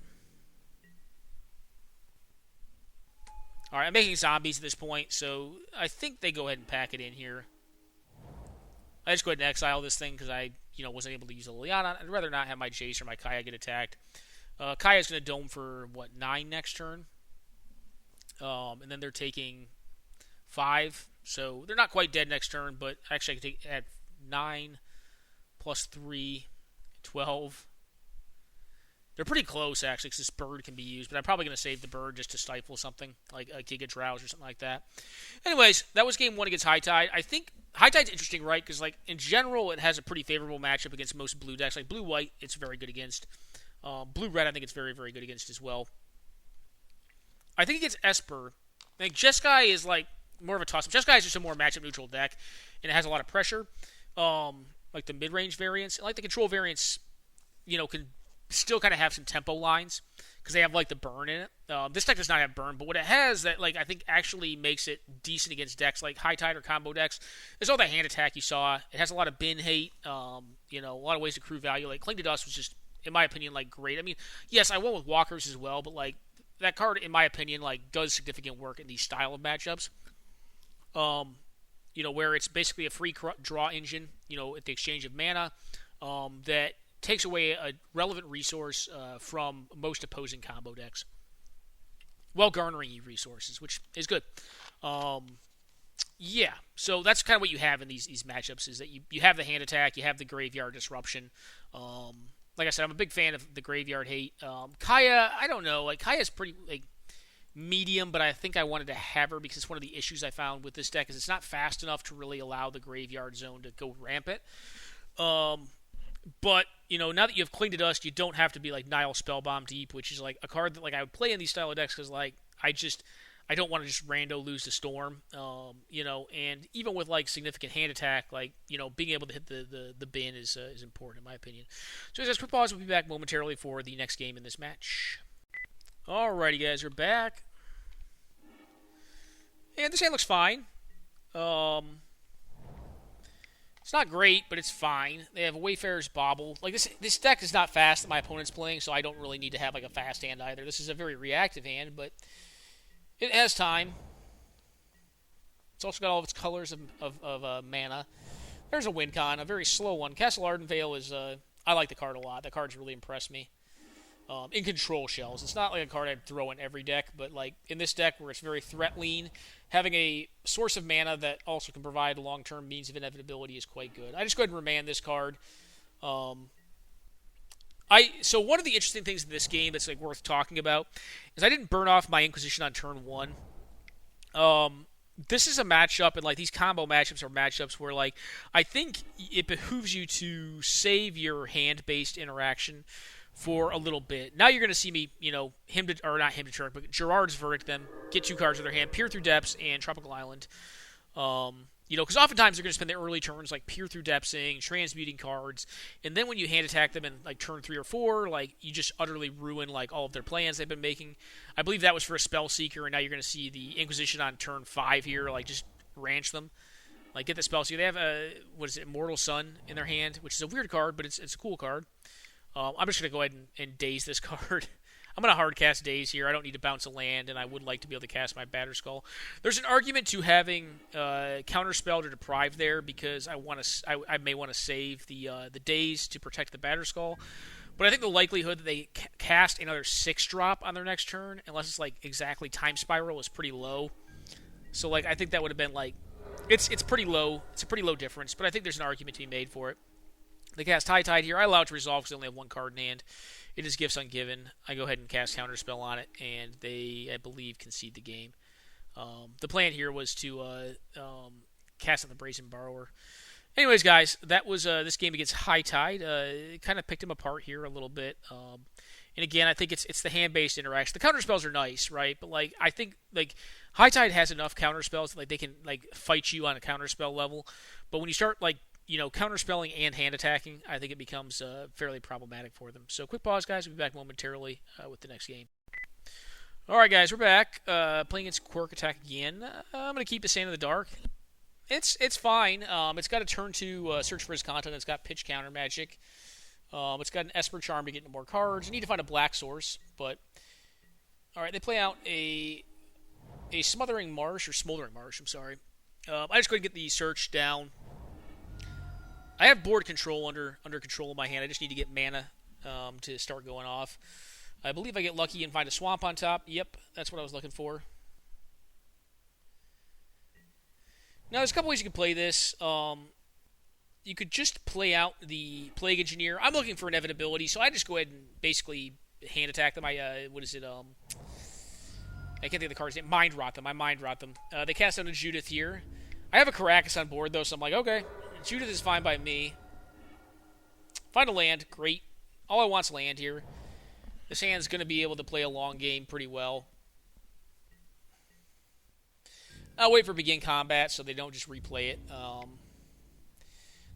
Alright, I'm making zombies at this point, so I think they go ahead and pack it in here. I just go ahead and exile this thing because I wasn't able to use a Liliana. I'd rather not have my Jace or my Kaya get attacked. Kaya's going to dome for, 9 next turn? And then they're taking 5. So they're not quite dead next turn, but actually I can add 9 plus 3, 12. They're pretty close, actually, because this bird can be used. But I'm probably going to save the bird just to stifle something, like a Giga Drowse or something like that. Anyways, that was game 1 against High Tide. I think High Tide's interesting, right? Because, in general, it has a pretty favorable matchup against most blue decks. Like blue-white, it's very good against. Blue-red, I think it's very, very good against as well. I think against Esper, I think Jeskai is, more of a toss-up. Jeskai is just a more matchup-neutral deck, and it has a lot of pressure. The mid-range variants. The control variants, can still kind of have some tempo lines because they have the burn in it. This deck does not have burn, but what it has that I think actually makes it decent against decks like High Tide or combo decks is all the hand attack you saw. It has a lot of bin hate, a lot of ways to accrue value. Cling to Dust was just, in my opinion, great. I mean, yes, I went with Walkers as well, but that card, in my opinion, does significant work in these style of matchups. Where it's basically a free draw engine, at the exchange of mana, that takes away a relevant resource from most opposing combo decks, while garnering you resources, which is good. Yeah, so that's kind of what you have in these matchups, is that you have the hand attack, you have the graveyard disruption. Like I said, I'm a big fan of the graveyard hate. Kaya, I don't know. Kaya's pretty medium, but I think I wanted to have her because it's one of the issues I found with this deck is it's not fast enough to really allow the graveyard zone to go rampant. But, now that you have Cling to Dust, you don't have to be Nile Spellbomb Deep, which is a card that I would play in these style of decks because I don't want to just rando lose to Storm. And even with significant hand attack, being able to hit the bin is important in my opinion. So as a quick pause, we'll be back momentarily for the next game in this match. Alrighty guys, we're back. And this hand looks fine. It's not great, but it's fine. They have a Wayfarer's Bauble. This deck is not fast that my opponent's playing, so I don't really need to have a fast hand either. This is a very reactive hand, but it has time. It's also got all of its colors of mana. There's a win con, a very slow one. Castle Ardenvale is, I like the card a lot. That card's really impressed me. In control shells. It's not a card I'd throw in every deck, but in this deck where it's very threat lean, having a source of mana that also can provide long-term means of inevitability is quite good. I just go ahead and remand this card. So one of the interesting things in this game that's worth talking about is I didn't burn off my Inquisition on turn 1. This is a matchup, and these combo matchups are matchups where I think it behooves you to save your hand-based interaction for a little bit. Now you're going to see me, but Gerard's Verdict them, get 2 cards in their hand, Peer Through Depths and Tropical Island. Because oftentimes they're going to spend their early turns Peer Through Depthsing, transmuting cards, and then when you hand attack them in turn 3 or 4, you just utterly ruin all of their plans they've been making. I believe that was for a Spell Seeker, and now you're going to see the Inquisition on turn 5 here, just ranch them. Get the Spell Seeker. They have Immortal Sun in their hand, which is a weird card, but it's a cool card. I'm just going to go ahead and daze this card. I'm going to hard cast Daze here. I don't need to bounce a land, and I would like to be able to cast my Batterskull. There's an argument to having Counterspell to Deprive there because I may want to save the Daze to protect the Batterskull. But I think the likelihood that they cast another 6-drop on their next turn, unless it's like exactly Time Spiral, is pretty low. So like I think that would have been like it's pretty low. It's a pretty low difference, but I think there's an argument to be made for it. They cast High Tide here. I allow it to resolve because they only have 1 card in hand. It is Gifts Ungiven. I go ahead and cast Counterspell on it, and they, I believe, concede the game. The plan here was to cast on the Brazen Borrower. Anyways, guys, that was this game against High Tide. It kind of picked him apart here a little bit. And again, I think it's the hand-based interaction. The counterspells are nice, right? But like I think like High Tide has enough counterspells that, like they can like fight you on a counterspell level. But when you start like counterspelling and hand attacking, I think it becomes fairly problematic for them. So quick pause, guys. We'll be back momentarily with the next game. All right, guys, we're back playing against Quirk Attack again. I'm gonna keep the Sand in the Dark. It's fine. It's got a turn to search for his content. It's got pitch counter magic. It's got an Esper Charm to get into more cards. You need to find a black source, but all right, they play out a Smothering Marsh or Smoldering Marsh. I'm sorry. I just go ahead and get the search down. I have board control under control of my hand. I just need to get mana to start going off. I believe I get lucky and find a swamp on top. Yep, that's what I was looking for. Now, there's a couple ways you can play this. You could just play out the Plague Engineer. I'm looking for inevitability, so I just go ahead and basically hand attack them. I can't think of the card's name. Mind Rot them. I Mind Rot them. They cast out a Judith here. I have a Caracas on board, though, so I'm like, okay. Judith is fine by me. Find a land. Great. All I want is land here. This hand's going to be able to play a long game pretty well. I'll wait for begin combat so they don't just replay it.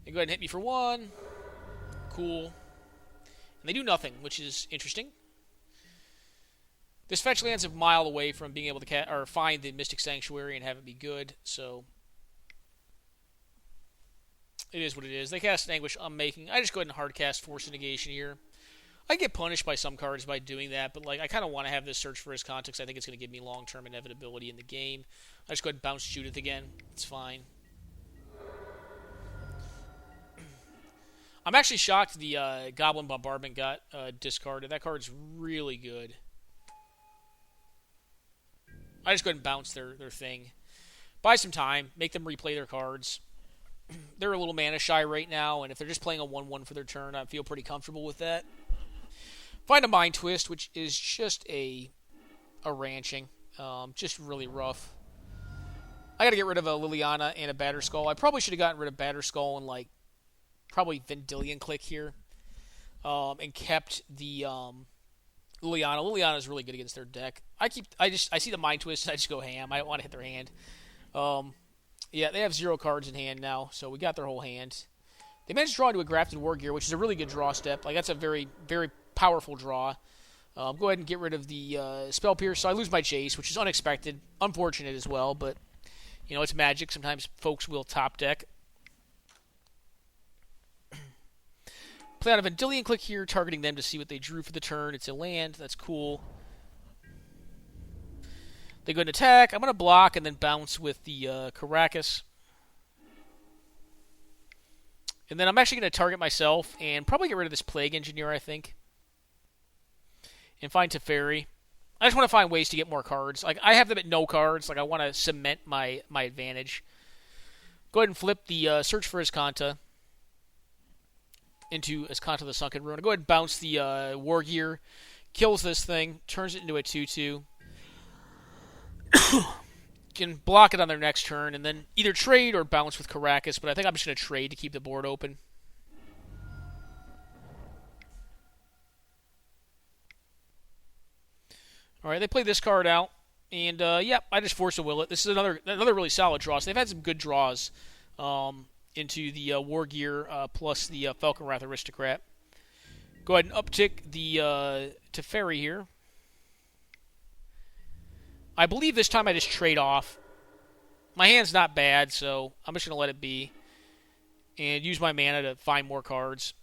They go ahead and hit me for 1. Cool. And they do nothing, which is interesting. This fetch lands a mile away from being able to find the Mystic Sanctuary and have it be good, so it is what it is. They cast Anguish Unmaking. I just go ahead and hard cast Force of Negation here. I get punished by some cards by doing that, but like I kind of want to have this search for his context. I think it's going to give me long-term inevitability in the game. I just go ahead and bounce Judith again. It's fine. I'm actually shocked the Goblin Bombardment got discarded. That card's really good. I just go ahead and bounce their thing. Buy some time. Make them replay their cards. They're a little mana shy right now, and if they're just playing a 1/1 for their turn, I feel pretty comfortable with that. Find a Mind Twist, which is just a ranching. Just really rough. I got to get rid of a Liliana and a Batterskull. I probably should have gotten rid of Batterskull and like probably Vendilion Click here, and kept the Liliana. Liliana is really good against their deck. I see the Mind Twist and I just go ham. I don't want to hit their hand. Yeah, they have 0 cards in hand now, so we got their whole hand. They managed to draw into a Grafted War Gear, which is a really good draw step. Like that's a very, very powerful draw. Go ahead and get rid of the Spell Pierce. So I lose my Chase, which is unexpected, unfortunate as well, but it's Magic. Sometimes folks will top deck. Play out a Vendilion Click here, targeting them to see what they drew for the turn. It's a land. That's cool. They go and attack. I'm going to block and then bounce with the Caracas. And then I'm actually going to target myself and probably get rid of this Plague Engineer, I think. And find Teferi. I just want to find ways to get more cards. Like I have them at no cards. Like I want to cement my advantage. Go ahead and flip the Search for Azcanta into Azcanta the Sunken Ruin. Go ahead and bounce the War Gear. Kills this thing. Turns it into a 2/2. Can block it on their next turn and then either trade or bounce with Caracas, but I think I'm just going to trade to keep the board open. Alright, they play this card out, and I just force a will it. This is another really solid draw. So they've had some good draws into the War Gear plus the Falcon Wrath Aristocrat. Go ahead and uptick the Teferi here. I believe this time I just trade off. My hand's not bad, so I'm just going to let it be. And use my mana to find more cards.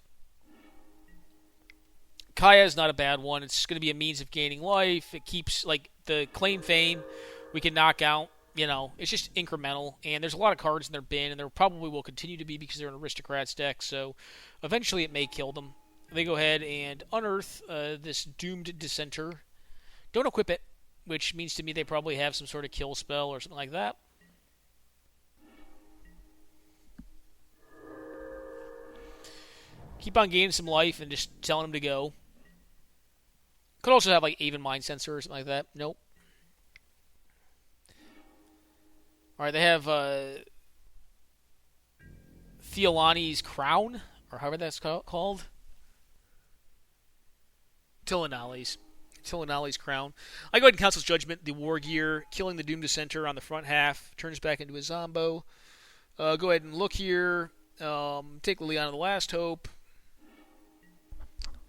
Kaya is not a bad one. It's going to be a means of gaining life. It keeps, like, the Claim Fame we can knock out. It's just incremental. And there's a lot of cards in their bin, and there probably will continue to be because they're an Aristocrats deck. So eventually it may kill them. They go ahead and unearth this Doomed Dissenter. Don't equip it, which means to me they probably have some sort of kill spell or something like that. Keep on gaining some life and just telling them to go. Could also have, like, Aven Mind Sensor or something like that. Nope. Alright, they have Theolani's Crown, or however that's called. Tillinali's Crown. I go ahead and Council's Judgment, the War Gear, killing the Doomed Dissenter on the front half, turns back into a Zombo. Go ahead and look here. Take Liliana the Last Hope.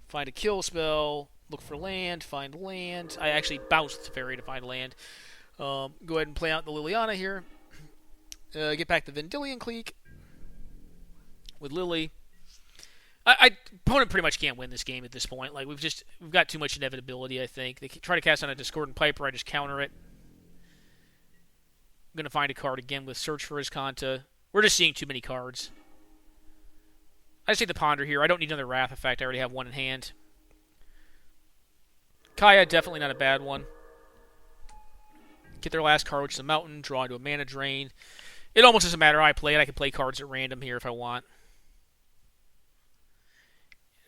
Find a kill spell. Look for land. Find land. I actually bounced the Teferi to find land. Go ahead and play out the Liliana here. Get back the Vendilion Clique with Lily. Opponent pretty much can't win this game at this point. Like, we've got too much inevitability, I think. They try to cast on a Discordant Piper. I just counter it. I'm going to find a card again with Search for Iskanta. We're just seeing too many cards. I just take the Ponder here. I don't need another Wrath effect. I already have one in hand. Kaya, definitely not a bad one. Get their last card, which is a Mountain. Draw into a Mana Drain. It almost doesn't matter how I play it. I can play cards at random here if I want.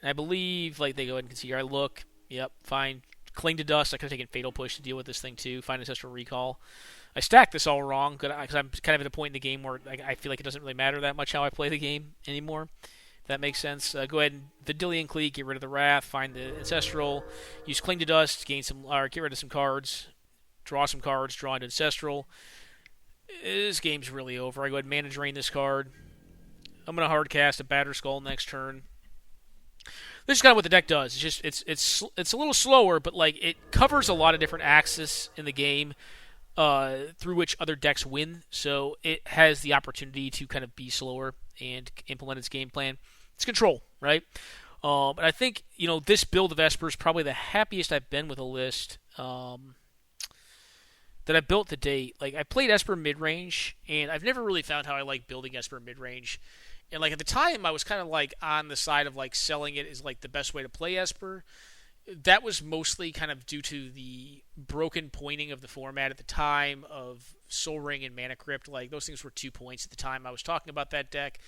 And I believe, like, they go ahead and consider. I look. Yep, fine. Cling to Dust. I could have taken Fatal Push to deal with this thing, too. Find Ancestral Recall. I stacked this all wrong because I'm kind of at a point in the game where I feel like it doesn't really matter that much how I play the game anymore. If that makes sense. Go ahead and Vendilion Clique, get rid of the Wrath, find the Ancestral, use Cling to Dust, get rid of some cards, draw some cards, draw into Ancestral. This game's really over. I go ahead and Mana Drain this card. I'm going to hard cast a Batter Skull next turn. This is kind of what the deck does. It's just it's a little slower, but, like, it covers a lot of different axes in the game through which other decks win. So it has the opportunity to kind of be slower and implement its game plan. It's control, right? And I think, this build of Esper is probably the happiest I've been with a list that I built to date. Like, I played Esper mid-range, and I've never really found how I like building Esper mid-range. And, like, at the time, I was kind of, like, on the side of, like, selling it as, like, the best way to play Esper. That was mostly kind of due to the broken pointing of the format at the time of Soul Ring and Mana Crypt. Like, those things were 2 points at the time I was talking about that deck.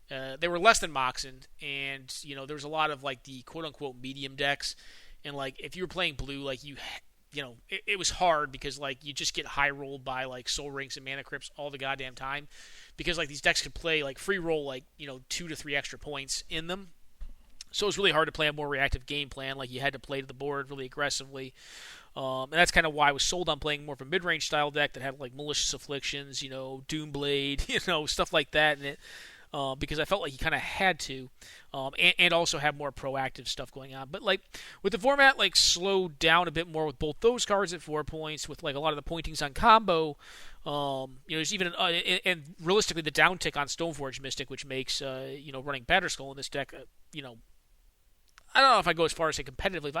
They were less than Moxen, and, there was a lot of, like, the quote-unquote medium decks. And, like, if you were playing blue, like, it was hard because, like, you just get high rolled by, like, Soul Rings and Mana Crypts all the goddamn time. Because, like, these decks could play, like, free roll, like, 2 to 3 extra points in them. So it was really hard to play a more reactive game plan. Like, you had to play to the board really aggressively. And that's kind of why I was sold on playing more of a mid-range style deck that had, like, Malicious Afflictions, Doomblade, stuff like that in it. Because I felt like you kind of had to. And also have more proactive stuff going on. But, like, with the format, like, slowed down a bit more with both those cards at 4 points, with, like, a lot of the pointings on combo. There's even and realistically the downtick on Stoneforge Mystic, which makes running Batterskull in this deck, I don't know if I go as far as say competitively.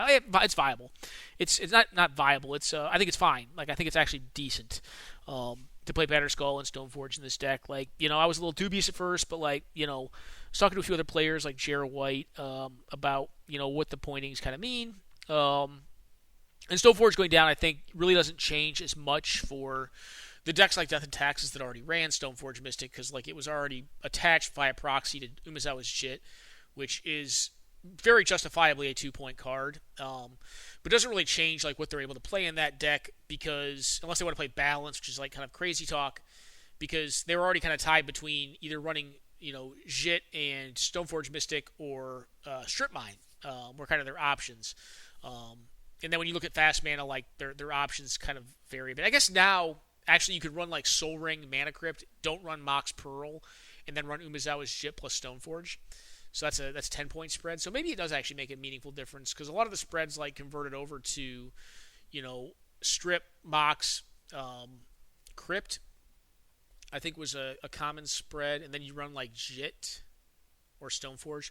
It's viable. It's not viable. It's I think it's fine. Like, I think it's actually decent to play Batterskull and Stoneforge in this deck. Like, I was a little dubious at first, but, like, I was talking to a few other players like Jared White about what the pointings kind of mean. And Stoneforge going down, I think, really doesn't change as much for the decks like Death and Taxes that already ran Stoneforge Mystic, because, like, it was already attached via proxy to Umezawa's Jit, which is very justifiably a 2-point card, but doesn't really change, like, what they're able to play in that deck, because unless they want to play Balance, which is, like, kind of crazy talk, because they were already kind of tied between either running Jit and Stoneforge Mystic or Strip Mine were kind of their options. And then when you look at Fast Mana, like, their options kind of vary. But I guess now, actually, you could run, like, Soul Ring, Mana Crypt, don't run Mox Pearl, and then run Umezawa's Jit plus Stoneforge. So that's a 10-point spread. So maybe it does actually make a meaningful difference, because a lot of the spreads, like, converted over to, Strip, Mox, Crypt, I think was a common spread, and then you run, like, Jit or Stoneforge.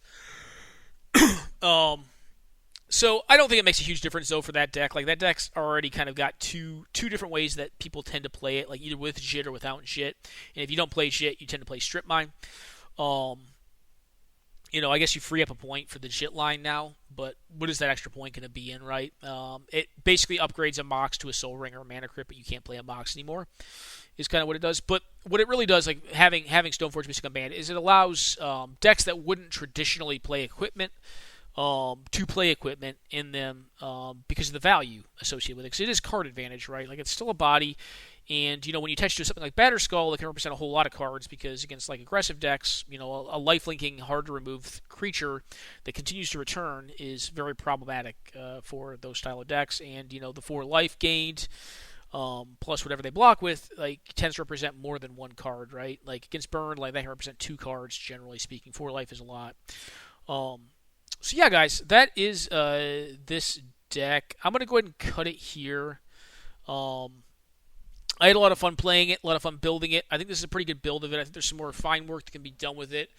So I don't think it makes a huge difference though for that deck. Like that deck's already kind of got two different ways that people tend to play it, like either with Jit or without Jit. And if you don't play Jit, you tend to play Strip Mine. Um, I guess you free up a point for the Jit line now, but what is that extra point going to be in, right? It basically upgrades a Mox to a Soul Ring or a Mana Crypt, but you can't play a Mox anymore. Is kind of what it does. But what it really does, like having Stoneforge Mystic Command, is it allows decks that wouldn't traditionally play equipment to play equipment in them because of the value associated with it. Because it is card advantage, right? Like it's still a body, and when you attach to something like Batterskull, it can represent a whole lot of cards because against like aggressive decks, a life-linking, hard to remove creature that continues to return is very problematic for those style of decks. And the 4 life gained. Plus whatever they block with, like tends to represent more than one card, right? Like against burn, like that can represent 2 cards, generally speaking. 4 life is a lot. So yeah, guys, that is this deck. I'm gonna go ahead and cut it here. I had a lot of fun playing it, a lot of fun building it. I think this is a pretty good build of it. I think there's some more fine work that can be done with it.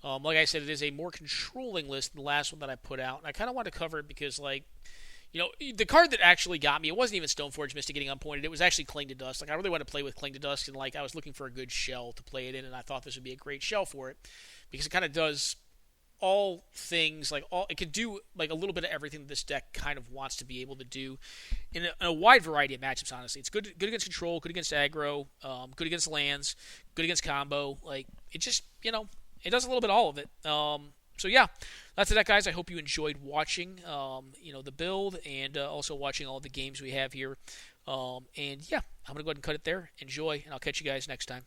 Like I said, it is a more controlling list than the last one that I put out, and I kind of want to cover it because, like, the card that actually got me, it wasn't even Stoneforge Mystic getting unpointed. It was actually Cling to Dust. Like, I really wanted to play with Cling to Dust, and like I was looking for a good shell to play it in, and I thought this would be a great shell for it because it kind of does all things, like it can do like a little bit of everything that this deck kind of wants to be able to do in a wide variety of matchups. Honestly, it's good against control, good against aggro, good against lands, good against combo. Like it just it does a little bit of all of it. So yeah, that's the deck, guys. I hope you enjoyed watching the build and also watching all the games we have here. And yeah, I'm gonna go ahead and cut it there. Enjoy, and I'll catch you guys next time.